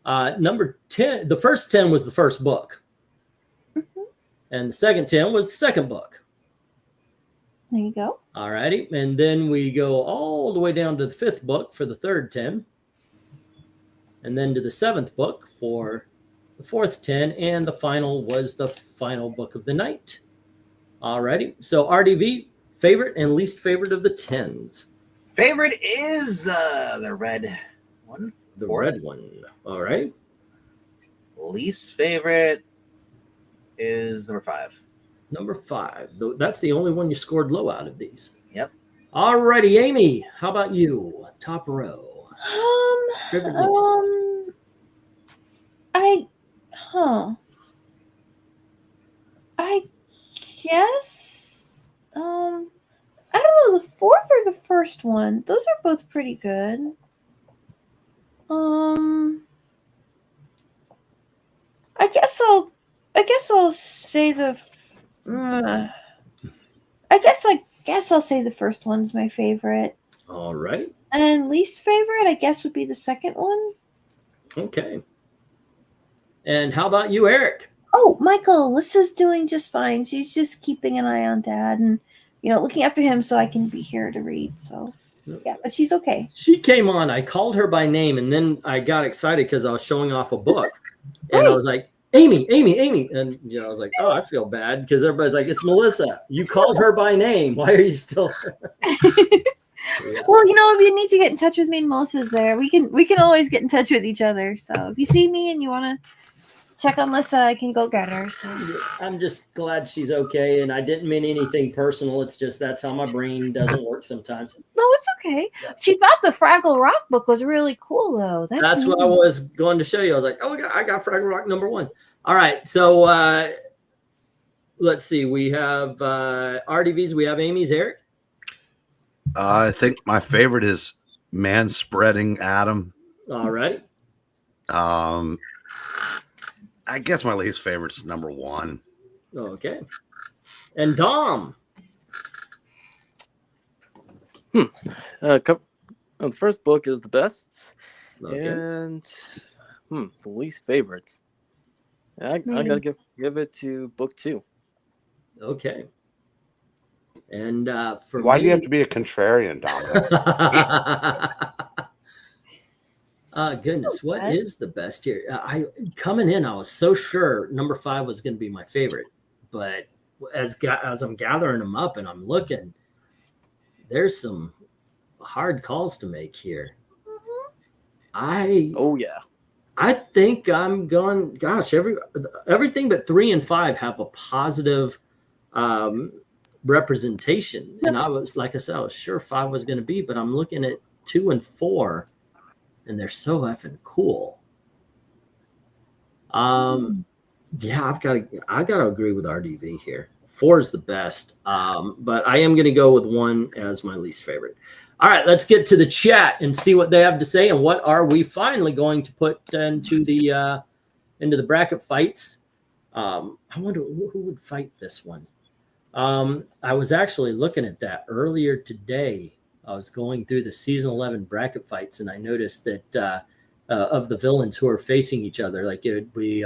Number 10, the first 10 was the first book. Mm-hmm. And the second 10 was the second book. There you go. All righty. And then we go all the way down to the 5th book for the third 10. And then to the 7th book for the fourth 10, and the final was the final book of the night. Alrighty. So RDV, favorite and least favorite of the 10s. Favorite is the red one. The Fourth. red one. All right. Least favorite is number 5. Number 5. That's the only one you scored low out of these. Yep. Alrighty, Amy. How about you? Top row. Favorite least. I guess I don't know, the fourth or the first one. Those are both pretty good. I guess I'll say the I guess I'll say the first one's my favorite. All right. And least favorite, I guess, would be the second one. Okay. And how about you, Eric? Oh, Michael, Alyssa's doing just fine. She's just keeping an eye on Dad and, looking after him so I can be here to read. So, yeah, but she's okay. She came on. I called her by name, and then I got excited because I was showing off a book. And I was like, Amy. And, I was like, oh, I feel bad because everybody's like, it's Melissa. You called her by name. Why are you still Yeah. Well, if you need to get in touch with me and Melissa's there, we can always get in touch with each other. So if you see me and you want to check on Melissa, I can go get her. So I'm just glad she's okay, and I didn't mean anything personal. It's just that's how my brain doesn't work sometimes. No, it's okay. She thought the Fraggle Rock book was really cool, though. That's what I was going to show you. I was like, oh, I got Fraggle Rock number 1. All right, so let's see. We have RDVs. We have Amy's. Eric? I think my favorite is Man Spreading Adam. All right. I guess my least favorite is number 1. Okay. And Dom. The first book is the best, Okay. and the least favorite. I gotta give it to book 2. Okay. And for Why me, do you have to be a contrarian, Dom? Goodness, what is the best here? Coming in, I was so sure number 5 was going to be my favorite, but as I'm gathering them up and I'm looking, there's some hard calls to make here. I think I'm going. Gosh, everything but 3 and 5 have a positive representation, and I was, like I said, I was sure 5 was going to be, but I'm looking at 2 and 4. And they're so effing cool. Yeah, I gotta agree with RDV here. 4 is the best, but I am gonna go with 1 as my least favorite. All right, let's get to the chat and see what they have to say, and what are we finally going to put into the bracket fights. I wonder who would fight this one. I was actually looking at that earlier today. I was going through the season 11 bracket fights, and I noticed that of the villains who are facing each other, like it would be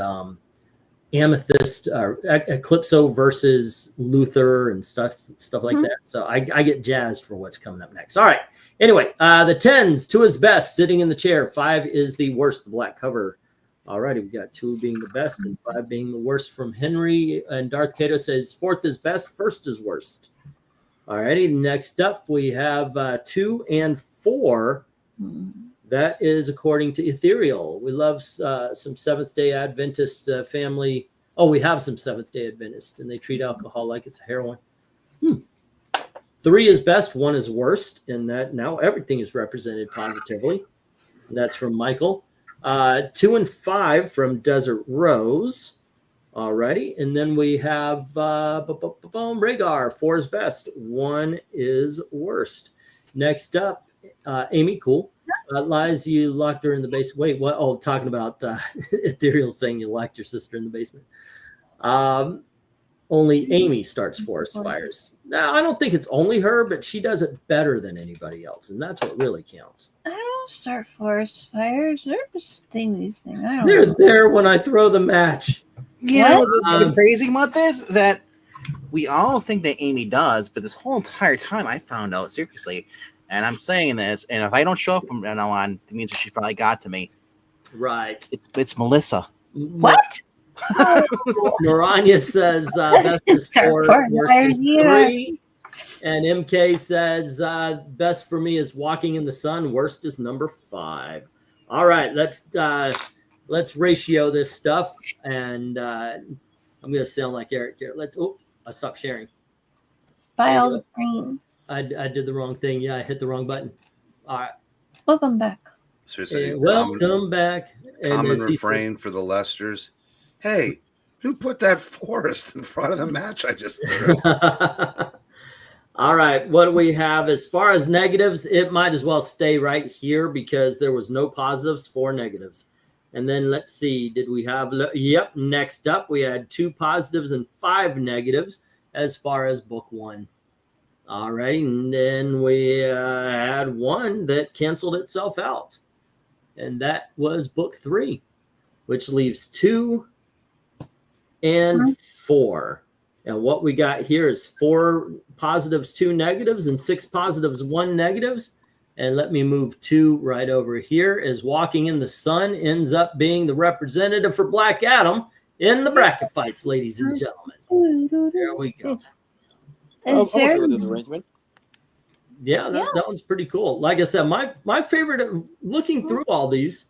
Amethyst or Eclipso versus Luther and stuff like that. So I get jazzed for what's coming up next. All right. Anyway, the 10s, 2 is best, sitting in the chair. 5 is the worst, the black cover. All righty, we got 2 being the best and 5 being the worst from Henry. And Darth Cato says 4th is best, 1st is worst. All righty, next up we have 2 and 4. That is according to Ethereal. We love some Seventh-day Adventist family. Oh, we have some Seventh-day Adventists, and they treat alcohol like it's heroin. 3 is best, 1 is worst, and that now everything is represented positively. And that's from Michael. 2 and 5 from Desert Rose. Alrighty, and then we have Rhaegar. 4 is best, 1 is worst. Next up, Amy, cool. Lies, you locked her in the basement. Wait, what? Oh, talking about Ethereal saying you locked your sister in the basement. Only Amy starts forest fires. Now, I don't think it's only her, but she does it better than anybody else, and that's what really counts. I don't start forest fires. They're just these things. They're there when I throw the match. You know, the crazy about this that we all think that Amy does, but this whole entire time I found out, seriously, and I'm saying this, and if I don't show up from now on, it means that she probably got to me. Right. It's Melissa. What? Naranya says best is Star 4, Wars, worst is yeah. 3. And MK says best for me is Walking in the Sun, worst is number 5. All right, let's ratio this stuff, and I'm gonna sound like Eric here. I stopped sharing. Buy all the screen. I did the wrong thing. Yeah, I hit the wrong button. All right. Welcome back. Seriously, Welcome back. And common as he refrain for the Lesters. Hey, who put that forest in front of the match I just threw? All right, what do we have as far as negatives? It might as well stay right here because there was no positives, 4 negatives. And then let's see, did we have, yep, next up we had 2 positives and 5 negatives as far as book 1. All right, and then we had 1 that canceled itself out. And that was book 3, which leaves 2 and 4. And what we got here is 4 positives, 2 negatives, and 6 positives, 1 negatives. And let me move 2 right over here, as Walking in the Sun ends up being the representative for Black Adam in the bracket fights, ladies and gentlemen. There we go. It's I'm okay very with this arrangement. Yeah, that one's pretty cool. Like I said, my favorite, looking through all these,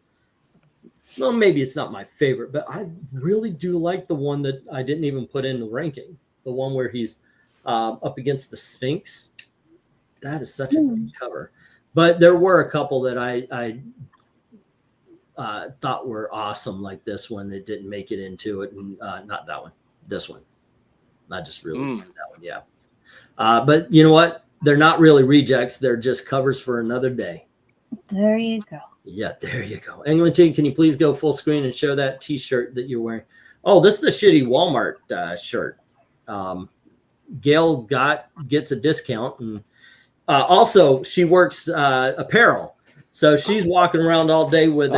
well, maybe it's not my favorite, but I really do like the one that I didn't even put in the ranking. The one where he's up against the Sphinx. That is such a great cover. But there were a couple that I thought were awesome, like this one that didn't make it into it. And not that one, this one. I just really enjoyed that one, yeah. But you know what? They're not really rejects. They're just covers for another day. There you go. Yeah, there you go. Eglinton, can you please go full screen and show that T-shirt that you're wearing? Oh, this is a shitty Walmart shirt. Gail gets a discount, and also she works apparel, so she's walking around all day with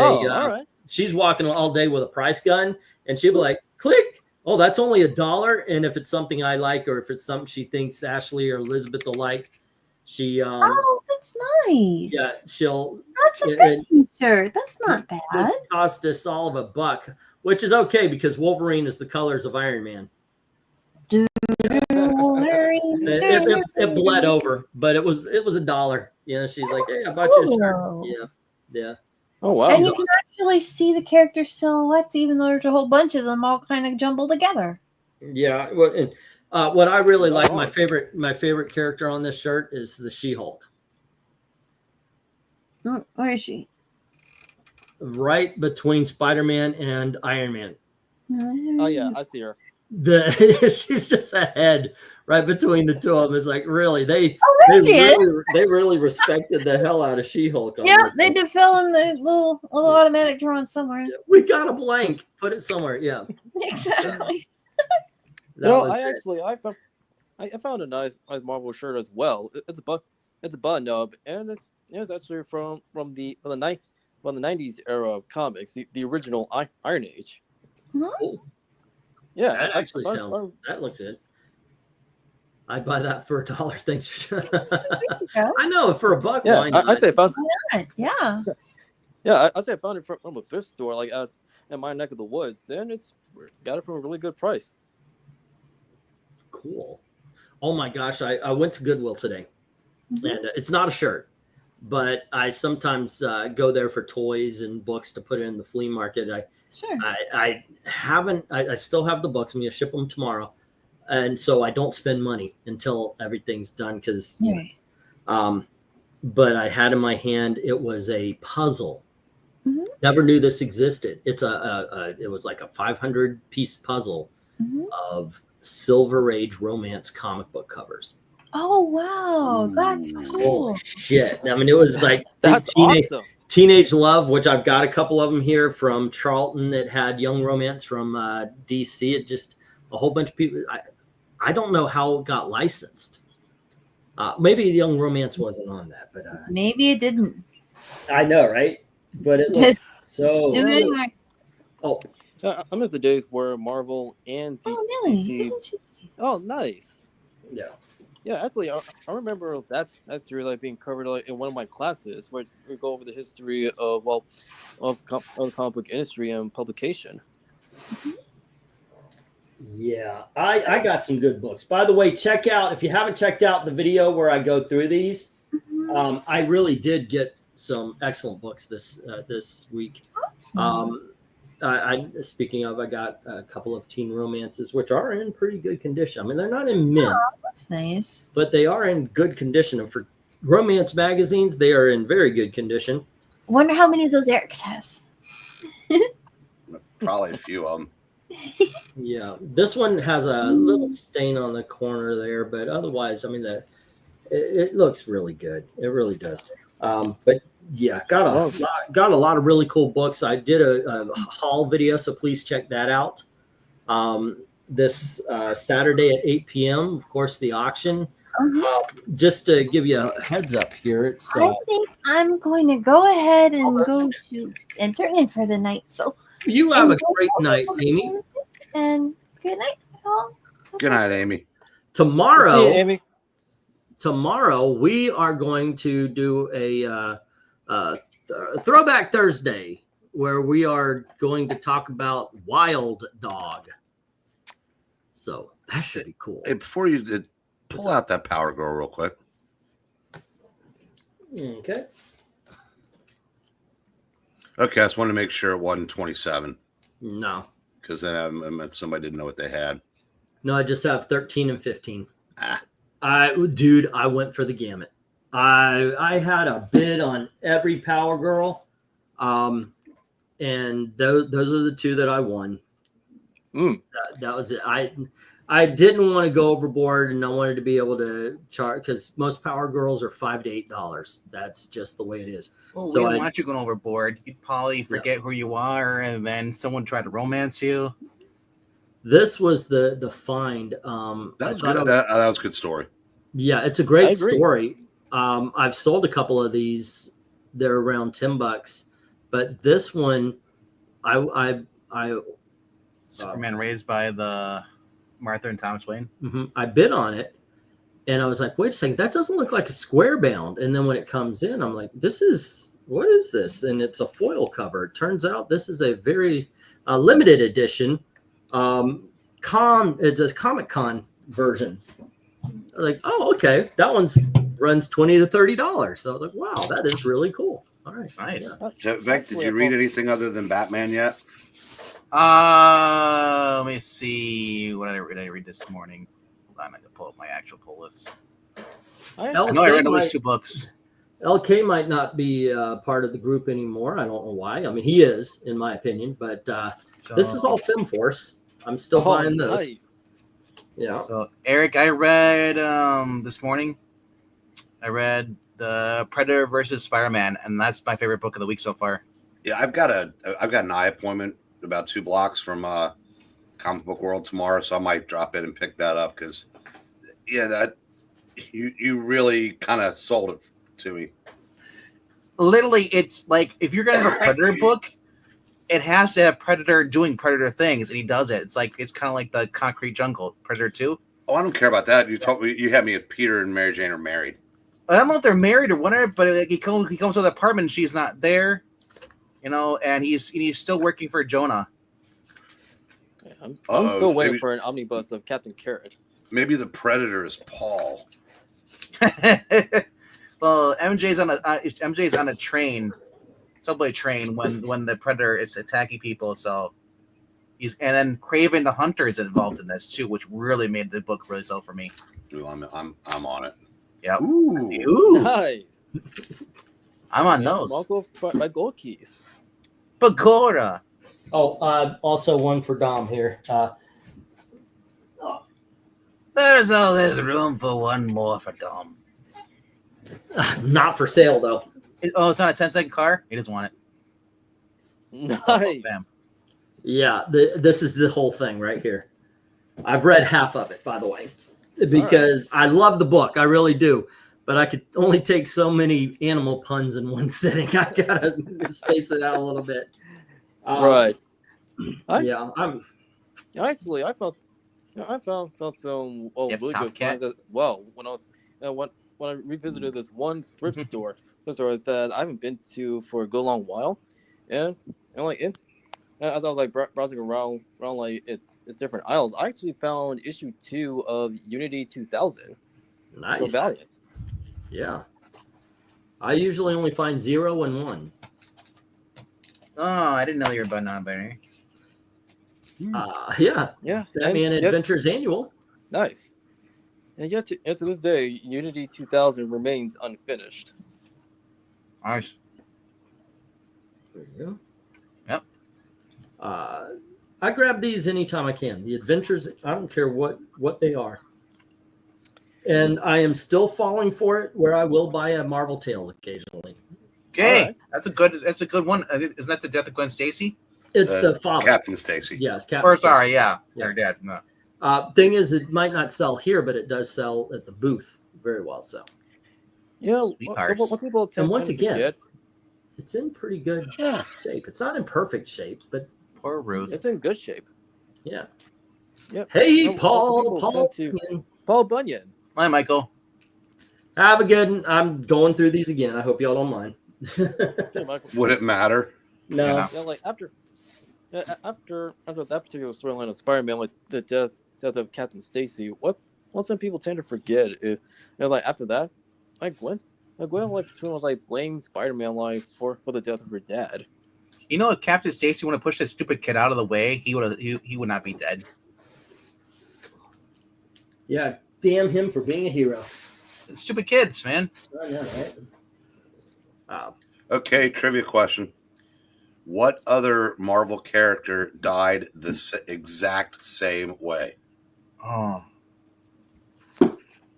she's walking all day with a price gun, and she'll be like, "Click! Oh, that's only $1." And if it's something I like, or if it's something she thinks Ashley or Elizabeth will like, she oh, that's nice. yeah, she'll. That's a good T-shirt. That's not bad. This cost us all of $1, which is okay because Wolverine is the colors of Iron Man. It bled over, but it was $1. You know, she's like, "Hey, I bought you a shirt." Yeah. Oh wow! And you can actually see the character silhouettes, even though there's a whole bunch of them all kind of jumbled together. Yeah. What I really like, my favorite character on this shirt is the She-Hulk. Where is she? Right between Spider-Man and Iron Man. Oh yeah, I see her. She's just a head right between the two of them. It's like, really, they really respected the hell out of She-Hulk. Yeah, they did fill in the little automatic drawing somewhere. We got a blank. Put it somewhere. Yeah, exactly. I found a nice Marvel shirt as well. It's a button up, and it's actually from the 90s era of comics, the original Iron Age. Cool. Yeah, that actually that looks it. I'd buy that for $1. Thanks for I know, for $1. Yeah, why not? I'd say I found it. Yeah. Yeah, I'd say I found it from a thrift store, like in my neck of the woods, and got it for a really good price. Cool. Oh my gosh, I went to Goodwill today, and it's not a shirt, but I sometimes go there for toys and books to put it in the flea market. I still have the books. I'm going to ship them tomorrow. And so I don't spend money until everything's done. But I had in my hand, it was a puzzle. Never knew this existed. It was like a 500-piece puzzle of Silver Age romance comic book covers. Oh, wow. That's cool. Holy shit. I mean, it was like awesome. Teenage Love, which I've got a couple of them here from Charlton that had Young Romance from DC. It just a whole bunch of people. I don't know how it got licensed. Maybe Young Romance wasn't on that, but maybe it didn't. I know, right? But it looks so. Do it anyway. Oh, I miss the days where Marvel and DC. Oh, nice. Yeah. Yeah, actually, I remember that series being covered in one of my classes, where we go over the history of the comic book industry and publication. Yeah, I got some good books. By the way, check out, if you haven't checked out the video where I go through these, I really did get some excellent books this week. Speaking of, I got a couple of teen romances, which are in pretty good condition. I mean, they're not in mint, That's nice. but they are in good condition. And for romance magazines, they are in very good condition. Wonder how many of those Eric's has. Probably a few of them. Yeah, this one has a little stain on the corner there, but otherwise, I mean, it looks really good. It really does. But yeah, got a lot of really cool books. I did a haul video, so please check that out. This Saturday at 8 p.m. Of course, the auction. Just to give you a heads up here, it's. I think I'm going to go ahead and go to and turn in for the night. So you have a great night, Amy. And good night, all. Good night, Amy. Tomorrow, See you, Amy. Tomorrow we are going to do a Throwback Thursday where we are going to talk about Wild Dog. So that should be cool. Hey, before you did, pull out that Power Girl real quick. Okay. Okay, I just wanted to make sure it wasn't 27. No. Because then I meant somebody didn't know what they had. No, I just have 13 and 15. Ah. I went for the gamut. I had a bid on every Power Girl, and those are the two that I won. That was it. I didn't want to go overboard, and I wanted to be able to charge because most Power Girls are $5 to $8. That's just the way it is. Well, So we don't want you going overboard. You'd probably forget who you are, and then someone tried to romance you. This was the find. That was good. That was a good story. Yeah, it's a great story. I've sold a couple of these. They're around $10, but this one, I Superman raised by the Martha and Thomas Wayne. I bid on it, and I was like, wait a second, that doesn't look like a square bound. And then when it comes in, I'm like, what is this? And it's a foil cover. It turns out this is a very limited edition. It's a Comic-Con version. I was like, oh, okay, that one's runs $20 to $30. So I was like, wow, that is really cool. All right, nice. Yeah. Vec, did you read anything other than Batman yet? Let me see. What did I read this morning? Hold on, I can pull up my actual pull list. I know I read at least 2 books. LK might not be part of the group anymore. I don't know why. I mean, he is, in my opinion. But this is all FemForce. I'm still buying those. Nice. Yeah. So, Eric, I read this morning. I read the Predator versus Spider-Man, and that's my favorite book of the week so far. Yeah, I've got an eye appointment about 2 blocks from Comic Book World tomorrow, so I might drop in and pick that up because, yeah, that you really kind of sold it to me. Literally, it's like if you're gonna have a Predator book, it has to have Predator doing Predator things, and he does it. It's kind of like the Concrete Jungle, Predator 2. Oh, I don't care about that. You had me at Peter and Mary Jane are married. I don't know if they're married or whatever, but he comes to the apartment, and she's not there, and he's still working for Jonah. Yeah, I'm still waiting for an omnibus of Captain Carrot. Maybe the Predator is Paul. Well, MJ's on a train, subway train when the Predator is attacking people. So and then Craven the Hunter is involved in this too, which really made the book really sell for me. Ooh, I'm on it. Yeah. Ooh. Nice. I'm on those. I'll go my gold keys. Bagora. Oh, also one for Dom here. There's room for one more for Dom. Not for sale though. It's not a 10-second car. He doesn't want it. Nice. Yeah, this is the whole thing right here. I've read half of it, by the way, because I love the book. I really do. But I could only take so many animal puns in one sitting. I gotta space it out a little bit. Right. I felt some really good times as well when I was when I revisited this one thrift store that I haven't been to for a good long while, and as I was like browsing around like its different aisles, I actually found issue 2 of Unity 2000 for Nice. Valiant. Yeah. I usually only find 0 and 1. Oh, I didn't know you were about non-binary. Yeah. Yeah, Batman and yet- Adventures Annual. Nice. And yet to this day, Unity 2000 remains unfinished. Nice. There you go. Yep. I grab these anytime I can. The adventures, I don't care what they are. And I am still falling for it where I will buy a Marvel Tales occasionally. Okay, Alright. that's a good one. Isn't that the death of Gwen Stacy? It's the father. Captain Stacy. Yes, Captain Or Stacy. sorry, yeah, Yeah. her dad. No. Thing is, it might not sell here, but it does sell at the booth very well. So You know, Sweethearts. what people tend And once to again, forget, it's in pretty good shape. It's not in perfect shape, but Poor Ruth. it's in good shape. yeah. Yep. Hey, What Paul. people tend to- Paul Bunyan. Hi, Michael. Have a good one. I'm going through these again. I hope y'all don't mind. Say, Michael. Would it matter? No. Yeah. Yeah, like after that particular storyline of Spider-Man, like the death of Captain Stacy, what some people tend to forget is like after that, like Gwen like was like blame Spider-Man like for the death of her dad. You know, if Captain Stacy would have pushed that stupid kid out of the way, he would not be dead. Yeah. Damn him for being a hero. Stupid kids, man. I know, right? Okay, trivia question. What other Marvel character died the exact same way? Oh,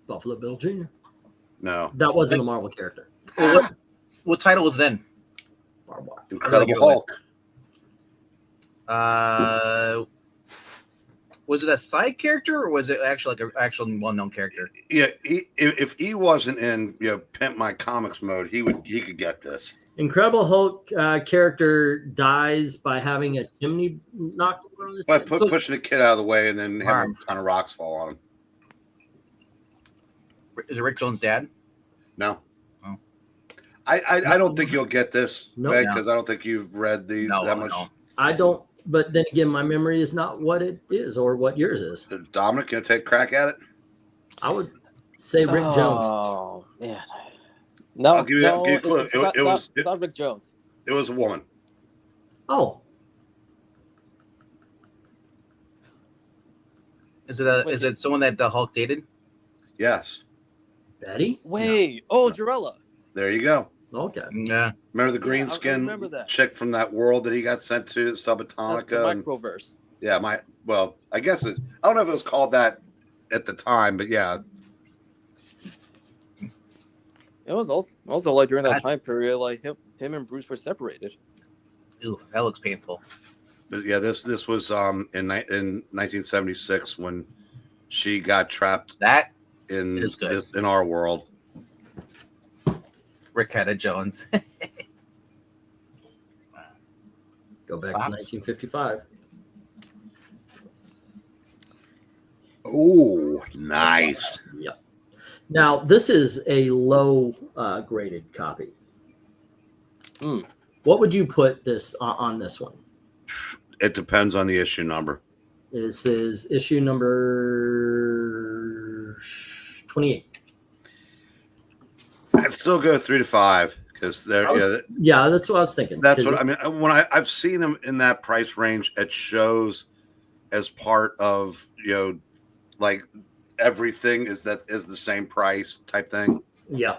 Buffalo Bill Jr. No. That wasn't a Marvel character. well, what title was it then? Barbed wire. Incredible Hulk. Was it a side character or was it actually like an actual well-known character? Yeah, if he wasn't in Pimp My Comics mode, he could get this. Incredible Hulk character dies by having a chimney knocked over on his By head. pushing the kid out of the way and then having a ton of rocks fall on him. Is it Rick Jones' dad? No. Oh. I don't think you'll get this, Nope. because I don't think you've read these that much. No. I don't, but then again, my memory is not what it is or what yours is. Dominic, gonna take a crack at it? I would say Rick Jones. Oh man, no, I'll give you a clue. It's not Rick Jones. It was a woman. Oh, Is it someone that the Hulk dated? Yes. Betty? Wait, Jarella. There you go. Okay. Yeah. Remember the I green skin remember that. chick from that world that he got sent to, That's the Subatomica? And, Microverse. yeah, I guess I don't know if it was called that at the time, but yeah. It was also like during that That's- time period, like him and Bruce were separated. Ew, that looks painful. But yeah, this was in 1976 when she got trapped That in is good. in our world. Ricketta Jones. Go back Fox? to 1955. Oh, nice. Yep. Now, this is a low graded copy. What would you put this on this one? It depends on the issue number. This is issue number 28. I'd still go 3 to 5 because they're Yeah, that's what I was thinking. that's 'Cause what I mean. When I've seen them in that price range at shows as part of like everything is the same price type thing. Yeah.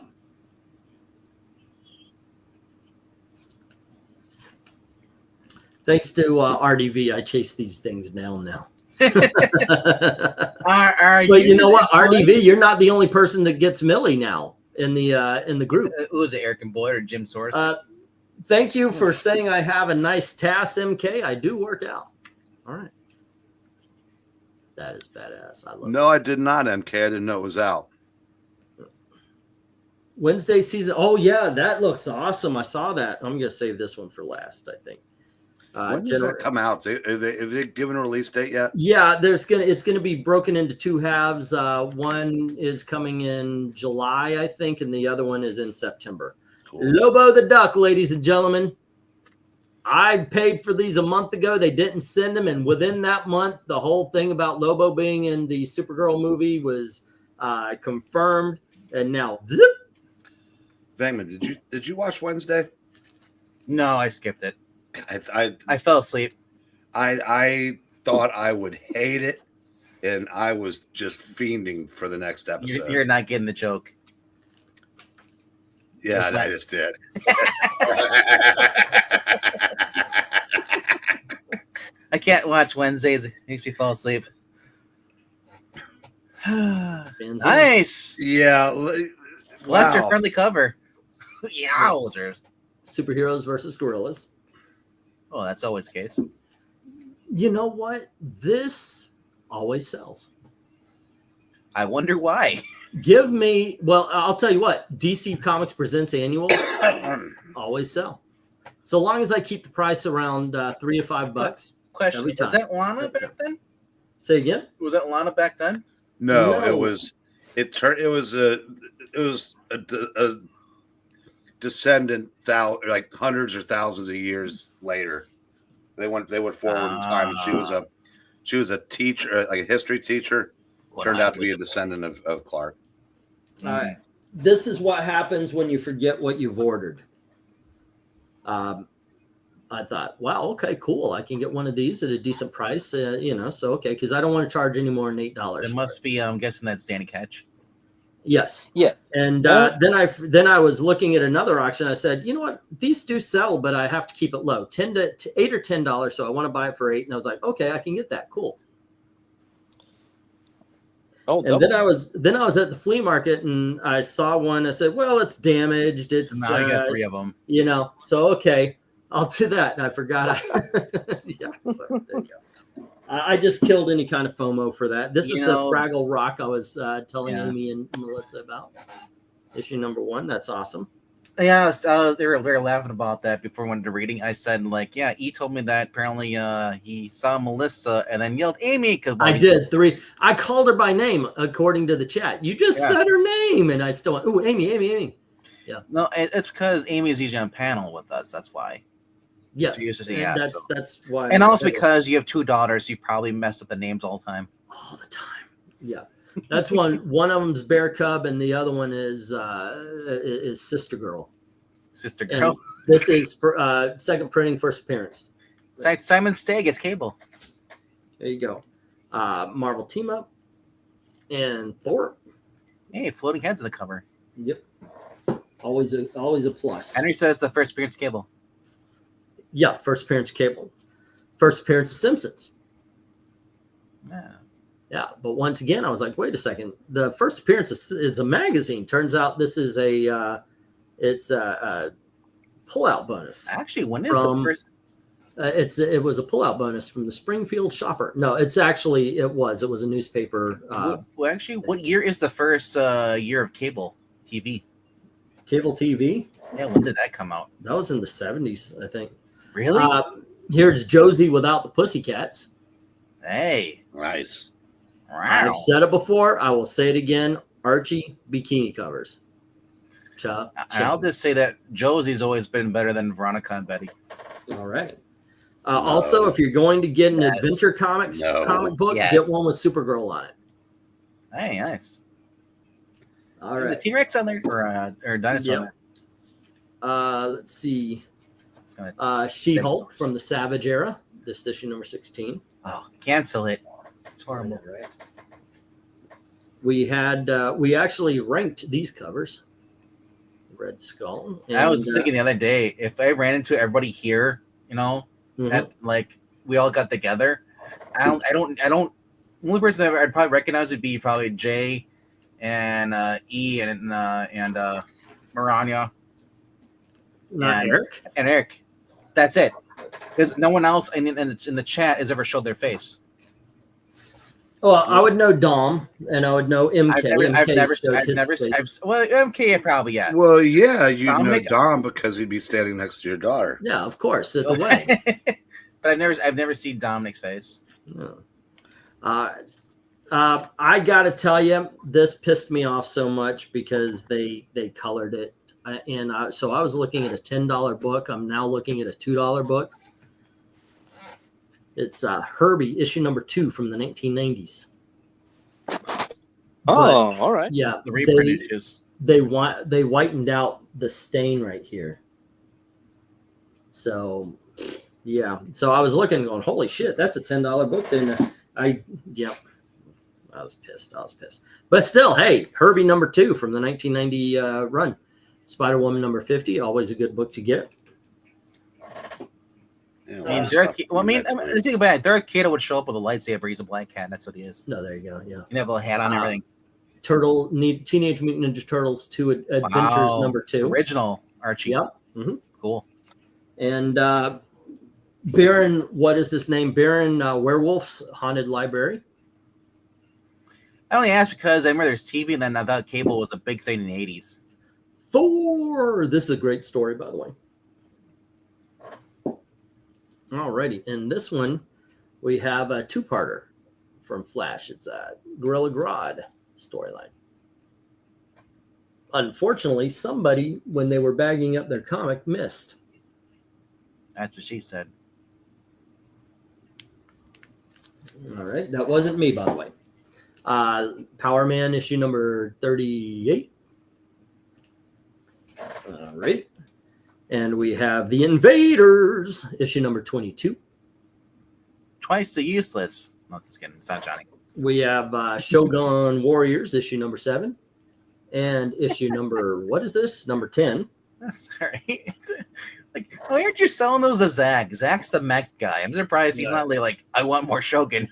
Thanks to RDV, I chase these things down now. Are But you know what, RDV, you're not the only person that gets Millie now in the group. Who is it, Eric and Boyd or Jim Source? Thank you for saying I have a nice TAS MK. I do work out. All right. That is badass. I love No, it. I did not, MK. I didn't know it was out. Wednesday season. Oh, yeah, that looks awesome. I saw that. I'm going to save this one for last, I think. When does that come out? Have they given a release date yet? Yeah, it's gonna be broken into two halves. One is coming in July, I think, and the other one is in September. Cool. Lobo the Duck, ladies and gentlemen. I paid for these a month ago. They didn't send them, and within that month, the whole thing about Lobo being in the Supergirl movie was confirmed. And now, zip. Vangman, did you watch Wednesday? No, I skipped it. I fell asleep. I thought I would hate it, and I was just fiending for the next episode. You're not getting the joke. Yeah, I just did. I can't watch Wednesdays. It makes me fall asleep. Nice. Yeah. Lester friendly cover. Yowzers. Superheroes versus gorillas. Oh, that's always the case. You know what? This always sells. I wonder why. Give me, well, I'll tell you what, DC Comics Presents annuals always sell. So long as I keep the price around $3 to $5. Question: every time. Was that Lana back then? Say again? Was that Lana back then? No, it was a descendant like hundreds or thousands of years later. They went forward in time, and she was a teacher, like a history teacher. Turned out to be a descendant of Clark. All right. This is what happens when you forget what you've ordered. I thought, wow, okay, cool. I can get one of these at a decent price, so okay, because I don't want to charge any more than $8. It must be. I'm guessing that's Danny Ketch. Yes. Yes. And then I was looking at another auction. I said, you know what? These do sell, but I have to keep it low, $8 or $10. So I want to buy it for $8. And I was like, okay, I can get that. Cool. Oh, and then I was at the flea market and I saw one. I said, well, it's damaged. It's So now I got 3 of them. So okay, I'll do that. And I forgot. Yeah. So there you go. I just killed any kind of FOMO for that. This is the Fraggle Rock I was telling Amy and Melissa about. Issue number 1. That's awesome. Yeah, they were laughing about that before we went to reading. I said, he told me that apparently he saw Melissa and then yelled Amy. I did 3. I called her by name according to the chat. You just said her name, and I still went, "Ooh, Amy." Yeah. No, it's because Amy is usually on panel with us. That's why. Yes, that's why. And also because you have 2 daughters, you probably mess up the names all the time. All the time. Yeah. That's one. One of them's Bear Cub, and the other one is Sister Girl. Sister Girl. And this is for second printing, first appearance. Simon Stagg is Cable. There you go. Marvel Team Up and Thor. Hey, floating heads in the cover. Yep. Always a plus. Henry says the first appearance Cable. Yeah, first appearance Cable. First appearance of Simpsons. Yeah. Yeah, but once again, I was like, wait a second. The first appearance is a magazine. Turns out this is a pullout bonus. Actually, when is the first? It was a pullout bonus from the Springfield Shopper. No, it was a newspaper. Actually, what year is the first year of cable TV? Cable TV? Yeah, when did that come out? That was in the 70s, I think. Really? Here's Josie without the Pussycats. Hey, nice. Wow. I've said it before. I will say it again. Archie bikini covers. I'll just say that Josie's always been better than Veronica and Betty. All right. Also, if you're going to get an adventure comic book, get one with Supergirl on it. Hey, nice. All right. The T-Rex on there or dinosaur? Yeah. Let's see. She-Hulk from the Savage era. This issue number 16. Oh, cancel it. It's horrible. Right. We actually ranked these covers. Red Skull. I was thinking the other day, if I ran into everybody here, that we all got together, I don't. The only person that I'd probably recognize would be probably Jay and E and Maranya. And Eric. That's it. Because no one else in the chat has ever showed their face. Well, I would know Dom, and I would know MK. MK probably, yeah. Well, yeah, you know Dom because he'd be standing next to your daughter. Yeah, of course, at the wedding. But I've never seen Dominic's face. No. I gotta tell you, this pissed me off so much because they colored it. So I was looking at a $10 book. I'm now looking at a $2 book. It's Herbie, issue number 2 from the 1990s. Oh, all right. Yeah, The reprint issues. they whitened out the stain right here. So yeah, so I was looking, going, holy shit, that's a $10 book. Then I was pissed. But still, hey, Herbie number 2 from the 1990 run. Spider-Woman number 50, always a good book to get. Yeah, the thing about it, Darth Kato would show up with a lightsaber. He's a black cat. That's what he is. No, there you go. Yeah. You have a hat on and everything. Teenage Mutant Ninja Turtles 2 Adventures number 2. Original Archie. Yep. Mm-hmm. Cool. And Baron, what is his name? Baron Werewolf's Haunted Library. I only asked because I remember there's TV, and then I thought cable was a big thing in the 80s. Thor. This is a great story, by the way. Alrighty, and this one we have a 2-parter from Flash. It's a Gorilla Grodd storyline. Unfortunately, somebody, when they were bagging up their comic, missed. That's what she said. All right, that wasn't me, by the way. Power Man issue number 38. All right. And we have The Invaders, issue number 22. Twice the useless. Not just kidding. It's not Johnny. We have Shogun Warriors, issue number 7. And issue number, what is this? Number 10. Sorry. Like, why aren't you selling those to Zach? Zach's the mech guy. I'm surprised he's not like, I want more Shogun.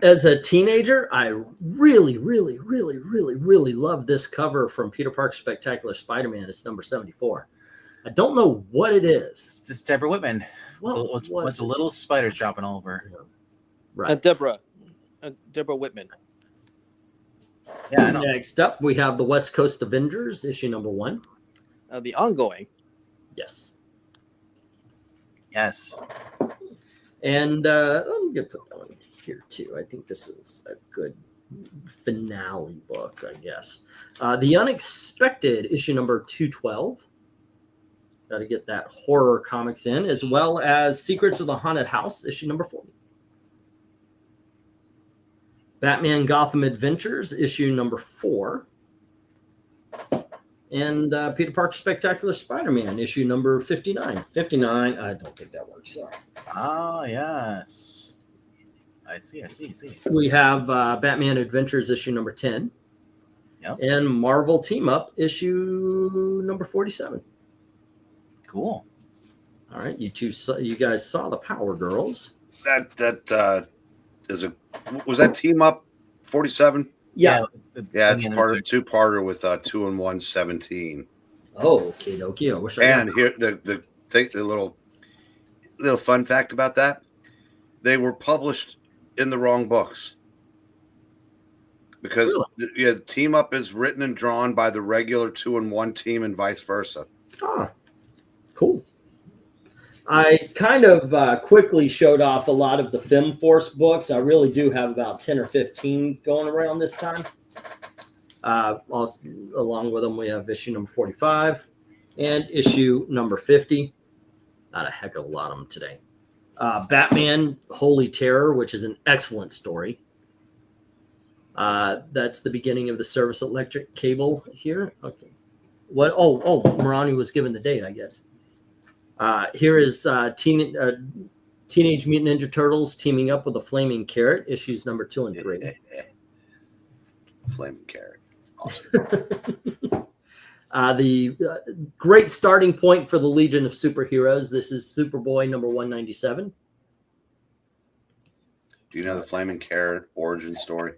As a teenager, I really, really, really, really, really love this cover from Peter Parker's Spectacular Spider-Man. It's number 74. I don't know what it is. It's Deborah Whitman. What's a little spider dropping over? Right. Deborah Whitman. Yeah, I know. Next up, we have the West Coast Avengers, issue number 1. The ongoing. Yes. Yes. And I'm going to put that one here, too. I think this is a good finale book, I guess. The Unexpected, issue number 212. Got to get that horror comics in, as well as Secrets of the Haunted House, issue number 40. Batman Gotham Adventures, issue number 4. And Peter Parker Spectacular Spider-Man, issue number 59. 59, I don't think that works. Sorry. Oh, yes. I see. We have Batman Adventures, issue number 10. Yep. And Marvel Team Up, issue number 47. Cool. All right, you guys saw the Power Girls. That was that Team Up 47? Yeah. Yeah, it's part of 2-parter with 2 and 1 17. Oh, okay, dokie. I wish I And here the little fun fact about that, they were published in the wrong books. Because the Team Up is written and drawn by the regular 2 and 1 team and vice versa. Ah, cool. I kind of quickly showed off a lot of the FemForce books. I really do have about 10 or 15 going around this time. Also, along with them, we have issue number 45 and issue number 50. Not a heck of a lot of them today. Batman Holy Terror, which is an excellent story. That's the beginning of the service electric cable here. Okay. What? Oh, Marani was given the date, I guess. Here is Teenage Mutant Ninja Turtles teaming up with the Flaming Carrot, issues number 2 and 3. Flaming Carrot. The great starting point for the Legion of Superheroes. This is Superboy number 197. Do you know the Flaming Carrot origin story?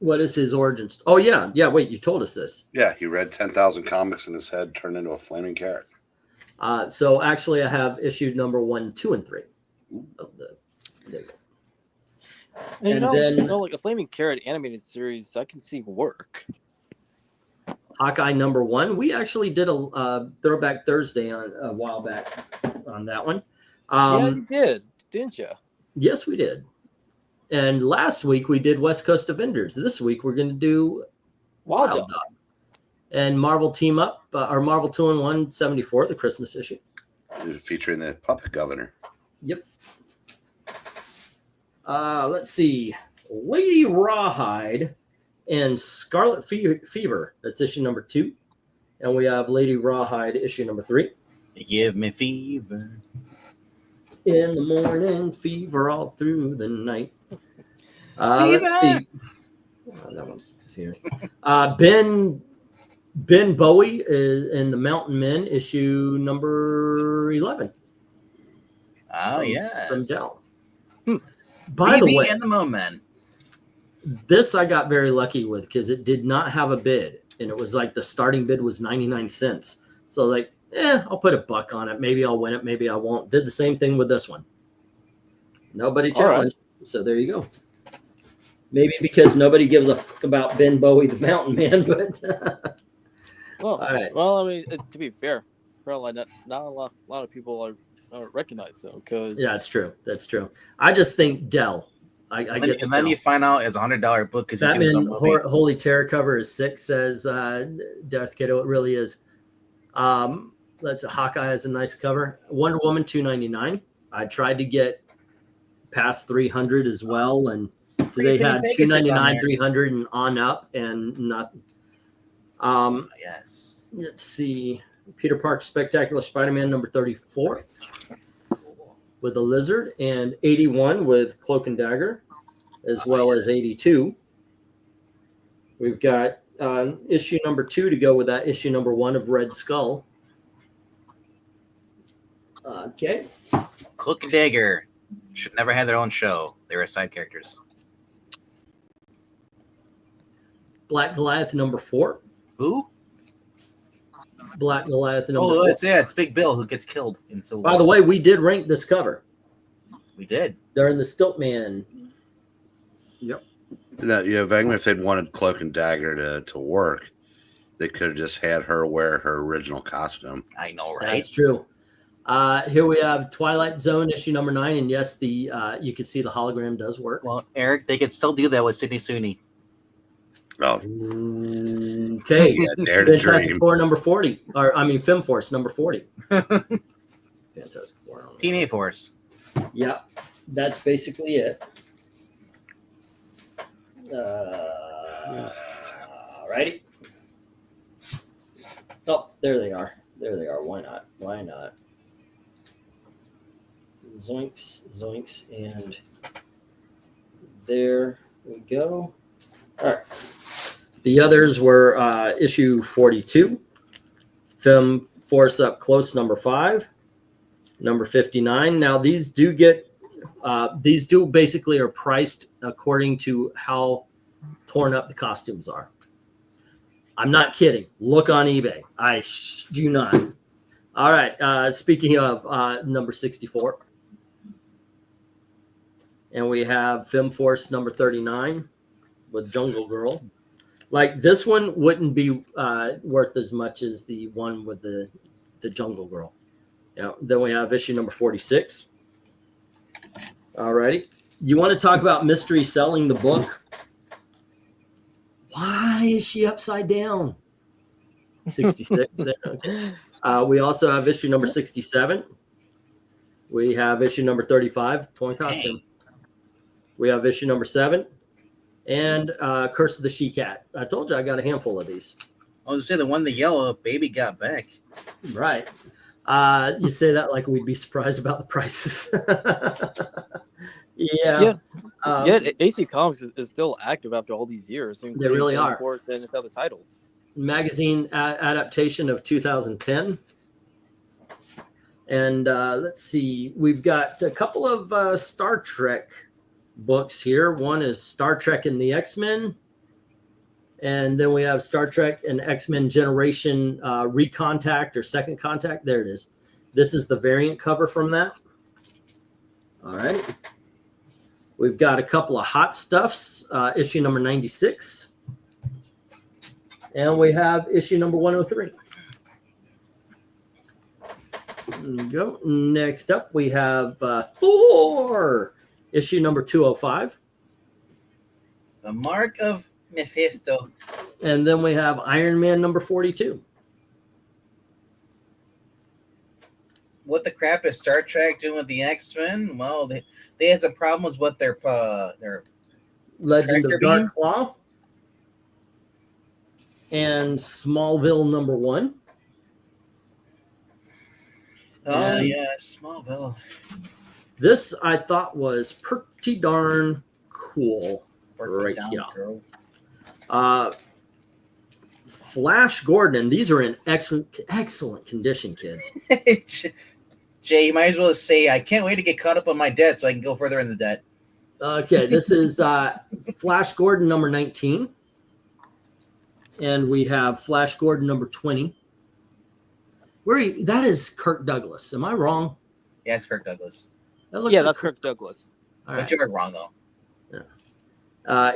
What is his origin? Oh, yeah. Yeah, wait, you told us this. Yeah, he read 10,000 comics in his head, turned into a flaming carrot. So actually, I have issued number 1, 2, and 3. There you go. And then, like a Flaming Carrot animated series, I can see work. Hawkeye number 1. We actually did a Throwback Thursday on a while back on that one. Yeah, you did, didn't you? Yes, we did. And last week we did West Coast Avengers. This week we're going to do Wild Dog. And Marvel Team Up, or Marvel 2-in-1 74, the Christmas issue. Featuring the Puppet Governor. Yep. Let's see. Lady Rawhide and Scarlet Fever. That's issue number 2. And we have Lady Rawhide, issue number 3. You give me fever. In the morning, fever all through the night. Let's see. Oh, that one's just here. Ben Bowie is in the Mountain Men, issue number 11. Oh, yes. From Dell. By the way, and the Moment. this I got very lucky with because it did not have a bid. And it was like the starting bid was 99 cents. So I was like, I'll put $1 on it. Maybe I'll win it. Maybe I won't. Did the same thing with this one. Nobody challenged. Right. So there you go. Maybe because nobody gives a fuck about Ben Bowie, the Mountain Man, but well, all right. Well, I mean, to be fair, probably not a lot of people recognize them because yeah, it's true. That's true. I just think Dell. I get and then you find out it's $100 book because Batman Holy Terror cover is 6, says Death Kiddo. It really is. Let's Hawkeye has a nice cover. Wonder Woman $2.99. I tried to get past 300 as well, and they had $2.99, 300, and on up, and not. Yes. Let's see. Peter Parker Spectacular Spider-Man number 34 with the Lizard, and 81 with Cloak and Dagger, as well as 82. We've got issue number 2 to go with that. Issue number 1 of Red Skull. Okay. Cloak and Dagger should never have their own show. They were side characters. Black Goliath number 4. Who? Black Goliath number 4. It's Big Bill who gets killed in Civil War. By the way, we did rank this cover. We did. They're in the Stiltman. Yep. No, if they'd wanted Cloak and Dagger to work, they could have just had her wear her original costume. I know, right? That's true. Here we have Twilight Zone issue number 9, and yes, the you can see the hologram does work. Well, Eric, they could still do that with Sidney Sweeney. Oh, okay. Dare to Fantastic Dream. Four number 40, or I mean, Film Force number 40. Fantastic Four. Teen Force. Yep, that's basically it. Righty. Oh, there they are. There they are. Why not? Why not? Zoinks, and there we go. All right. The others were issue 42, Film Force Up Close number 5, number 59. Now these do basically are priced according to how torn up the costumes are. I'm not kidding. Look on eBay. I do not. All right. Speaking of number 64. And we have Film Force number 39 with Jungle Girl. Like this one wouldn't be worth as much as the one with the Jungle Girl. Yeah. Then we have issue number 46. All righty. You want to talk about mystery selling the book? Why is she upside down? 66 there. Okay. We also have issue number 67. We have issue number 35, torn costume. We have issue number 7 and Curse of the She-Cat. I told you I got a handful of these. I was going to say the one, the yellow baby got back. Right. You say that like we'd be surprised about the prices. Yeah. AC Comics is still active after all these years. They really are. Of course, and its other titles. Magazine adaptation of 2010. And let's see. We've got a couple of Star Trek books here. One is Star Trek and the X-Men. And then we have Star Trek and X-Men Generation Recontact or Second Contact. There it is. This is the variant cover from that. All right. We've got a couple of Hot Stuffs, issue number 96. And we have issue number 103. There we go. Next up, we have Thor, issue number 205. The Mark of Mephisto. And then we have Iron Man number 42. What the crap is Star Trek doing with the X-Men? Well, they had some problems with their Legend tractor of Dark beam? Claw. And Smallville number 1. Oh, And yeah, Smallville. this I thought was pretty darn cool. Work Right down, here. girl. Flash Gordon, and these are in excellent condition, kids. Jay, you might as well say, I can't wait to get caught up on my debt so I can go further in the debt. Okay, this is Flash Gordon number 19. And we have Flash Gordon number 20. That is Kirk Douglas. Am I wrong? Yeah, it's Kirk Douglas. That looks Yeah, like that's Kirk Douglas. All But right. you're wrong, though.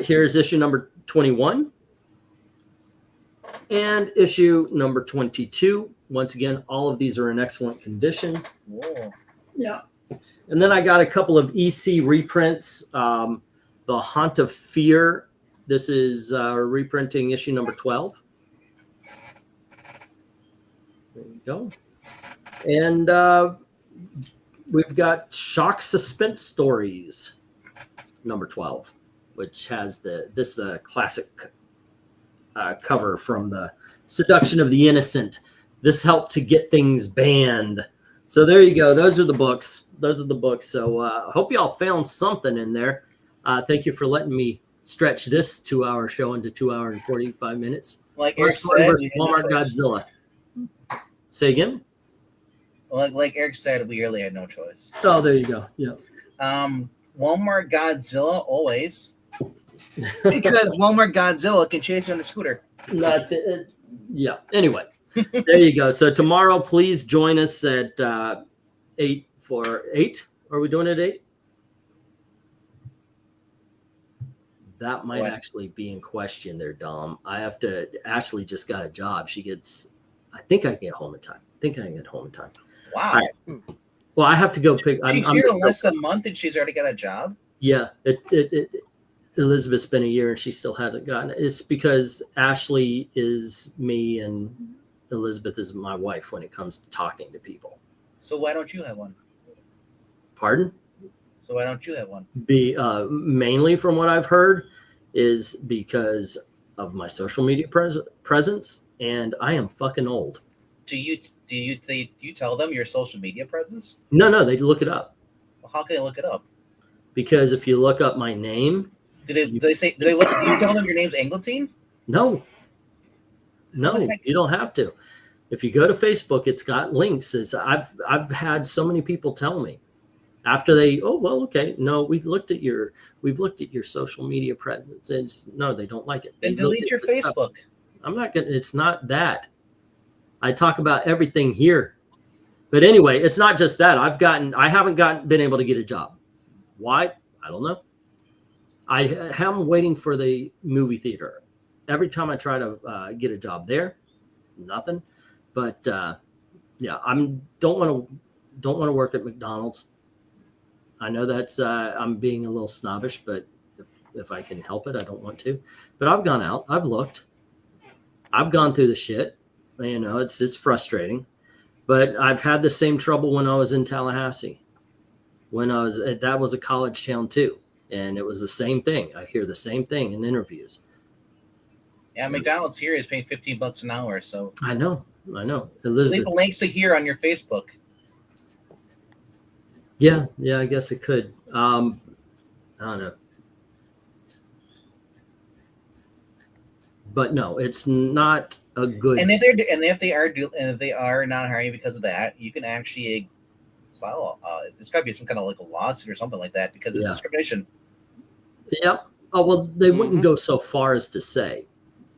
Here's issue number 21. And issue number 22. Once again, all of these are in excellent condition. Whoa. Yeah. And then I got a couple of EC reprints. The Haunt of Fear. This is reprinting issue number 12. There you go. And we've got Shock Suspense Stories, number 12, which has this classic cover from the Seduction of the Innocent. This helped to get things banned. So there you go. Those are the books. So I hope y'all found something in there. Thank you for letting me stretch this 2-hour show into 2 hours and 45 minutes. Like Eric First one said, versus we had no Walmart choice. Godzilla. Say again? Like Eric said, we really had no choice. Oh, there you go. Yeah. Walmart Godzilla always. Because Walmart Godzilla can chase you on the scooter. Yeah. Anyway, there you go. So tomorrow, please join us at 8 for 8. Are we doing it at 8? That might What? actually be in question there, Dom. Ashley just got a job. I think I can get home in time. Wow. All right. Well, I have to go pick. She's here in less than a month and she's already got a job? Yeah. Elizabeth's been a year and she still hasn't gotten it. It's because Ashley is me and Elizabeth is my wife when it comes to talking to people. So why don't you have one? Pardon? So why don't you have one? Mainly from what I've heard is because of my social media presence, and I am fucking old. Do you tell them your social media presence? No, they look it up. Well, how can they look it up? Because if you look up my name, Do you tell them your name's Angleton? no, you don't have to. If you go to Facebook, it's got links. I've had so many people tell me after we've looked at your social media presence, and no, they don't like it. Then delete your Facebook. I'm not gonna. It's not that. I talk about everything here, but anyway, it's not just that. I haven't been able to get a job. Why? I don't know. I am waiting for the movie theater. Every time I try to get a job there, nothing. But yeah, don't want to work at McDonald's. I know that's I'm being a little snobbish, but if I can help it, I don't want to. But I've gone out. I've looked. I've gone through the shit. You know, it's frustrating. But I've had the same trouble when I was in Tallahassee. That was a college town too, and it was the same thing. I hear the same thing in interviews. Yeah, McDonald's here is paying $15 an hour. So I know. Elizabeth. Leave the links to here on your Facebook. Yeah, I guess it could. I don't know. But no, it's not a good. And if they are not hiring because of that, you can actually file. There's got to be some kind of like a lawsuit or something like that because it's discrimination. Yep. Oh well, they wouldn't go so far as to say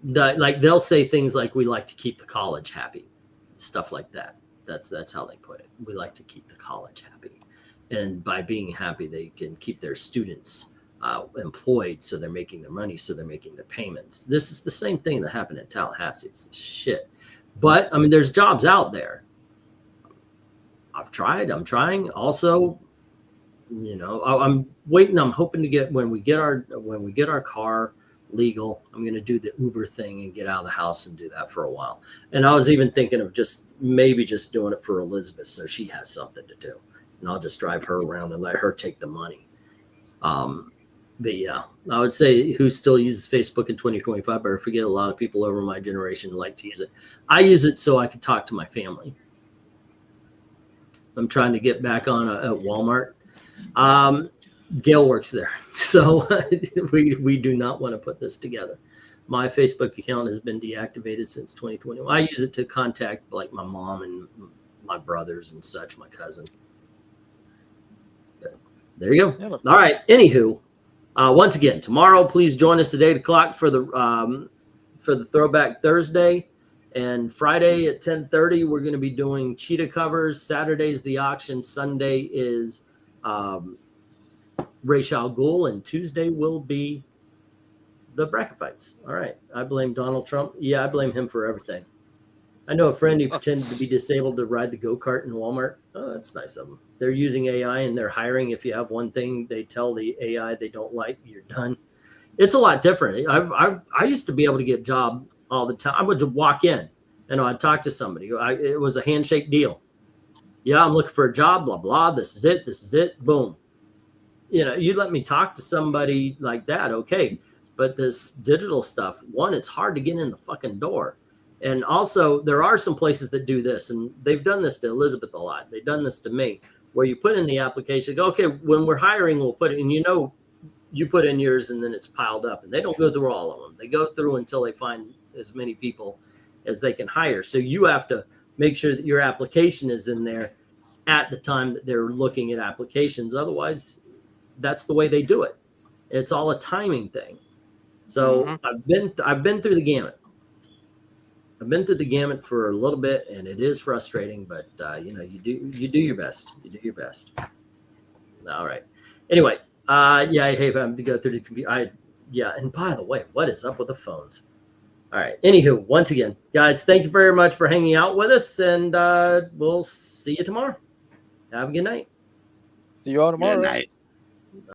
that. Like they'll say things like, "We like to keep the college happy," stuff like that. That's how they put it. We like to keep the college happy, and by being happy, they can keep their students employed, so they're making their money, so they're making the payments. This is the same thing that happened in Tallahassee. It's shit. But I mean, there's jobs out there. I've tried. I'm trying. Also, you know, I'm waiting. I'm hoping to get when we get our car legal. I'm going to do the Uber thing and get out of the house and do that for a while. And I was even thinking of maybe just doing it for Elizabeth so she has something to do. And I'll just drive her around and let her take the money. But yeah, I would say who still uses Facebook in 2025, but I forget a lot of people over my generation like to use it. I use it so I can talk to my family. I'm trying to get back on at Walmart. Gail works there, so we do not want to put this together. My Facebook account has been deactivated since 2021. I use it to contact like my mom and my brothers and such, my cousin. But there you go. Yeah, All right. Anywho, once again, tomorrow, please join us at 8 o'clock for the Throwback Thursday. And Friday at 10:30, we're going to be doing cheetah covers. Saturday's the auction. Sunday is Ra's al Ghul, and Tuesday will be the bracket fights. All right. I blame Donald Trump. Yeah, I blame him for everything. I know a friend who pretended to be disabled to ride the go-kart in Walmart. Oh, that's nice of them. They're using AI and they're hiring. If you have one thing they tell the AI they don't like, you're done. It's a lot different. I used to be able to get a job all the time. I would walk in and I'd talk to somebody. It was a handshake deal. Yeah, I'm looking for a job, blah, blah. This is it. Boom. You let me talk to somebody like that, okay. But this digital stuff, one, it's hard to get in the fucking door. And also, there are some places that do this, and they've done this to Elizabeth a lot. They've done this to me, where you put in the application, go, okay, when we're hiring, we'll put it in, you put in yours, and then it's piled up. And they don't go through all of them. They go through until they find as many people as they can hire. So you have to make sure that your application is in there at the time that they're looking at applications. Otherwise, that's the way they do it. It's all a timing thing. So I've been through the gamut. I've been through the gamut for a little bit, and it is frustrating, but you do your best. You do your best. All right. Anyway, I hate having to go through the computer. And by the way, what is up with the phones? All right. Anywho, once again, guys, thank you very much for hanging out with us, and we'll see you tomorrow. Have a good night. See you all tomorrow. Good night.